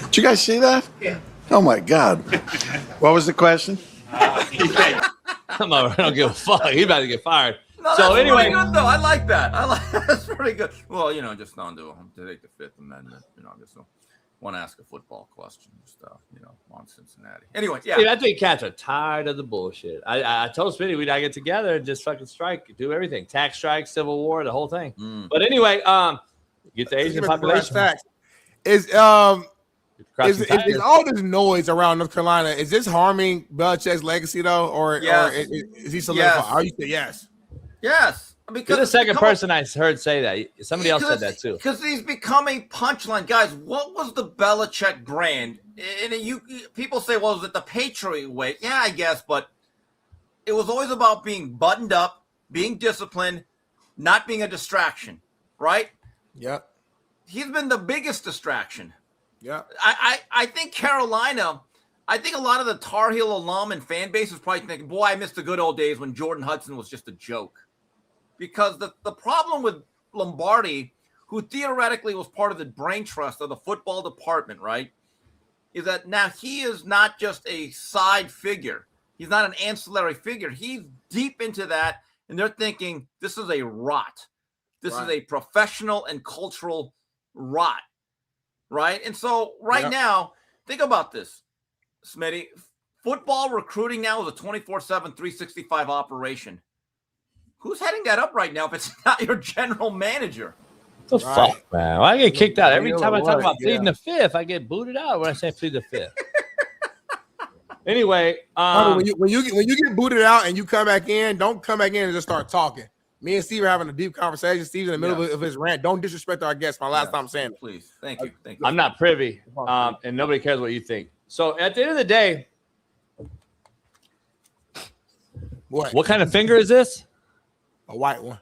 Did you guys see that? Yeah. Oh my God. What was the question? I don't give a fuck. He's about to get fired. No, so that's anyway, pretty good though. I like that. That's pretty good. Well, just don't do it. To take the Fifth Amendment. I just want to ask a football question, stuff. On Cincinnati. Anyway, yeah. Dude, I think cats are tired of the bullshit. I told Smitty we'd get together and just fucking strike, do everything, tax strike, Civil War, the whole thing. But anyway, get the Asian population. Is all this noise around North Carolina? Is this harming Belichick's legacy though, or is he solidified? Are you say yes? Yes, because you're the second person I heard say that. Somebody else said that too. Because he's becoming punchline, guys. What was the Belichick brand? And people say, "Well, is it the Patriot way?" Yeah, I guess, but it was always about being buttoned up, being disciplined, not being a distraction, right? Yep. He's been the biggest distraction. Yeah. I think Carolina. I think a lot of the Tar Heel alum and fan base is probably thinking, "Boy, I miss the good old days when Jordan Hudson was just a joke." Because the problem with Lombardi, who theoretically was part of the brain trust of the football department, right, is that now he is not just a side figure. He's not an ancillary figure. He's deep into that, and they're thinking this is a rot. This is a professional and cultural rot, right? And so right now, think about this, Smitty. Football recruiting now is a 24/7, 365 operation. Who's heading that up right now if it's not your general manager? What the fuck, man? I get kicked out every time I talk about pleading the fifth. I get booted out when I say plead the fifth. Anyway, when you get booted out and you come back in, don't come back in and just start talking. Me and Steve are having a deep conversation. Steve's in the middle of his rant. Don't disrespect our guests. My last time saying it. Please. Thank you. I'm not privy, and nobody cares what you think. So at the end of the day, What kind of finger is this? A white one.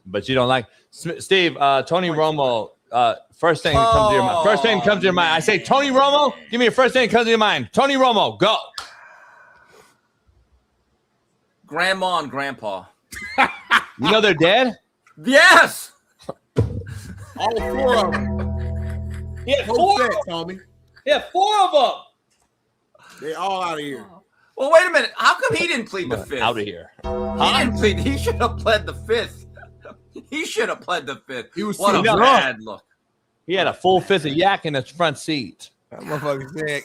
But you don't like Steve, Tony Romo. First thing that comes to your mind. First thing that comes to your mind. I say Tony Romo. Give me your first thing that comes to your mind. Tony Romo, go. Grandma and grandpa. You know they're dead? Yes. All 4 of them. Yeah, Whole set, Tommy. Yeah, 4 of them. They all out of here. Well, wait a minute. How come he didn't plead the 5th? Out of here. He didn't plead. He should have pled the 5th. He should have pled the 5th. He was what a drunk. bad look. He had a full 5th of yak in his front seat. That motherfucker said,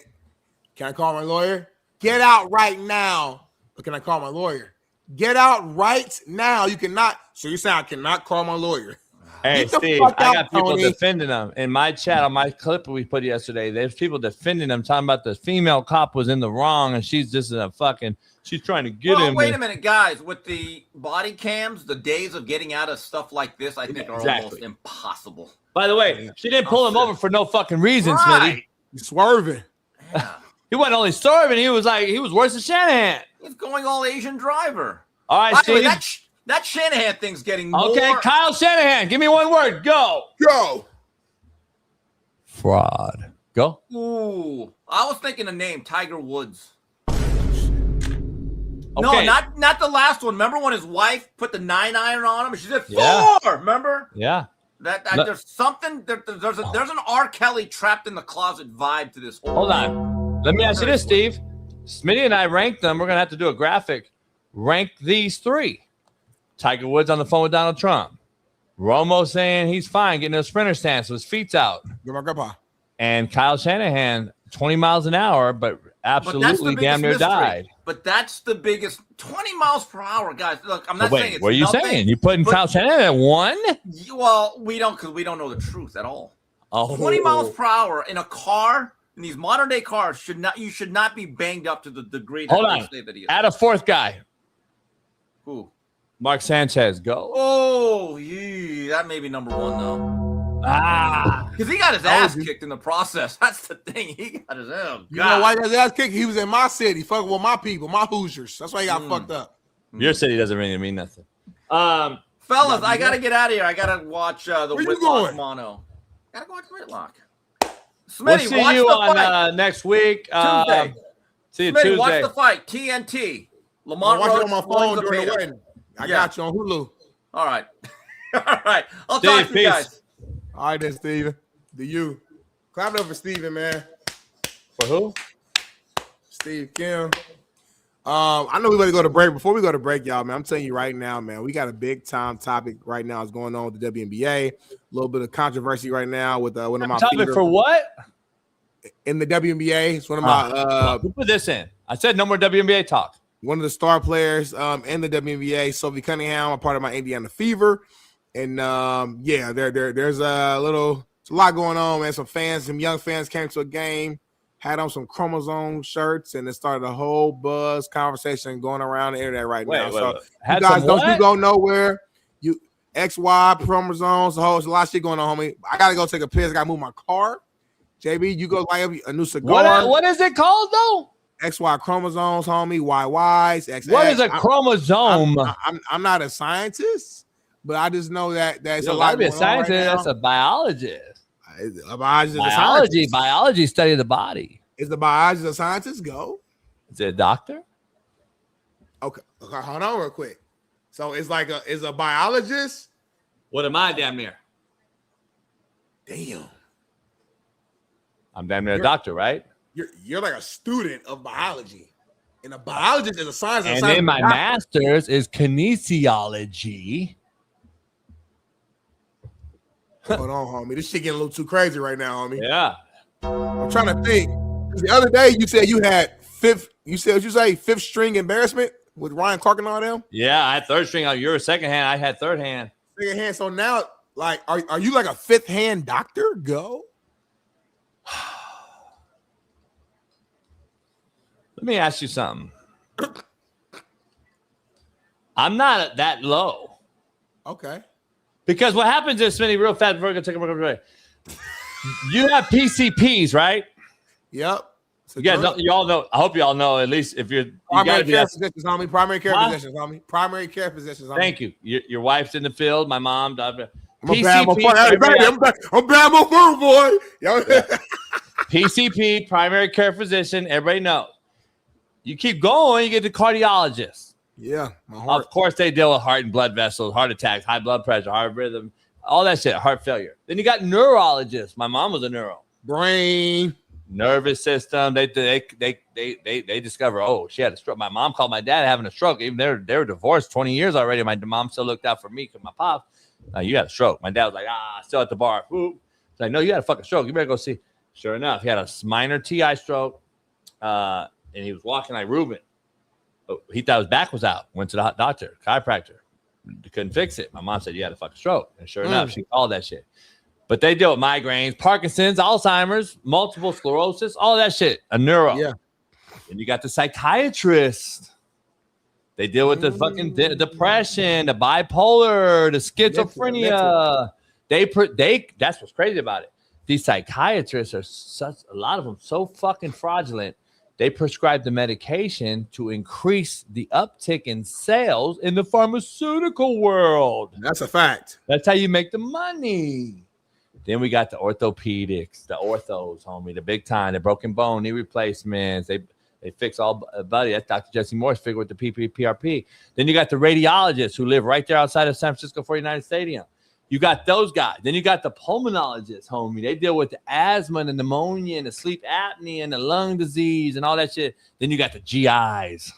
"Can I call my lawyer? Get out right now." Or can I call my lawyer? Get out right now. You cannot. So you're saying I cannot call my lawyer? Hey, Get the Steve, fuck I out, got people Tony. defending them. In my chat, on my clip we put yesterday, there's people defending them, talking about the female cop was in the wrong and she's just she's trying to get him. Wait a minute, guys. With the body cams, the days of getting out of stuff like this, I think are almost impossible. By the way, she didn't pull him over for no fucking reason, Right. Smitty. He's swerving. Yeah. He wasn't only swerving, he was worse than Shanahan. He's going all Asian driver. All right, By the way, Steve. that Shanahan thing's getting more. Okay, Kyle Shanahan, give me one word. Go. Go. Fraud. Go. Ooh, I was thinking a name, Tiger Woods. Okay. No, not the last one. Remember when his wife put the 9-iron on him? She said 4. Yeah. Remember? Yeah. There's something. There's an R. Kelly trapped in the closet vibe to this whole. Hold on. Let me ask you this, Steve. Smitty and I ranked them. We're gonna have to do a graphic. Rank these 3. Tiger Woods on the phone with Donald Trump. Romo saying he's fine, getting a sprinter stance with his feet out. You're my grandpa. And Kyle Shanahan, 20 miles an hour, but absolutely damn near died. But that's the biggest 20 miles per hour, guys. Look, I'm not saying it's what are you nothing, saying? You putting Kyle Shanahan at 1? Well, we don't, because we don't know the truth at all. Oh. 20 miles per hour in a car, in these modern day cars, you should not be banged up to the degree that Hold they on. say that he is. Add a 4th guy. Who? Mark Sanchez. Go. Oh, yeah, that may be number 1 though. Because he got his I ass was- kicked in the process. That's the thing. He got his ass. You know why he got his ass kicked? He was in my city, fucking with my people, my Hoosiers. That's why he got fucked up. Your city doesn't really mean nothing. Fellas, I gotta get out of here. I gotta watch the Where you Whitlock going? mono. Gotta go watch Whitlock. We'll Smitty, see watch you the on fight. Next week. Tuesday. See you Smitty, Tuesday. watch the fight. TNT. I Lamont watched it Roach on my Floyd phone during the Zapata. wedding. I Yeah. got you on Hulu. All right. All right. I'll Steve, talk to you peace. guys. All right, then, Steven. Do you. Clap it up for Steven, man. For who? Steve Kim. I know we're going to go to break. Before we go to break, y'all, man, I'm telling you right now, man, we got a big time topic right now that's going on with the WNBA. A little bit of controversy right now with one of my Topic feeder- for what? in the WNBA. It's one of my Who put this in? I said no more WNBA talk. one of the star players in the WNBA, Sophie Cunningham, a part of my Indiana Fever. And yeah, there's a lot going on, man. Some young fans came to a game, had on some chromosome shirts, and it started a whole buzz conversation going around the internet right now. So you guys don't go nowhere. You XY chromosomes, a lot of shit going on, homie. I gotta go take a piss. I gotta move my car. JB, you go light up a new cigar. What is it called though? XY chromosomes, homie. YYs. XX. What is a chromosome? I'm not a scientist, but I just know that that's You a don't lot gotta be a going on right scientist. now. That's a biologist. A biologist is a scientist. Biology study of the body. Is the biologist a scientist? Go. Is it a doctor? Okay, hold on real quick. So it's like is a biologist. What am I, damn near? Damn. I'm damn near a doctor, right? You're like a student of biology, and a biologist is a science. And then my master's is kinesiology. Hold on, homie. This shit getting a little too crazy right now, homie. Yeah. I'm trying to think. The other day you said you had fifth. You said what you say? Fifth string embarrassment with Ryan Clark and all them. Yeah, I had third string. You're a second hand. I had third hand. Second hand. So now, like, are you like a fifth hand doctor? Go. Let me ask you something. I'm not that low. Okay. Because what happens is, Smitty, real fast, before I go take a break. You have PCPs, right? Yep. You all know. I hope you all know. At least if you're primary care physicians, homie. Primary care physicians, homie. Primary care physicians, homie. Thank you. Your wife's in the field. My mom. I'm a bad motherfucker, boy. PCP, primary care physician. Everybody knows. You keep going, you get the cardiologist. Yeah. Of course, they deal with heart and blood vessels, heart attacks, high blood pressure, heart rhythm, all that shit, heart failure. Then you got neurologists. My mom was a neuro. Brain. Nervous system. They discover, oh, she had a stroke. My mom called my dad having a stroke. Even they were divorced 20 years already. My mom still looked out for me because my pop, you had a stroke. My dad was like, still at the bar. Ooh. It's like, no, you had a fucking stroke. You better go see. Sure enough, he had a minor TI stroke, and he was walking like Ruben. He thought his back was out. Went to the doctor, chiropractor. Couldn't fix it. My mom said, you had a fucking stroke. And sure enough, she called that shit. But they deal with migraines, Parkinson's, Alzheimer's, multiple sclerosis, all that shit. A neuro. Yeah. And you got the psychiatrist. They deal with the fucking depression, the bipolar, the schizophrenia. That's what's crazy about it. These psychiatrists are a lot of them so fucking fraudulent. They prescribe the medication to increase the uptick in sales in the pharmaceutical world. That's a fact. That's how you make the money. Then we got the orthopedics, the orthos, homie, the big time, the broken bone, knee replacements. They fix all, buddy. That's Dr. Jesse Moore's figure with the PRP. Then you got the radiologists who live right there outside of San Francisco 49ers Stadium. You got those guys. Then you got the pulmonologists, homie. They deal with the asthma and the pneumonia and the sleep apnea and the lung disease and all that shit. Then you got the GIs.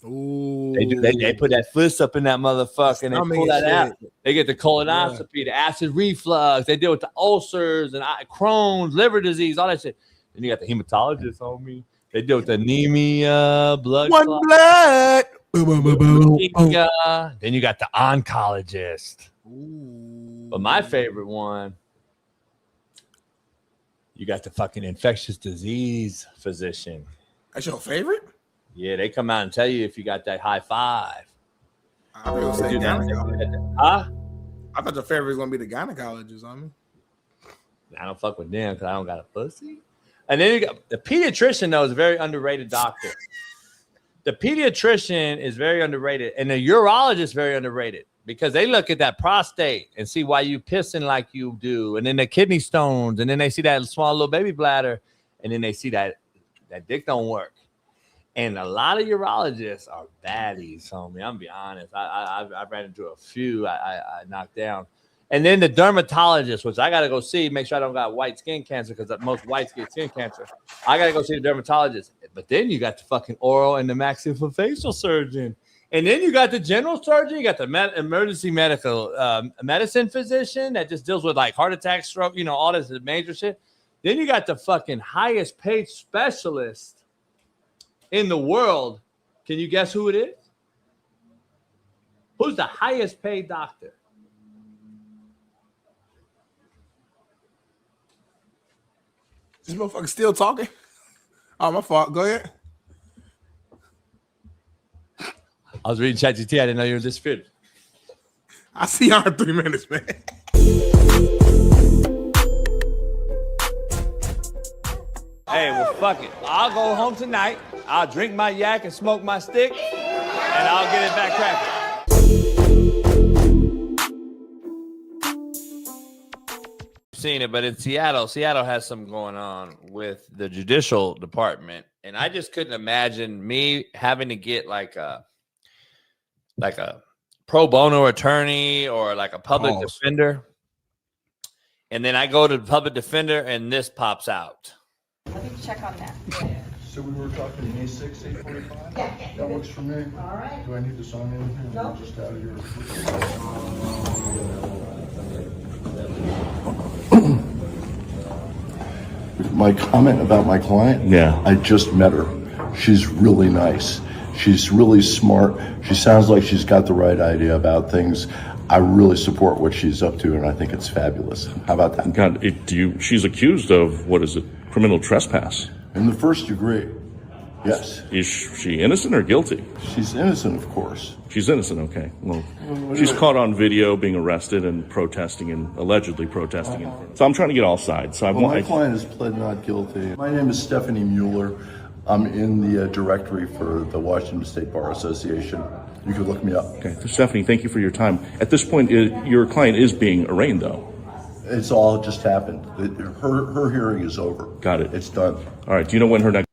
Ooh. They put that fist up in that motherfucker and they pull that out. They get the colonoscopy, the acid reflux. They deal with the ulcers and Crohn's, liver disease, all that shit. Then you got the hematologists, homie. They deal with anemia, blood. Blood. Then you got the oncologist. Ooh. But my favorite one, you got the fucking infectious disease physician. That's your favorite? Yeah, they come out and tell you if you got that high five. I thought you were saying gynecologist. Huh? I thought your favorite was going to be the gynecologist on me. I don't fuck with them because I don't got a pussy. And then you got the pediatrician, though, is a very underrated doctor. The pediatrician is very underrated, and the urologist is very underrated because they look at that prostate and see why you pissing like you do, and then the kidney stones, and then they see that small little baby bladder, and then they see that dick don't work. And a lot of urologists are baddies, homie. I'm gonna be honest. I ran into a few I knocked down. And then the dermatologist, which I got to go see, make sure I don't got white skin cancer because most whites get skin cancer. I got to go see the dermatologist. But then you got the fucking oral and the maxillofacial surgeon. And then you got the general surgeon. You got the emergency medical medicine physician that just deals with like heart attack, stroke, all this major shit. Then you got the fucking highest paid specialist in the world. Can you guess who it is? Who's the highest paid doctor? This motherfucker still talking? Oh, my fault. Go ahead. I was reading ChatGPT. I didn't know you were disappeared. I see y'all in 3 minutes, man. Hey, well, fuck it. I'll go home tonight. I'll drink my yak and smoke my stick, and I'll get it back cracking. Seen it, but in Seattle has something going on with the judicial department, and I just couldn't imagine me having to get like a pro bono attorney or like a public defender, and then I go to the public defender and this pops out. Let me check on that. So we were talking May 6, 8:45? Yeah. That works for me. All right. Do I need to sign anything? No. Just out of here. My comment about my client? Yeah. I just met her. She's really nice. She's really smart. She sounds like she's got the right idea about things. I really support what she's up to, and I think it's fabulous. How about that? God, she's accused of, what is it, criminal trespass? In the first degree. Yes. Is she innocent or guilty? She's innocent, of course. She's innocent, okay. Well, she's caught on video being arrested and protesting and allegedly protesting. So I'm trying to get all sides. So My client has pled not guilty. My name is Stephanie Mueller. I'm in the directory for the Washington State Bar Association. You can look me up. Okay. Stephanie, thank you for your time. At this point, your client is being arraigned, though. It's all just happened. Her hearing is over. Got it. It's done. All right. Do you know when her next...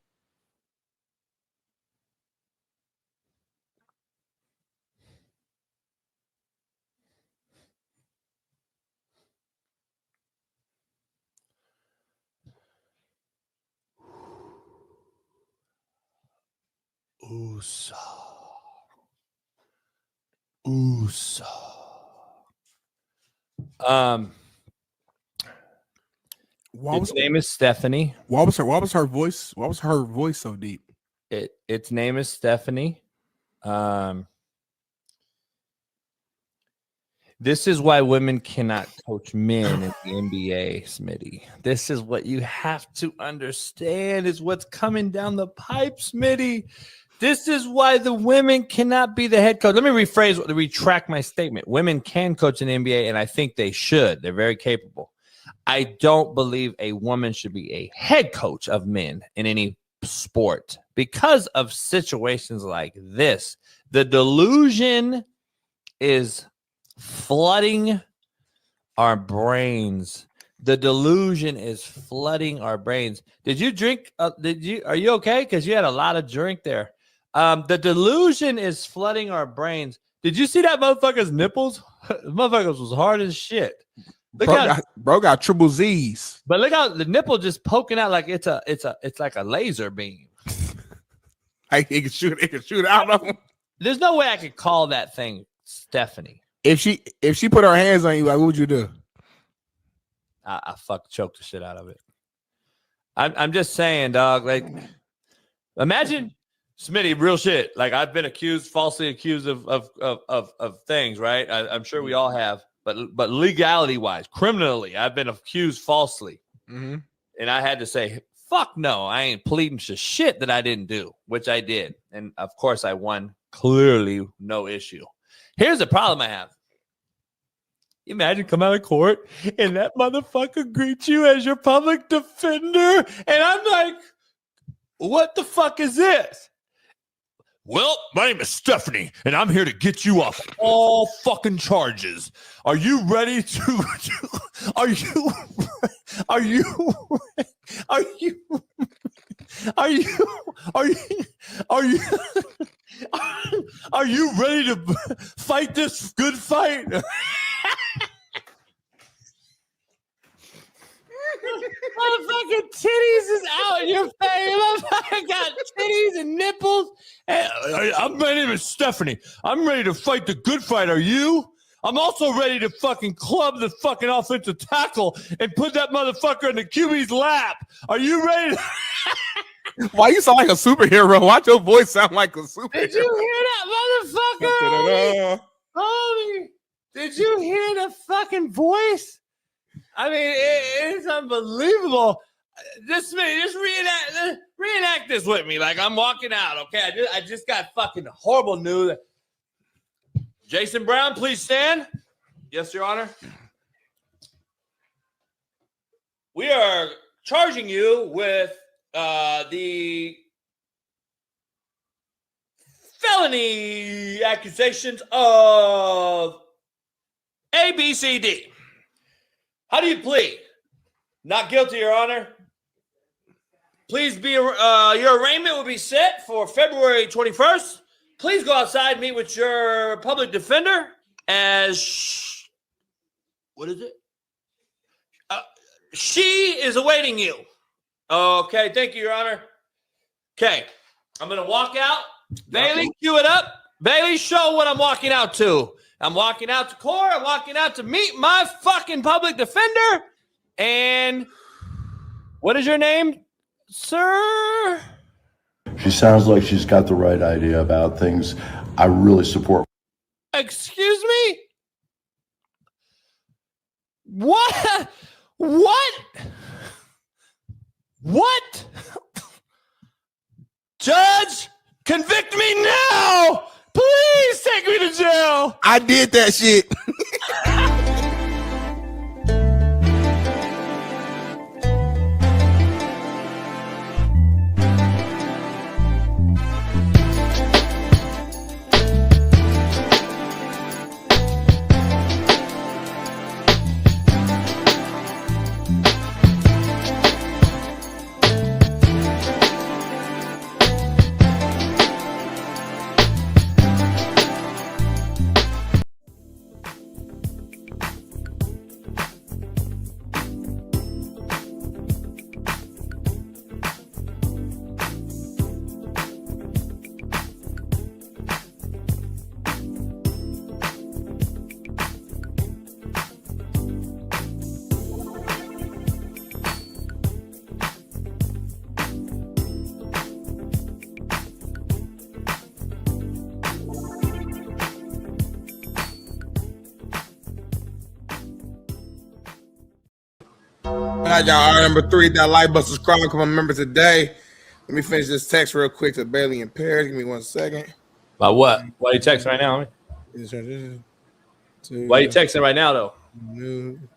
Usa. Its name is Stephanie. Why was her voice? Why was her voice so deep? Its name is Stephanie. This is why women cannot coach men in the NBA, Smitty. This is what you have to understand is what's coming down the pipe, Smitty. This is why the women cannot be the head coach. Let me retract my statement. Women can coach in the NBA, and I think they should. They're very capable. I don't believe a woman should be a head coach of men in any sport because of situations like this. The delusion is flooding our brains. The delusion is flooding our brains. Did you drink? Are you okay? Because you had a lot of drink there. The delusion is flooding our brains. Did you see that motherfucker's nipples? The motherfuckers was hard as shit. Bro got triple Z's. But look how the nipple just poking out like it's like a laser beam. It can shoot out of him. There's no way I could call that thing Stephanie. If she put her hands on you, like, what would you do? I choke the shit out of it. I'm just saying, dog. Like, imagine Smitty, real shit. Like, I've been falsely accused of things, right? I'm sure we all have, but legality wise, criminally, I've been accused falsely, and I had to say, fuck no, I ain't pleading to shit that I didn't do, which I did, and of course I won. Clearly, no issue. Here's the problem I have. Imagine come out of court and that motherfucker greets you as your public defender. And I'm like, what the fuck is this? Well, my name is Stephanie, and I'm here to get you off all fucking charges. Are you ready to are you ready to fight this good fight? Motherfucking titties is out in your face. Motherfucker got titties and nipples. Hey, my name is Stephanie. I'm ready to fight the good fight. Are you? I'm also ready to fucking club the fucking offensive tackle and put that motherfucker in the QB's lap. Are you ready to... Why you sound like a superhero? Why your voice sound like a superhero? Did you hear that, motherfucker? Homie, did you hear the fucking voice? I mean, it's unbelievable. Just reenact this with me. Like, I'm walking out, okay? I just got fucking horrible news. Jason Brown, please stand. Yes, Your Honor. We are charging you with the felony accusations of ABCD. How do you plead? Not guilty, Your Honor. Please be your arraignment will be set for February 21st. Please go outside and meet with your public defender as what is it? She is awaiting you. Okay, thank you, Your Honor. Okay, I'm gonna walk out. Bailey, cue it up. Bailey, show what I'm walking out to. I'm walking out to court. I'm walking out to meet my fucking public defender. And what is your name, sir? She sounds like she's got the right idea about things. I really support. Excuse me? What? What? What? Judge, convict me now. Please take me to jail. I did that shit. All right, y'all. Number 3, that like, button, subscribe, become a member today. Let me finish this text real quick to Bailey and Paris. Give me 1 second. About what? Why are you texting right now? Why are you texting right now, though?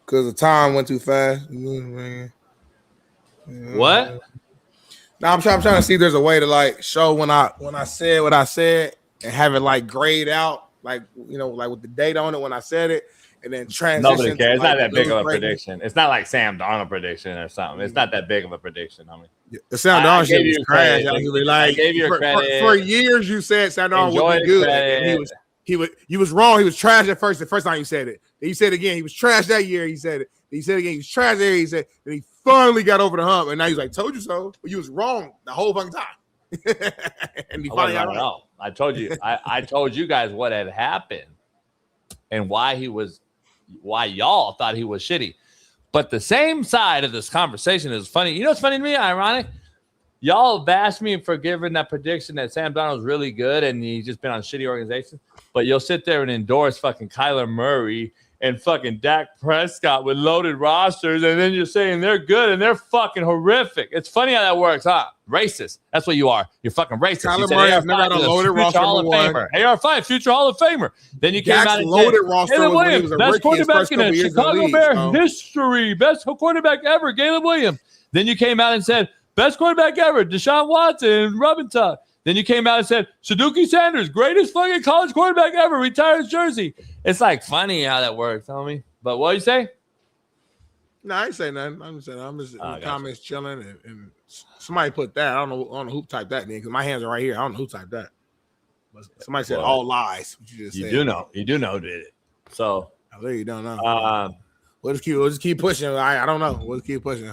Because the time went too fast. What? Now I'm trying to see if there's a way to like show when I said what I said and have it like grayed out, like like with the date on it when I said it, and then transition. Nobody cares. It's like not that big of a prediction. It's not like Sam Darnold prediction or something. It's not that big of a prediction. I mean, the Sam Darnold shit was trash. I gave you credit. For years you said Sam Darnold would be good, and he was wrong. He was trash at first. The first time you said it, then you said it again. He was trash that year. He said it. Then he said it again. He was trash that year. He said. Then he finally got over the hump, and now he's like, "Told you so." But you was wrong the whole fucking time. And he finally got right. I told you. I told you guys what had happened and why y'all thought he was shitty. But the same side of this conversation is funny. You know what's funny to me? Ironic. Y'all bashed me for giving that prediction that Sam Darnold's really good and he's just been on shitty organizations. But you'll sit there and endorse fucking Kyler Murray and fucking Dak Prescott with loaded rosters, and then you're saying they're good and they're fucking horrific. It's funny how that works, huh? Racist. That's what you are. You're fucking racist. Kyler Murray has never had a loaded roster. Hall of Famer. AR5, future Hall of Famer. Then you came out and loaded said, roster Caleb was when he Williams, was a best rookie quarterback in the Chicago Bear history, best quarterback ever, Caleb Williams. Then you came out and said, best quarterback ever, Deshaun Watson, Robinson. Then you came out and said, Saduki Sanders, greatest fucking college quarterback ever, retires jersey. It's like funny how that works, homie. But what you say? No, I ain't say nothing. I'm just in the comments chilling, and somebody put that. I don't know who typed that, because my hands are right here. I don't know who typed that. But somebody said all lies. What you just said. You do know, did it? So there you don't know. We'll just keep pushing. I don't know. We'll just keep pushing.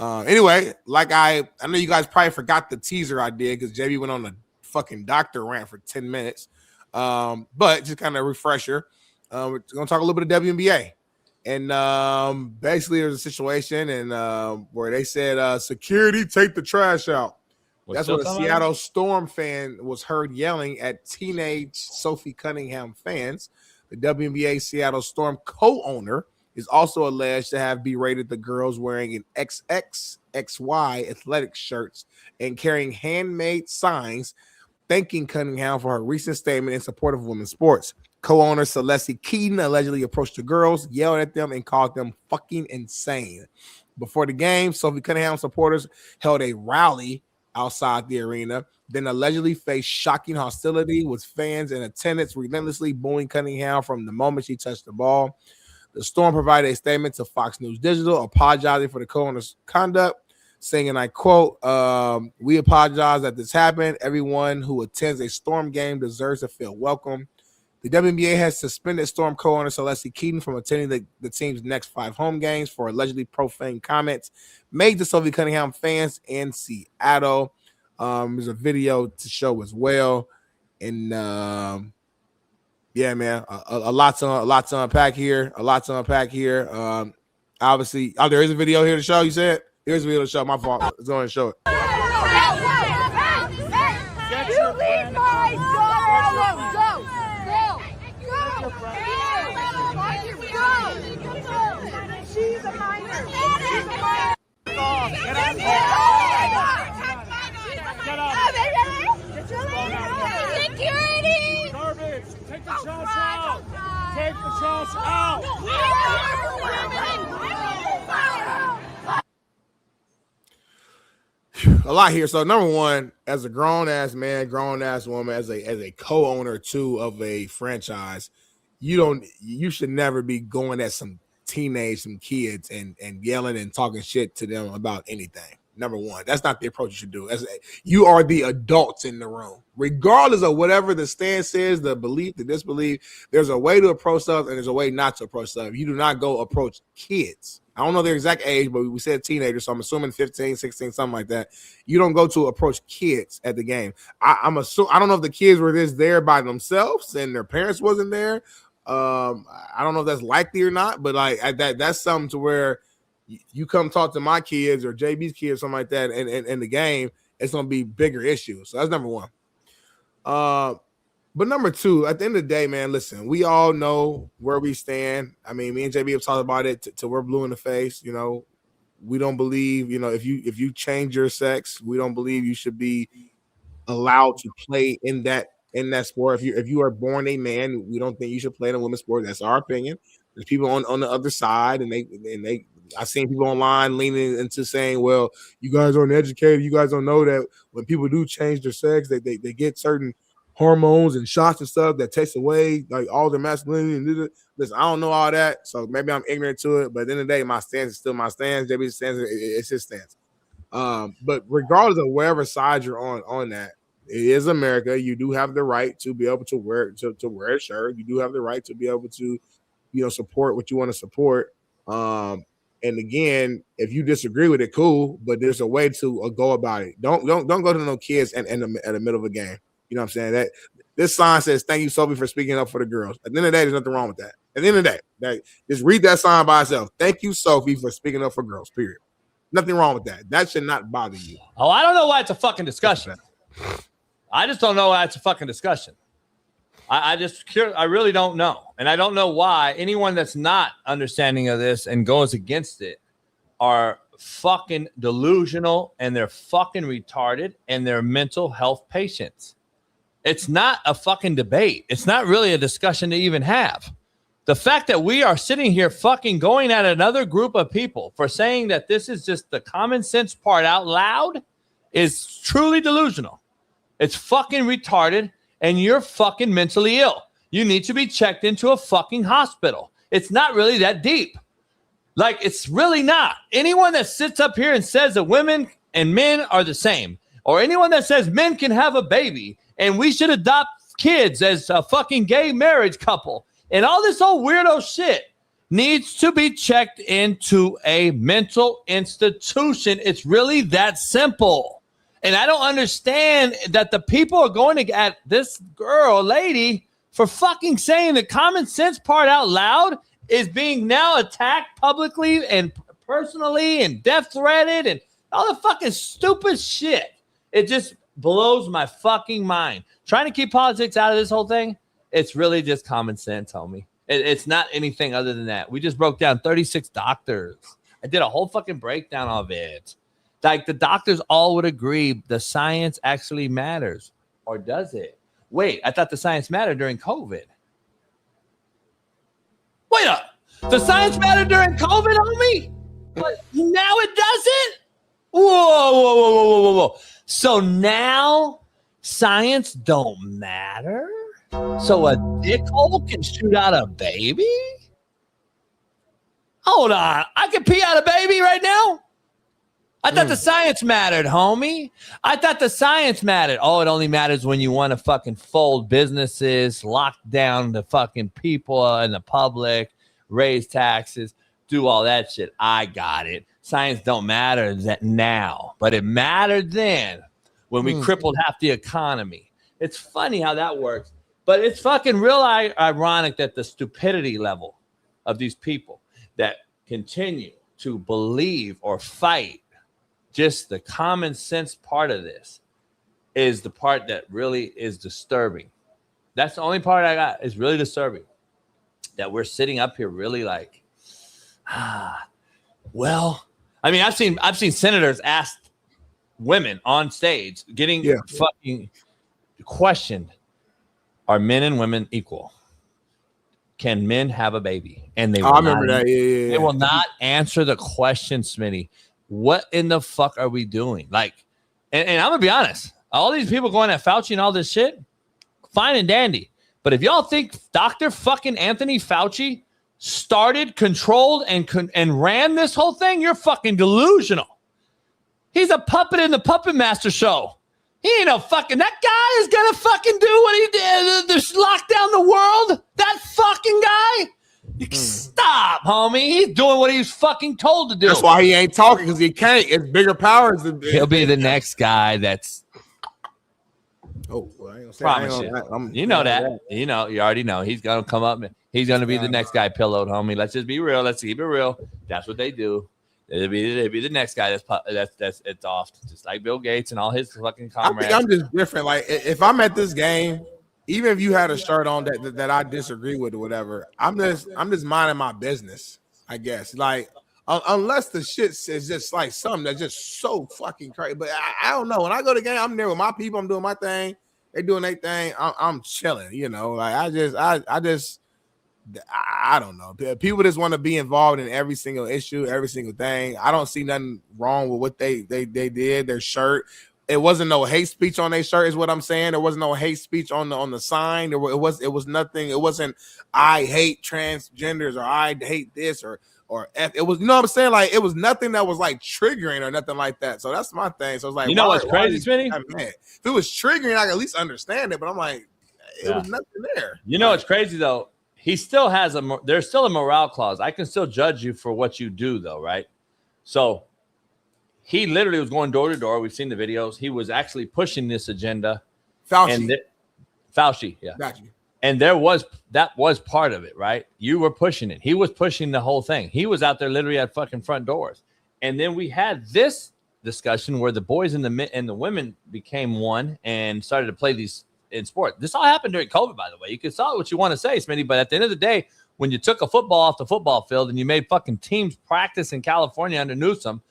Anyway, like I know you guys probably forgot the teaser I did because JB went on a fucking doctor rant for 10 minutes. But just kind of a refresher. We're gonna talk a little bit of WNBA. And basically there's a situation and where they said security, take the trash out. That's what a Seattle Storm fan was heard yelling at teenage Sophie Cunningham fans. The WNBA Seattle Storm co-owner is also alleged to have berated the girls wearing an XXXY athletic shirts and carrying handmade signs thanking Cunningham for her recent statement in support of women's sports. Co-owner Celeste Keaton allegedly approached the girls, yelled at them, and called them fucking insane. Before the game, Sophie Cunningham supporters held a rally outside the arena, then allegedly faced shocking hostility with fans and attendants relentlessly booing Cunningham from the moment she touched the ball. The Storm provided a statement to Fox News Digital apologizing for the co-owner's conduct, saying, and I quote, we apologize that this happened. Everyone who attends a Storm game deserves to feel welcome. The WNBA has suspended Storm co-owner Celeste Keaton from attending the team's next 5 home games for allegedly profane comments made to Sophie Cunningham fans in Seattle. There's a video to show as well. And yeah, man, a lot to unpack here. Obviously, there is a video here to show. You said here's a video to show. My fault. Let's go and show it. You leave my daughter alone. Go. She's a minor. Get up. Take the trash out. A lot here. So number one, as a grown ass man, grown ass woman, as a co-owner too of a franchise, you should never be going at some kids and yelling and talking shit to them about anything. Number one, that's not the approach you should do. You are the adults in the room, regardless of whatever the stance is, the belief, the disbelief. There's a way to approach stuff, and there's a way not to approach stuff. You do not go approach kids. I don't know their exact age, but we said teenagers, so I'm assuming 15, 16, something like that. You don't go to approach kids at the game. I don't know if the kids were just there by themselves and their parents wasn't there. I don't know if that's likely or not, but that's something to where you come talk to my kids or JB's kids or something like that in the game, it's going to be bigger issues. So that's number one. But number two, at the end of the day, man, listen, we all know where we stand. I mean, me and JB have talked about it till we're blue in the face. You know, we don't believe, if you change your sex, we don't believe you should be allowed to play in that sport. If you are born a man, we don't think you should play in a women's sport. That's our opinion. There's people on the other side, and they I've seen people online leaning into saying, well, you guys aren't educated. You guys don't know that when people do change their sex, they get certain hormones and shots and stuff that takes away like all their masculinity. Listen, I don't know all that, so maybe I'm ignorant to it. But at the end of the day, my stance is still my stance. JB's stance, it's his stance. But regardless of wherever side you're on that, it is America. You do have the right to be able to wear a shirt. You do have the right to be able to, support what you want to support. And again, if you disagree with it, cool. But there's a way to go about it. Don't go to no kids at the middle of a game. You know what I'm saying? That this sign says, "Thank you, Sophie, for speaking up for the girls." At the end of the day, there's nothing wrong with that. At the end of the day, just read that sign by itself. Thank you, Sophie, for speaking up for girls. Period. Nothing wrong with that. That should not bother you. Oh, I don't know why it's a fucking discussion. I just don't know why it's a fucking discussion. I really don't know. And I don't know why anyone that's not understanding of this and goes against it are fucking delusional and they're fucking retarded and they're mental health patients. It's not a fucking debate. It's not really a discussion to even have. The fact that we are sitting here fucking going at another group of people for saying that this is just the common sense part out loud is truly delusional. It's fucking retarded and you're fucking mentally ill. You need to be checked into a fucking hospital. It's not really that deep. Like, it's really not. Anyone that sits up here and says that women and men are the same, or anyone that says men can have a baby and we should adopt kids as a fucking gay marriage couple and all this old weirdo shit needs to be checked into a mental institution. It's really that simple. And I don't understand that the people are going at this lady for fucking saying the common sense part out loud is being now attacked publicly and personally and death threatened and all the fucking stupid shit. It just blows my fucking mind. Trying to keep politics out of this whole thing, it's really just common sense, homie. It's not anything other than that. We just broke down 36 doctors. I did a whole fucking breakdown of it. Like, the doctors all would agree the science actually matters. Or does it? Wait, I thought the science mattered during COVID. Wait up. The science mattered during COVID, homie? But now it doesn't? Whoa. So now science don't matter? So a dickhole can shoot out a baby? Hold on. I can pee out a baby right now? I thought the science mattered, homie. I thought the science mattered. Oh, it only matters when you want to fucking fold businesses, lock down the fucking people and the public, raise taxes, do all that shit. I got it. Science don't matter that now, but it mattered then when we crippled half the economy. It's funny how that works, but it's fucking real ironic that the stupidity level of these people that continue to believe or fight just the common sense part of this is the part that really is disturbing. That's the only part I got is really disturbing. That we're sitting up here really like, well, I mean, I've seen senators ask women on stage getting fucking questioned, are men and women equal? can men have a baby? And they I remember that. Yeah. They will not answer the question, Smitty. What in the fuck are we doing? Like, and I'm gonna be honest, all these people going at Fauci and all this shit, fine and dandy. But if y'all think Dr. fucking Anthony Fauci started, controlled, and ran this whole thing, you're fucking delusional. He's a puppet in the Puppet Master show. He ain't no fucking, that guy is gonna fucking do what he did, just lock down the world. That fucking guy. Stop, homie. He's doing what he's fucking told to do. That's why he ain't talking, because he can't. It's bigger powers. He'll be the next guy that's. Oh, well, I ain't gonna say, promise you. You know that. You know, you already know. He's gonna come up. He's gonna be the next guy pillowed, homie. Let's just be real. Let's keep it real. That's what they do. They'll be the next guy that's it's off, just like Bill Gates and all his fucking comrades. I think I'm just different. Like, if I'm at this game, even if you had a shirt on that I disagree with or whatever, I'm just minding my business, I guess. Like, unless the shit is just like something that's just so fucking crazy. But I don't know. When I go to the game, I'm there with my people. I'm doing my thing. They doing their thing. I'm chilling. You know, like I don't know. People just want to be involved in every single issue, every single thing. I don't see nothing wrong with what they did. Their shirt, it wasn't no hate speech on their shirt, is what I'm saying. There wasn't no hate speech on the sign. It was nothing. It wasn't I hate transgenders or I hate this or F. It was, you know what I'm saying? Like, it was nothing that was like triggering or nothing like that. So that's my thing. So it's like, you know what's crazy, Smitty? If it was triggering, I could at least understand it. But I'm like, it was nothing there. You know what's crazy though? He still has there's still a morale clause. I can still judge you for what you do, though, right? So he literally was going door to door. We've seen the videos. He was actually pushing this agenda. Fauci, yeah. Got you. And that was part of it, right? You were pushing it. He was pushing the whole thing. He was out there literally at fucking front doors. And then we had this discussion where the boys and the women became one and started to play these in sport. This all happened during COVID, by the way. You can say what you want to say, Smitty, but at the end of the day, when you took a football off the football field and you made fucking teams practice in California under Newsom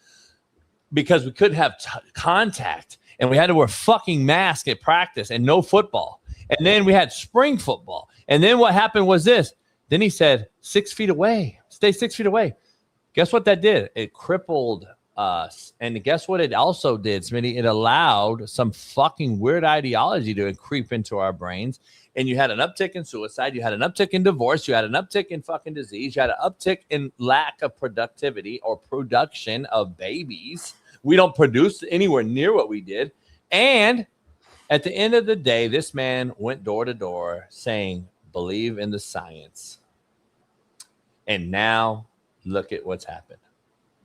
because we couldn't have contact and we had to wear fucking masks at practice and no football. And then we had spring football. And then what happened was this. Then he said, 6 feet away. Stay 6 feet away. Guess what that did? It crippled us. And guess what it also did, Smitty? It allowed some fucking weird ideology to creep into our brains. And you had an uptick in suicide. You had an uptick in divorce. You had an uptick in fucking disease. You had an uptick in lack of productivity or production of babies. We don't produce anywhere near what we did. And at the end of the day, this man went door to door saying, believe in the science. And now look at what's happened.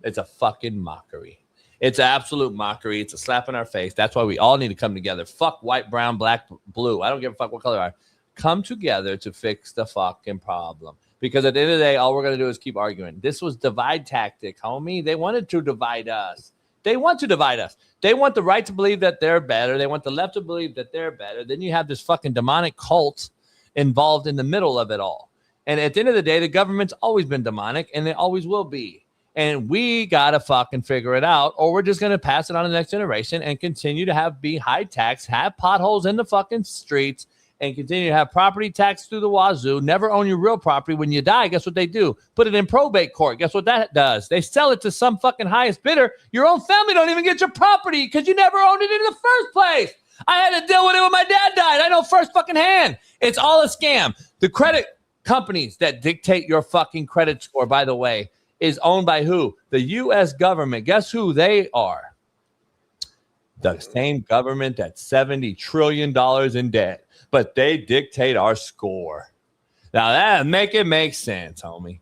It's a fucking mockery. It's an absolute mockery. It's a slap in our face. That's why we all need to come together. Fuck white, brown, black, blue. I don't give a fuck what color you are. Come together to fix the fucking problem. Because at the end of the day, all we're going to do is keep arguing. This was divide tactic, homie. They wanted to divide us. They want to divide us. They want the right to believe that they're better. They want the left to believe that they're better. Then you have this fucking demonic cult involved in the middle of it all. And at the end of the day, the government's always been demonic, and it always will be. And we got to fucking figure it out, or we're just going to pass it on to the next generation and continue to be high tax, have potholes in the fucking streets, and continue to have property tax through the wazoo, never own your real property. When you die, guess what they do? Put it in probate court. Guess what that does? They sell it to some fucking highest bidder. Your own family don't even get your property because you never owned it in the first place. I had to deal with it when my dad died. I know first fucking hand. It's all a scam. The credit companies that dictate your fucking credit score, by the way, is owned by who? The U.S. government. Guess who they are? The same government that's $70 trillion in debt. But they dictate our score. Now that make sense, homie.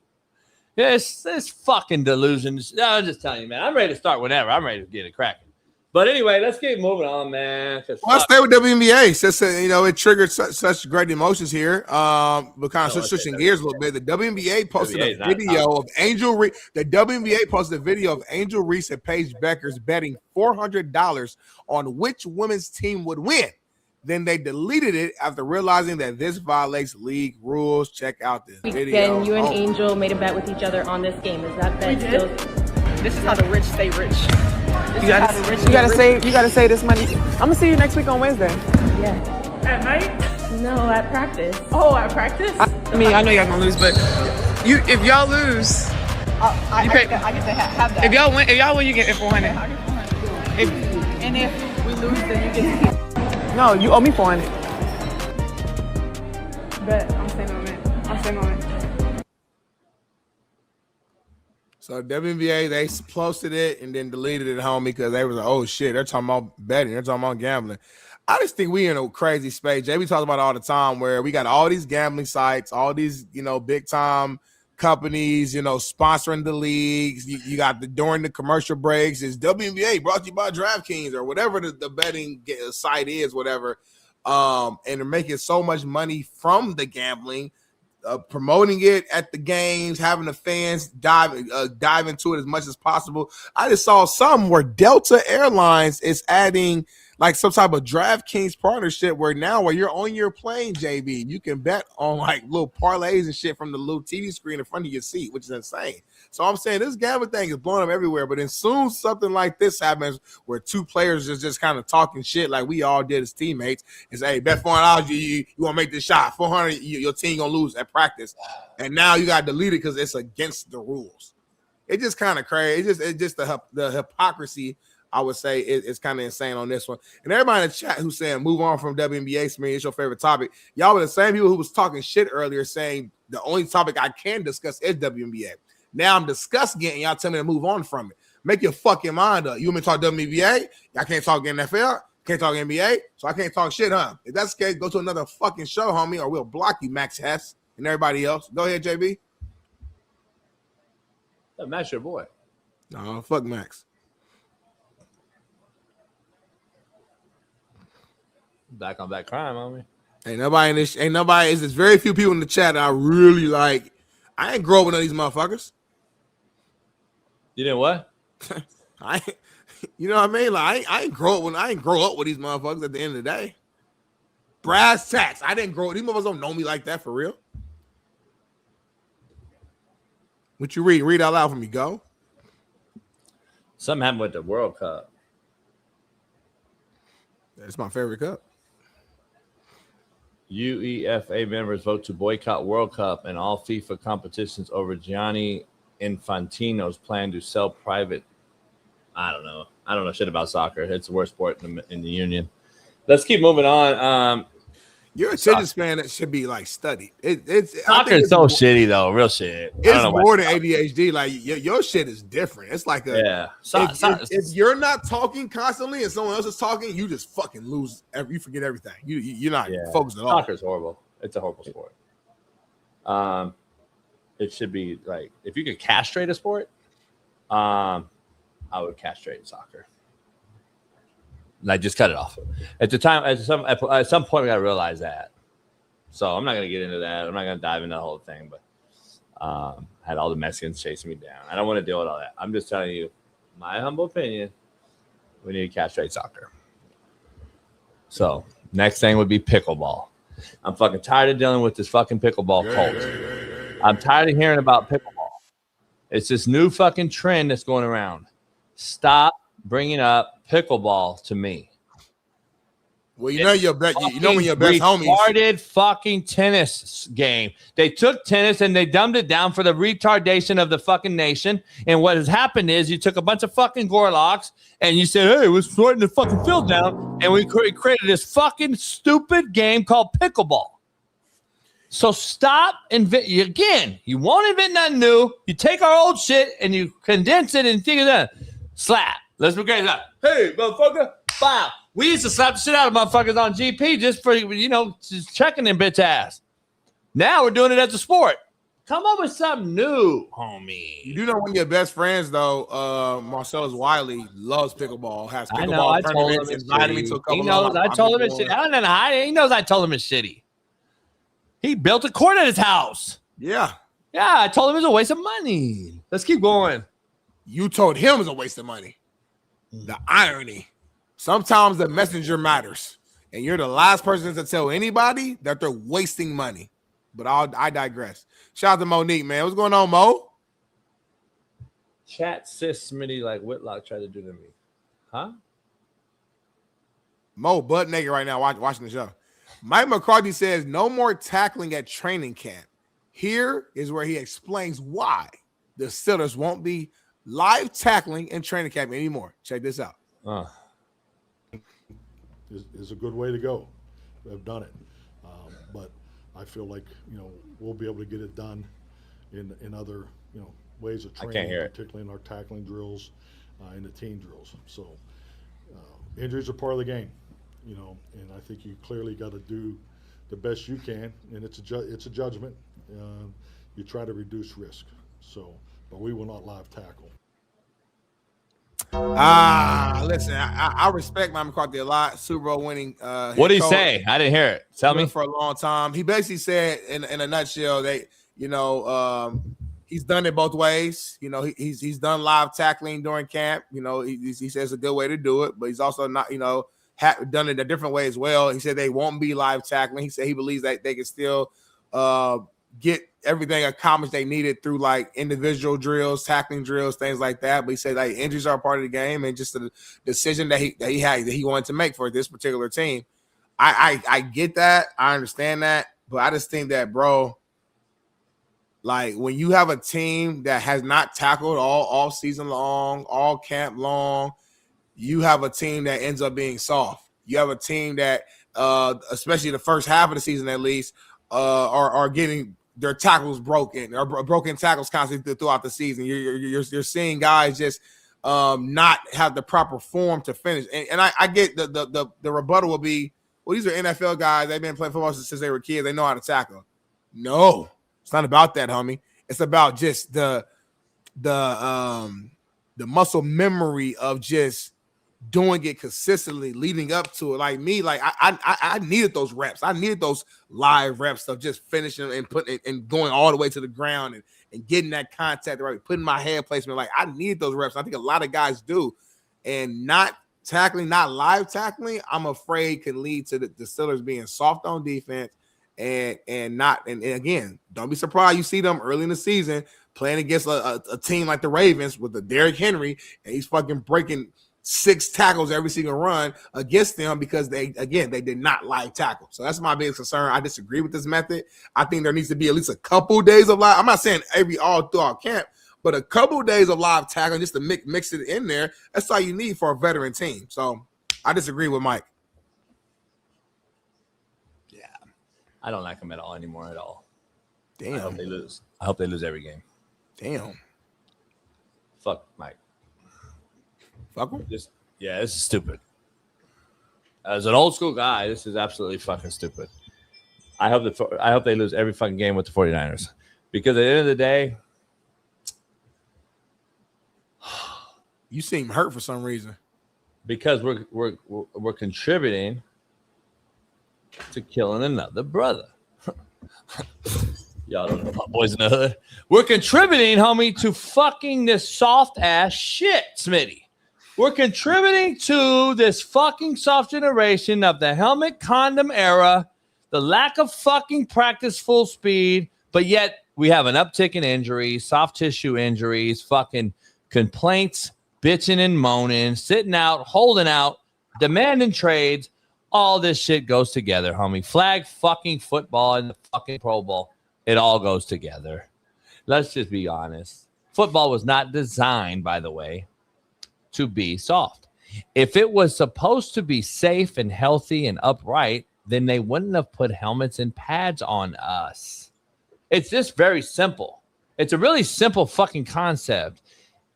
This fucking delusion. I'm just telling you, man. I'm ready to start whenever. I'm ready to get it cracking. But anyway, let's keep moving on, man. Well, I'll stay with WNBA. Since it triggered such great emotions here. But kind of switching gears a little bit. The WNBA posted a video of Angel Reese. The WNBA posted a video of Angel Reese and Paige Beckers betting $400 on which women's team would win. Then they deleted it after realizing that this violates league rules. Check out this video. Then you and Angel made a bet with each other on this game. Is that bet still? This is how the rich stay rich. You gotta save this money. I'm gonna see you next week on Wednesday. Yeah. At night? No, at practice. Oh, at practice? I mean, I know y'all gonna lose, but if y'all lose, I get to have that. if y'all win, you get 400. And if we lose, then you get to keep. No, you owe me 400. But I'm staying on it. So WNBA, they posted it and then deleted it, homie, because they was like, oh shit, they're talking about betting, they're talking about gambling. I just think we in a crazy space. Jay, we talk about it all the time where we got all these gambling sites, all these, big time companies, sponsoring the leagues. You got during the commercial breaks, is WNBA brought to you by DraftKings or whatever the betting site is, whatever. And they're making so much money from the gambling, promoting it at the games, having the fans dive into it as much as possible. I just saw some where Delta Airlines is adding like some type of DraftKings partnership where you're on your plane, JB, you can bet on like little parlays and shit from the little TV screen in front of your seat, which is insane. So I'm saying this gambling thing is blowing up everywhere, but as soon as something like this happens where two players is just kind of talking shit like we all did as teammates and say, hey, bet $400, you want to make this shot, 400, your team going to lose at practice. And now you got to delete it because it's against the rules. It's just kind of crazy. It's just the hypocrisy, I would say, it's kind of insane on this one. And everybody in the chat who's saying move on from WNBA, Smitty, it's your favorite topic. Y'all were the same people who was talking shit earlier saying the only topic I can discuss is WNBA. Now I'm discussing it and y'all tell me to move on from it. Make your fucking mind up. You want me to talk WNBA? Y'all can't talk NFL? Can't talk NBA? So I can't talk shit, huh? If that's the case, go to another fucking show, homie, or we'll block you, Max Hess, and everybody else. Go ahead, JB. Max your boy. No, fuck Max. Back on that crime, homie. Ain't nobody. There's very few people in the chat that I really like. I ain't grow up with none of these motherfuckers. You didn't what? You know what I mean? Like I ain't grow up with these motherfuckers at the end of the day. Brass tacks. I didn't grow up. These motherfuckers don't know me like that for real. What you read? Read out loud for me. Go. Something happened with the World Cup. That's my favorite cup. UEFA members vote to boycott World Cup and all FIFA competitions over Gianni Infantino's plan to sell private. I don't know shit about soccer. It's the worst sport in the union. Let's keep moving on. You're a attention span that should be like studied. Soccer is so shitty though, real shit. It's more than ADHD. Like your shit is different. It's like if you're not talking constantly and someone else is talking, you just fucking lose. You forget everything. You're not focused at all. Soccer is horrible. It's a horrible sport. It should be like if you could castrate a sport, I would castrate soccer. Like just cut it off. At some point, we gotta realize that. So I'm not gonna get into that. I'm not gonna dive into the whole thing. But had all the Mexicans chasing me down. I don't want to deal with all that. I'm just telling you, my humble opinion. We need to castrate soccer. So next thing would be pickleball. I'm fucking tired of dealing with this fucking pickleball cult. I'm tired of hearing about pickleball. It's this new fucking trend that's going around. Stop bringing up pickleball to me. Well, you know your best homies. Retarded fucking tennis game. They took tennis and they dumbed it down for the retardation of the fucking nation. And what has happened is you took a bunch of fucking Gorlocks and you said, hey, we're sorting the fucking field down. And we created this fucking stupid game called pickleball. So stop again. You won't invent nothing new. You take our old shit and you condense it and figure that. Slap. Let's be great. Hey, motherfucker. Wow. We used to slap the shit out of motherfuckers on GP just for, just checking them bitch ass. Now we're doing it as a sport. Come up with something new, homie. You do know one of your best friends, though, Marcellus Wiley, loves pickleball, has pickleball I know, I told him it's invited me to a couple He knows I told him it's shitty. I don't know how he knows I told him it's shitty. He built a court at his house. Yeah. Yeah, I told him it was a waste of money. Let's keep going. You told him it was a waste of money. The irony. Sometimes the messenger matters, and you're the last person to tell anybody that they're wasting money. But I digress. Shout out to Monique, man. What's going on, Mo? Chat sis Smitty like Whitlock tried to do to me. Huh? Mo butt naked right now watching the show. Mike McCarthy says no more tackling at training camp. Here is where he explains why the Steelers won't be live tackling in training camp anymore. Check this out. Is a good way to go. I've done it. But I feel like, we'll be able to get it done in other, ways of training, particularly in our tackling drills, and the team drills. So injuries are part of the game, and I think you clearly got to do the best you can, and it's a judgment. You try to reduce risk. So, but we will not live tackle. Listen, I respect Mike McCarthy a lot. Super Bowl winning. What did he say? I didn't hear it. Tell me. For a long time, he basically said, in a nutshell, that he's done it both ways. He's done live tackling during camp. He says it's a good way to do it, but he's also not, done it a different way as well. He said they won't be live tackling. He said he believes that they can still get everything accomplished they needed through like individual drills, tackling drills, things like that. But he said like injuries are a part of the game, and just the decision that he wanted to make for this particular team. I get that. I understand that, but I just think that, bro, like when you have a team that has not tackled all season long, all camp long, you have a team that ends up being soft. You have a team that, especially the first half of the season at least, are getting their tackles broken, or broken tackles constantly throughout the season. You're seeing guys just not have the proper form to finish. And I get the rebuttal will be, well, these are NFL guys. They've been playing football since they were kids. They know how to tackle. No, it's not about that, homie. It's about just the muscle memory of just doing it consistently, leading up to it. Like me, like I needed those reps. I needed those live reps of just finishing and putting and going all the way to the ground and getting that contact right, putting my hand placement. Like I need those reps. I think a lot of guys do, and not tackling, not live tackling, I'm afraid can lead to the Steelers being soft on defense and again, don't be surprised you see them early in the season playing against a team like the Ravens with the Derrick Henry, and he's fucking breaking 6 tackles every single run against them because they did not live tackle. So that's my biggest concern. I disagree with this method. I think there needs to be at least a couple days of live. I'm not saying all throughout camp, but a couple days of live tackling just to mix it in there. That's all you need for a veteran team. So I disagree with Mike. Yeah, I don't like them at all anymore at all. Damn, I hope they lose. I hope they lose every game. Damn. Fuck Mike. Fuck him? This is stupid. As an old school guy, this is absolutely fucking stupid. I hope they lose every fucking game with the 49ers. Because at the end of the day, you seem hurt for some reason. Because we're contributing to killing another brother. Y'all don't know about boys in the hood. We're contributing, homie, to fucking this soft ass shit, Smitty. We're contributing to this fucking soft generation of the helmet condom era, the lack of fucking practice full speed, but yet we have an uptick in injuries, soft tissue injuries, fucking complaints, bitching and moaning, sitting out, holding out, demanding trades. All this shit goes together, homie. Flag fucking football and the fucking Pro Bowl. It all goes together. Let's just be honest. Football was not designed, by the way, to be soft. If it was supposed to be safe and healthy and upright, then they wouldn't have put helmets and pads on us. It's just very simple. It's a really simple fucking concept.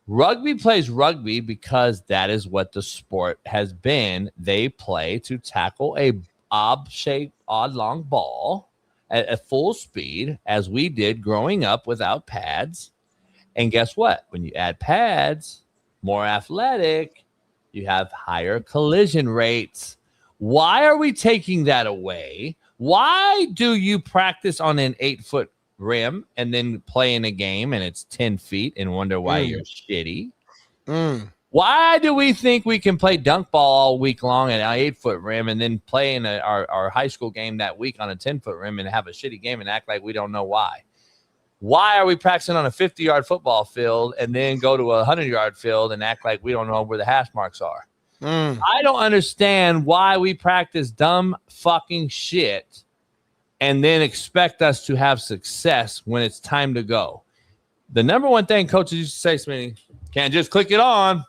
Rugby plays rugby because that is what the sport has been. They play to tackle a odd-shaped, odd-long ball at full speed, as we did growing up without pads. And guess what? When you add pads, more athletic, you have higher collision rates. Why are we taking that away? Why do you practice on an 8-foot rim and then play in a game and it's 10 feet and wonder why you're shitty? Why do we think we can play dunk ball all week long at an 8-foot rim and then play in our high school game that week on a 10-foot rim and have a shitty game and act like we don't know why? Why are we practicing on a 50-yard football field and then go to a 100-yard field and act like we don't know where the hash marks are? I don't understand why we practice dumb fucking shit and then expect us to have success when it's time to go. The number one thing coaches used to say, Smitty, can't just click it on.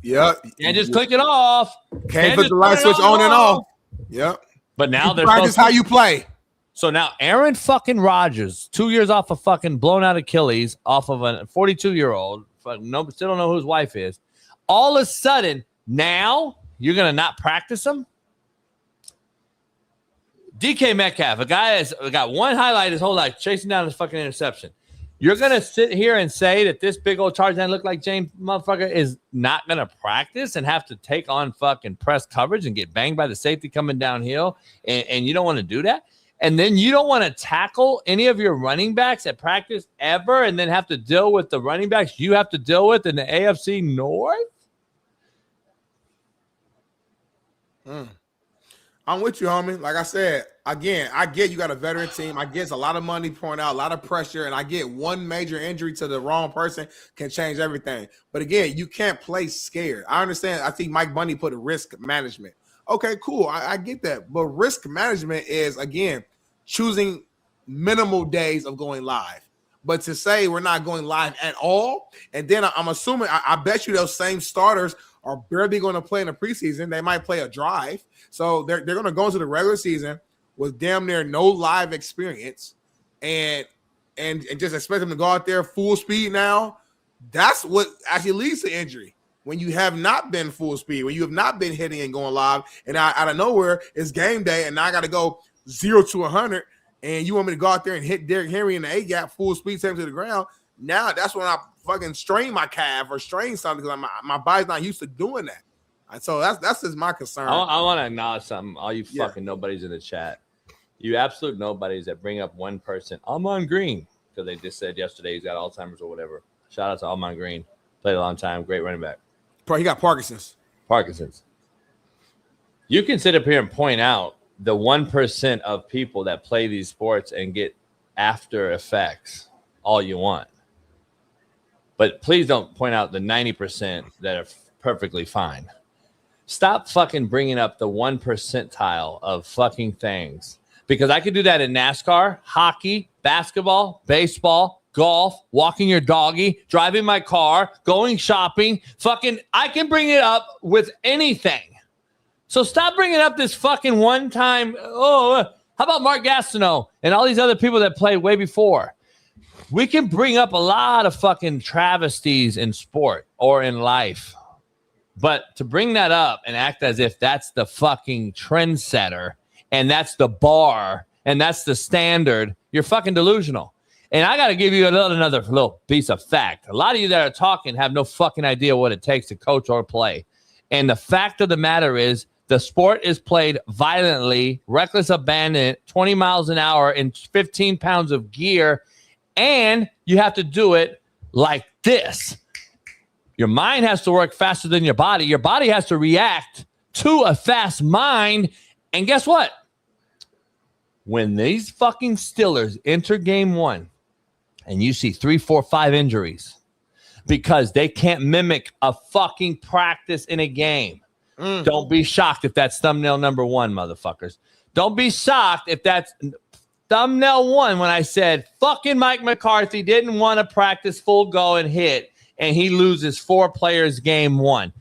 Yep. Can't just click it off. Can't put the light switch on and off. Yep. But now they're practice how you play. So now Aaron fucking Rodgers, 2 years off a fucking blown out Achilles, off of a 42-year-old, no, still don't know who his wife is. All of a sudden, now you're gonna not practice him. DK Metcalf, a guy has got one highlight his whole life, chasing down his fucking interception. You're gonna sit here and say that this big old Tarzan look like James motherfucker is not gonna practice and have to take on fucking press coverage and get banged by the safety coming downhill, and you don't want to do that? And then you don't want to tackle any of your running backs at practice ever and then have to deal with the running backs you have to deal with in the AFC North? I'm with you, homie. Like I said, again, I get you got a veteran team. I get it's a lot of money pouring out, a lot of pressure, and I get one major injury to the wrong person can change everything. But again, you can't play scared. I understand. I think Mike Bundy put a risk management. Okay, cool. I get that. But risk management is, again, choosing minimal days of going live. But to say we're not going live at all, and then I'm assuming, I bet you those same starters are barely going to play in the preseason. They might play a drive. So they're going to go into the regular season with damn near no live experience and just expect them to go out there full speed now. That's what actually leads to injury. When you have not been full speed, when you have not been hitting and going live, and out of nowhere, it's game day, and now I got to go 0 to 100, and you want me to go out there and hit Derrick Henry in the A-gap, full speed, take him to the ground. Now that's when I fucking strain my calf or strain something because my body's not used to doing that. And so that's just my concern. I want to acknowledge something. All you fucking nobodies in the chat. You absolute nobodies that bring up one person. Almon Green, because they just said yesterday he's got Alzheimer's or whatever. Shout out to Almon Green. Played a long time. Great running back. He got Parkinson's. You can sit up here and point out the 1% of people that play these sports and get after effects all you want. But please don't point out the 90% that are perfectly fine. Stop fucking bringing up the 1 percentile of fucking things. Because I could do that in NASCAR, hockey, basketball, baseball, golf, walking your doggy, driving my car, going shopping, fucking, I can bring it up with anything. So stop bringing up this fucking one time. How about Mark Gastineau and all these other people that played way before? We can bring up a lot of fucking travesties in sport or in life. But to bring that up and act as if that's the fucking trendsetter and that's the bar and that's the standard, you're fucking delusional. And I got to give you another little piece of fact. A lot of you that are talking have no fucking idea what it takes to coach or play. And the fact of the matter is the sport is played violently, reckless abandon, 20 miles an hour in 15 pounds of gear. And you have to do it like this. Your mind has to work faster than your body. Your body has to react to a fast mind. And guess what? When these fucking Steelers enter game one and you see 3, 4, 5 injuries because they can't mimic a fucking practice in a game, don't be shocked if that's thumbnail number 1, motherfuckers. Don't be shocked if that's thumbnail 1 when I said fucking Mike McCarthy didn't want to practice full go and hit, and he loses 4 players game 1.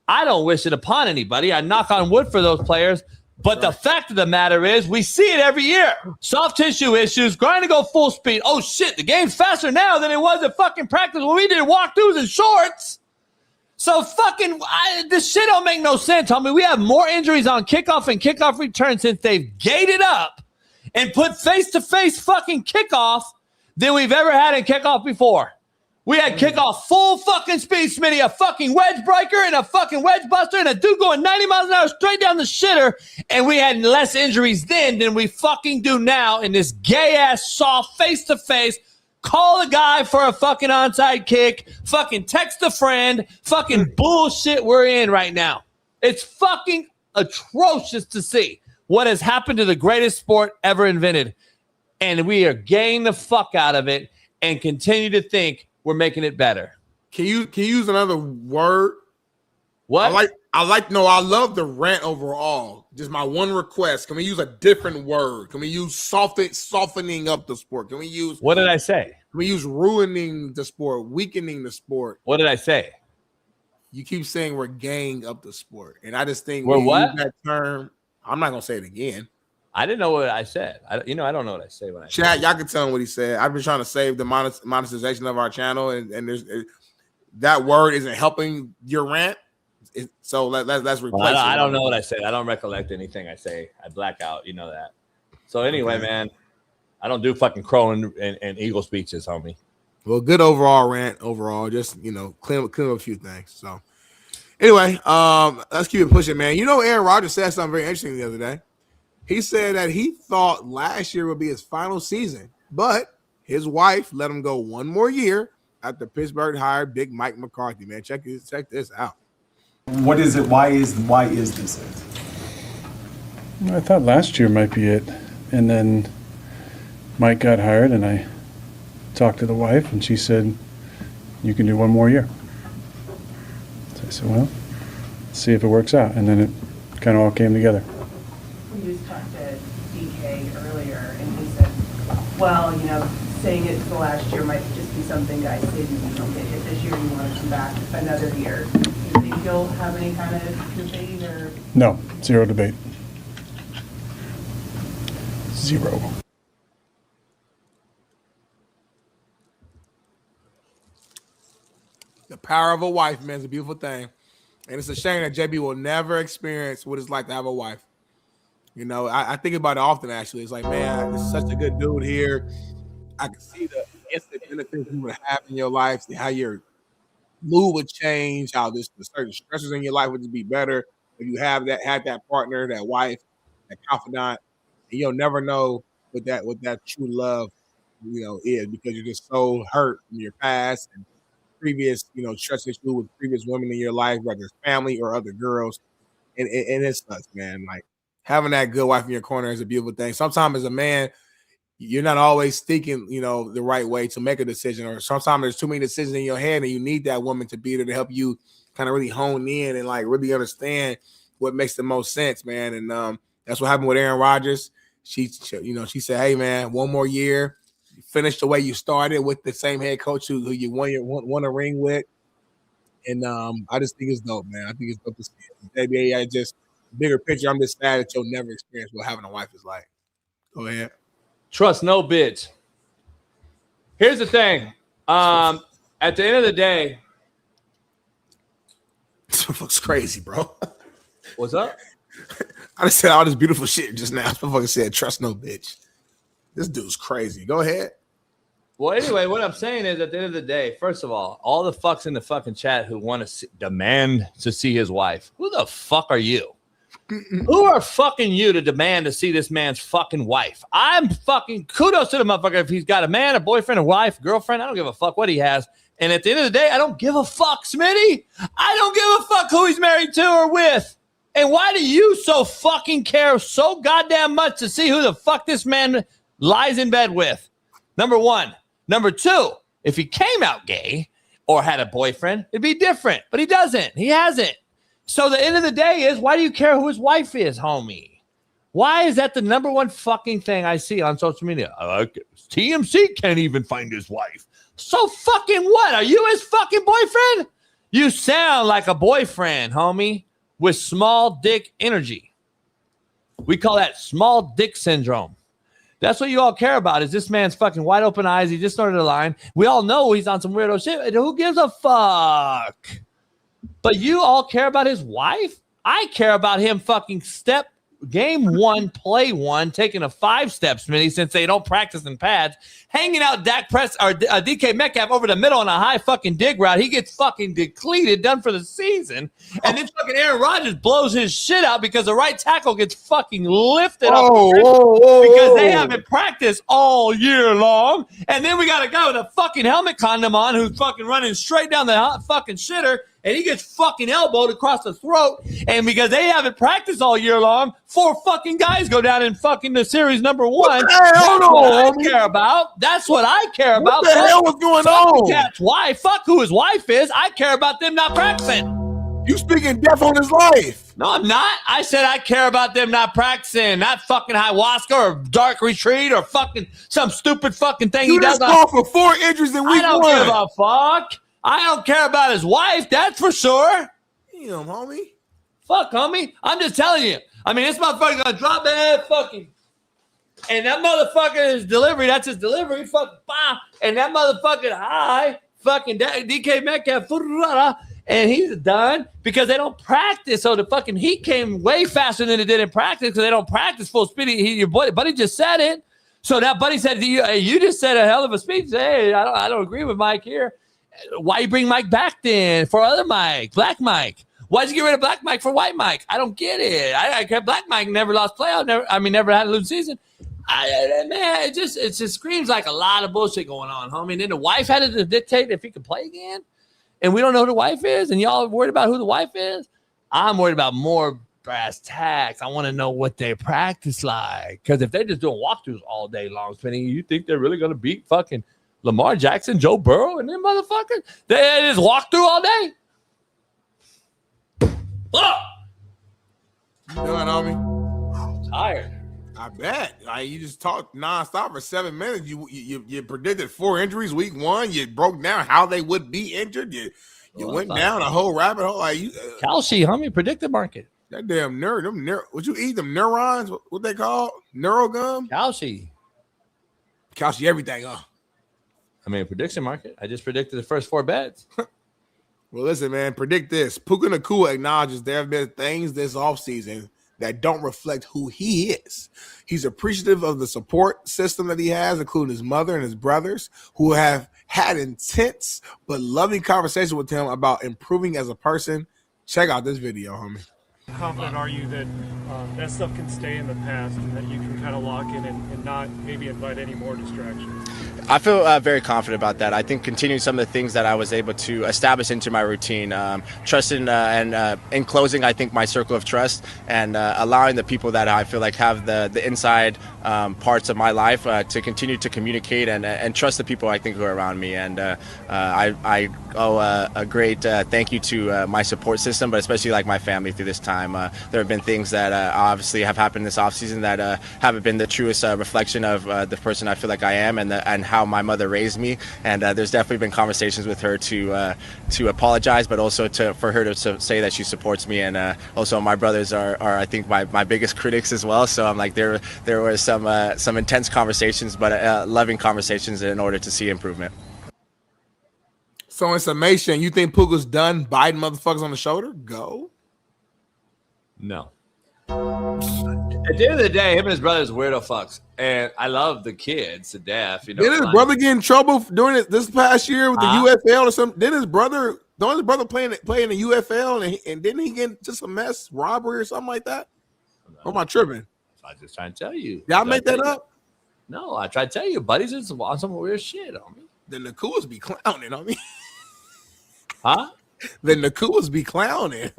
I don't wish it upon anybody. I knock on wood for those players. But the fact of the matter is we see it every year. Soft tissue issues, grind to go full speed. Oh, shit, the game's faster now than it was at fucking practice when we did walkthroughs in shorts. So fucking this shit don't make no sense, homie. We have more injuries on kickoff and kickoff return since they've gated up and put face-to-face fucking kickoff than we've ever had in kickoff before. We had kickoff full fucking speed, Smitty, a fucking wedge breaker and a fucking wedge buster and a dude going 90 miles an hour straight down the shitter. And we had less injuries then than we fucking do now in this gay-ass, soft, face-to-face, call a guy for a fucking onside kick, fucking text a friend, fucking bullshit we're in right now. It's fucking atrocious to see what has happened to the greatest sport ever invented. And we are gaying the fuck out of it and continue to think we're making it better. Can you use another word? What? I love the rant overall. Just my one request. Can we use a different word? Can we use softening up the sport? Can we use what did I say? Can we use ruining the sport, weakening the sport? What did I say? You keep saying we're gaying up the sport. And I just think we're what? Use that term. I'm not gonna say it again. I didn't know what I said. I don't know what I say when I chat. Y'all can tell him what he said. I've been trying to save the monetization of our channel, and there's that word isn't helping your rant. So let's replace. Well, I don't know what I said. I don't recollect anything I say. I black out. You know that. So anyway, man, I don't do fucking crow and eagle speeches, homie. Well, good overall rant. Overall, just clean up a few things. So anyway, let's keep it pushing, man. Aaron Rodgers said something very interesting the other day. He said that he thought last year would be his final season, but his wife let him go one more year after Pittsburgh hired Big Mike McCarthy. Man, check this out. What is it? Why is this it? I thought last year might be it, and then Mike got hired, and I talked to the wife, and she said, "You can do one more year." So I said, "Well, let's see if it works out," and then it kind of all came together. We just talked to DK earlier, and he said, "Well, saying it the last year might just be something guys say if you don't get hit this year, you want to come back another year." Do you think you'll have any kind of debate or? No, zero debate. Zero. The power of a wife, man, is a beautiful thing. And it's a shame that JB will never experience what it's like to have a wife. I think about it often, actually. It's like, man, this is such a good dude here. I can see the instant benefits you would have in your life, how your mood would change, how the certain stresses in your life would be better if you had that partner, that wife, that confidant. And you'll never know what that true love, is, because you're just so hurt from your past and previous, stress issue with previous women in your life, whether it's family or other girls. And it sucks, man. Like, having that good wife in your corner is a beautiful thing. Sometimes as a man, you're not always thinking, the right way to make a decision, or sometimes there's too many decisions in your head and you need that woman to be there to help you kind of really hone in and like really understand what makes the most sense, man. And that's what happened with Aaron Rodgers. She said, "Hey, man, one more year, finish the way you started with the same head coach who you won a ring with." And I just think it's dope, man. I think it's dope to see it. Maybe I just bigger picture. I'm just sad that you'll never experience what having a wife is like. Go ahead. Trust no bitch. Here's the thing. At the end of the day, this looks crazy, bro. What's up? I just said all this beautiful shit just now. This motherfucker said, "Trust no bitch." This dude's crazy. Go ahead. Well, anyway, what I'm saying is, at the end of the day, first of all the fucks in the fucking chat who want to demand to see his wife. Who the fuck are you? Who are fucking you to demand to see this man's fucking wife? I'm fucking kudos to the motherfucker if he's got a man, a boyfriend, a wife, girlfriend. I don't give a fuck what he has. And at the end of the day, I don't give a fuck, Smitty. I don't give a fuck who he's married to or with. And why do you so fucking care so goddamn much to see who the fuck this man lies in bed with? Number one. Number two, if he came out gay or had a boyfriend, it'd be different. But he doesn't. He hasn't. So the end of the day is, why do you care who his wife is, homie? Why is that the number one fucking thing I see on social media? TMC can't even find his wife. So fucking what? Are you his fucking boyfriend? You sound like a boyfriend, homie, with small dick energy. We call that small dick syndrome. That's what you all care about, is this man's fucking wide open eyes. He just started a line. We all know he's on some weirdo shit. Who gives a fuck? But you all care about his wife? I care about him fucking game one, play one, taking a 5-step, Smitty, since they don't practice in pads, hanging out DK Metcalf over the middle on a high fucking dig route. He gets fucking depleted, done for the season. And then fucking Aaron Rodgers blows his shit out because the right tackle gets fucking lifted up because they haven't practiced all year long. And then we got a guy with a fucking helmet condom on who's fucking running straight down the fucking shitter. And he gets fucking elbowed across the throat. And because they haven't practiced all year long, 4 fucking guys go down in fucking the series number 1. That's what I care about. That's what I care about. What the hell was going on? Cat's wife. Fuck who his wife is. I care about them not practicing. You speaking death on his life. No, I'm not. I said I care about them not practicing, not fucking ayahuasca or dark retreat or fucking some stupid fucking thing he does. You just called for 4 injuries in week 1. I don't give a fuck. I don't care about his wife, that's for sure. Damn, homie. Fuck, homie. I'm just telling you. I mean, this motherfucker's gonna drop that fucking. And that motherfucker is delivery. That's his delivery. Fucking bah. And that motherfucking high. Fucking DK Metcalf. And he's done because they don't practice. So the fucking heat came way faster than it did in practice because they don't practice full speed. Your buddy just said it. So that buddy said, you just said a hell of a speech. Hey, I don't agree with Mike here. Why you bring Mike back then for other Mike, Black Mike? Why'd you get rid of Black Mike for White Mike? I don't get it. I Black Mike never lost playoff. Never had a losing season. Man, it just screams like a lot of bullshit going on, homie. And then the wife had to dictate if he could play again. And we don't know who the wife is. And y'all are worried about who the wife is. I'm worried about more brass tacks. I want to know what they practice like. Because if they're just doing walkthroughs all day long, Smitty, you think they're really going to beat fucking Lamar Jackson, Joe Burrow, and them motherfuckers? They just walk through all day? Look! You done, homie? I'm tired. I bet. You just talked nonstop for 7 minutes. You predicted 4 injuries week 1. You broke down how they would be injured. You went down a whole rabbit hole. Kalshi, homie, predicted market. That damn nerd. What you eat? Them neurons? What they call? Neurogum? Kalshi everything, huh? I mean, prediction market. I just predicted the first 4 bets. Well, listen, man. Predict this. Puka Nacua acknowledges there have been things this offseason that don't reflect who he is. He's appreciative of the support system that he has, including his mother and his brothers, who have had intense but loving conversations with him about improving as a person. Check out this video, homie. How confident are you that that stuff can stay in the past and that you can kind of lock in and not maybe invite any more distractions? I feel very confident about that. I think continuing some of the things that I was able to establish into my routine, trust in, and in closing, I think my circle of trust and allowing the people that I feel like have the inside parts of my life to continue to communicate and trust the people I think who are around me. And I owe a great thank you to my support system, but especially like my family through this time. There have been things that obviously have happened this offseason that haven't been the truest reflection of the person I feel like I am and how my mother raised me. And there's definitely been conversations with her to apologize, but also for her to say that she supports me. And also my brothers are I think my biggest critics as well. So I'm like there were some intense conversations, but loving conversations in order to see improvement. So in summation, you think Puka's done biting motherfuckers on the shoulder? Go. No. At the end of the day, him and his brother's weirdo fucks. And I love the kids to death. You know, did his brother get in trouble during this past year with the UFL or something? Did his brother, don't his brother play in the UFL and didn't he get just a mess, robbery or something like that? Or am I tripping? I was just trying to tell you. Y'all make that up? No, I tried to tell you. Buddies is on some weird shit on me. Then the Nakuas be clowning on me. Huh? Then the Nakuas be clowning.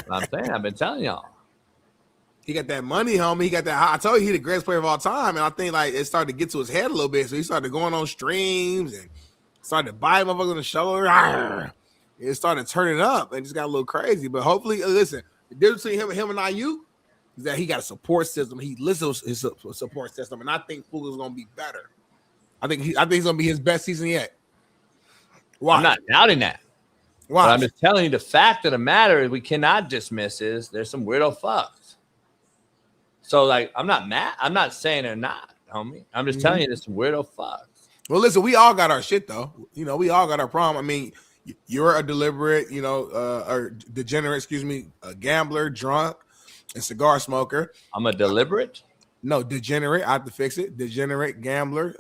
I'm saying, I've been telling y'all. He got that money, homie. He got that. I told you, he's the greatest player of all time. And I think like it started to get to his head a little bit. So he started going on streams and started to bite motherfuckers on the shoulder. It started turning up and just got a little crazy. But hopefully, listen, the difference between him and Ayuk is that he got a support system. He listens to his support system. And I think Puka's going to be better. I think he's going to be his best season yet. Why? I'm not doubting that. Why? But I'm just telling you the fact of the matter is we cannot dismiss is there's some weirdo fucks. So, like, I'm not mad. I'm not saying they're not, homie. I'm just telling you there's some weirdo fucks. Well, listen, we all got our shit, though. You know, we all got our problem. I mean, you're a deliberate, or degenerate, a gambler, drunk, and cigar smoker. I'm a deliberate? No, degenerate. I have to fix it. Degenerate, gambler,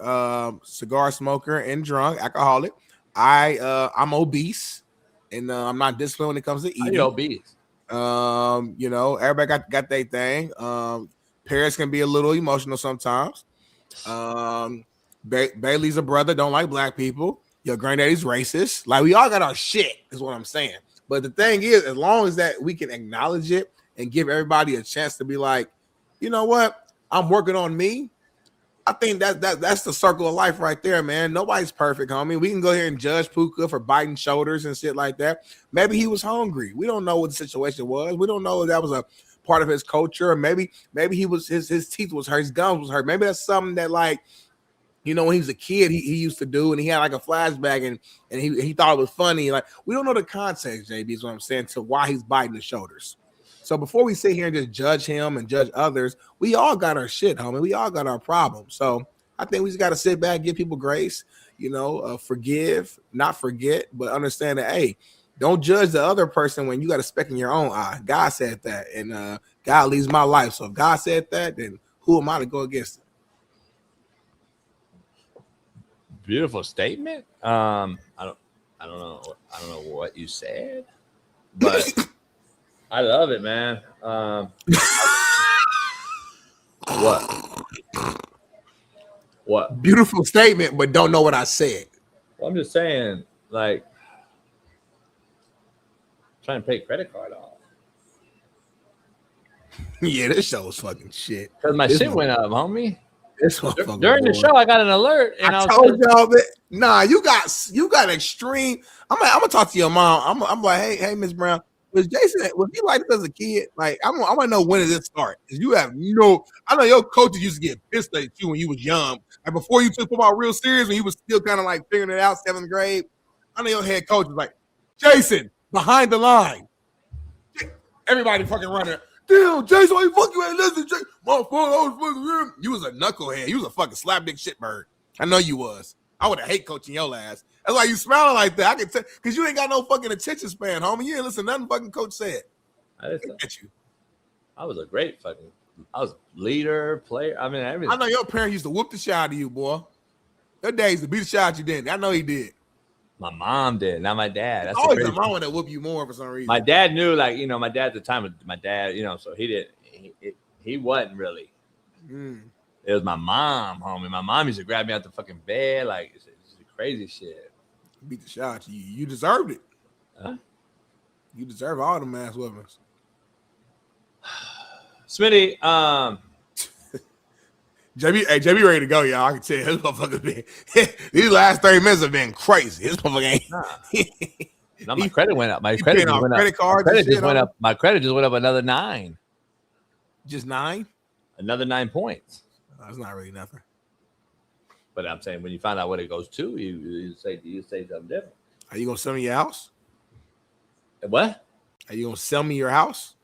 cigar smoker, and drunk, alcoholic. I'm obese, and I'm not disciplined when it comes to eating. You're obese. Everybody got their thing. Parents can be a little emotional sometimes. Bailey's a brother, don't like black people. Your granddaddy's racist. Like, we all got our shit, is what I'm saying. But the thing is, as long as that we can acknowledge it and give everybody a chance to be like, you know what? I'm working on me. I think that's the circle of life right there, man. Nobody's perfect, homie. We can go here and judge Puka for biting shoulders and shit like that. Maybe he was hungry. We don't know what the situation was. We don't know if that was a part of his culture. Or maybe he was his teeth was hurt, his gums was hurt. Maybe that's something that, like, you know, when he was a kid, he used to do, and he had like a flashback, and he thought it was funny. Like, we don't know the context, JB, is what I'm saying, to why he's biting the shoulders. So before we sit here and just judge him and judge others, we all got our shit, homie. We all got our problems. So I think we just got to sit back, give people grace, you know, forgive, not forget, but understand that, hey, don't judge the other person when you got a speck in your own eye. God said that, and God leads my life. So if God said that, then who am I to go against it? Beautiful statement. I don't know what you said, but I love it, man. What? Beautiful statement, but don't know what I said. Well, I'm just saying, like, trying to pay credit card off. Yeah, this show is fucking shit. Because my shit went up, homie. This during the show, I got an alert, and I told y'all that. Nah, you got extreme. I'm gonna talk to your mom. I'm like, hey, Miss Brown, was he like this as a kid? Like, I want to know, when did this start? Because you have I know your coaches used to get pissed at you when you was young, like before you took football real serious, when you was still kind of like figuring it out, 7th grade. I know your head coach was like, Jason, behind the line. Everybody fucking running. Damn, Jason, why you fuck you ain't listen, Jason? You was a knucklehead. You was a fucking slapdick shitbird. I know you was. I would have hate coaching your ass. That's why you smiling like that. I can tell, because you ain't got no fucking attention span, homie. You ain't listen to nothing fucking coach said. I was a great fucking. I was a leader, player. I mean, everything. I know your parents used to whoop the shit out of you, boy. Your dad used to beat the shit out you, didn't. I know he did. My mom did, not my dad. That's always the mom that whoop you more for some reason. My dad knew, like, you know, my dad at the time, my dad, you know, so he did. He wasn't really. It was my mom, homie. My mom used to grab me out the fucking bed, like, it's crazy shit. Beat the shit out you. You deserved it. Huh? You deserve all the ass weapons. Smitty, JB ready to go, y'all. I can tell you, this motherfucker been these last 30 minutes have been crazy. This motherfucker ain't. No, my credit went up. My credit just went up. My credit just went up another 9. Just 9? Another 9 points. That's not really nothing. But I'm saying, when you find out what it goes to, you say something different. Are you gonna sell me your house? What? Are you gonna sell me your house?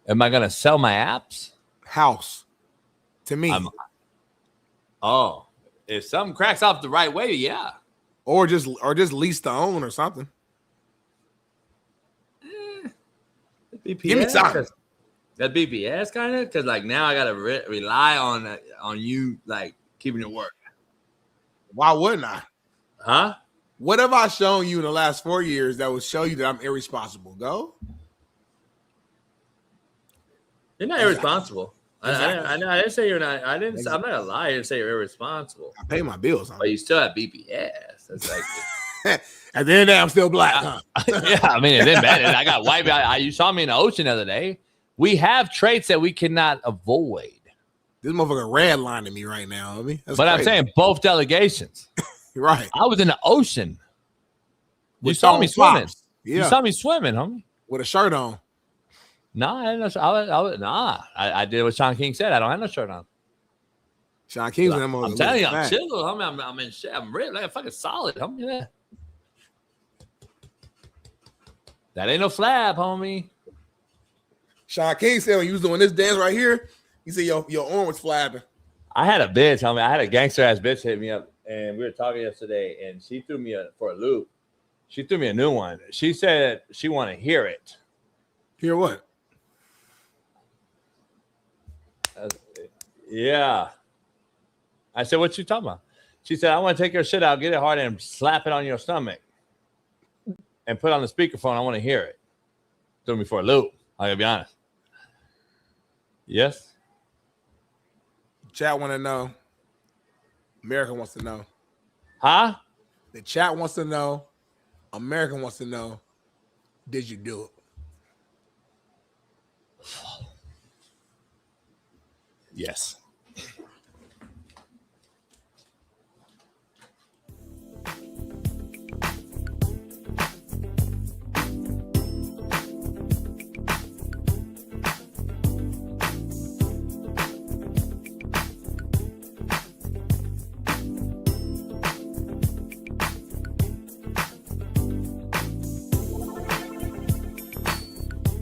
Am I gonna sell my apps? House. To me. If something cracks off the right way, yeah. Or just lease to own or something. BPS, give me time. That BPS kind of, because like now I gotta rely on you, like keeping your word. Why wouldn't I? Huh? What have I shown you in the last 4 years that would show you that I'm irresponsible? Go. You're not irresponsible. Exactly. I didn't say you're not. I'm not gonna lie. I didn't say you're irresponsible. I pay my bills, but you still have BPS. That's like. At the end of the day, I'm still black, huh? Yeah, I mean, it didn't matter. I got white. You saw me in the ocean the other day. We have traits that we cannot avoid. This motherfucker redlining me right now, homie. That's but crazy. I'm saying both delegations. Right. I was in the ocean. You saw me swimming. Yeah. You saw me swimming, homie. With a shirt on. No, I didn't. I did what Shaun King said. I don't have no shirt on. Shaun King's in that I'm telling you, I'm chill, homie. I'm in shit. I'm real, like fucking solid, homie. Yeah. That ain't no flab, homie. Shaun King said when you was doing this dance right here, he said your arm was flapping. I had a bitch, homie. I had a gangster ass bitch hit me up, and we were talking yesterday, and she threw me for a loop. She threw me a new one. She said she want to hear it. Hear what? Yeah. I said, what you talking about? She said, I want to take your shit out, get it hard, and slap it on your stomach. And put it on the speakerphone. I want to hear it. Threw me for a loop. I gotta be honest. Yes. Chat want to know. America wants to know. Huh? The chat wants to know. America wants to know. Did you do it? Yes.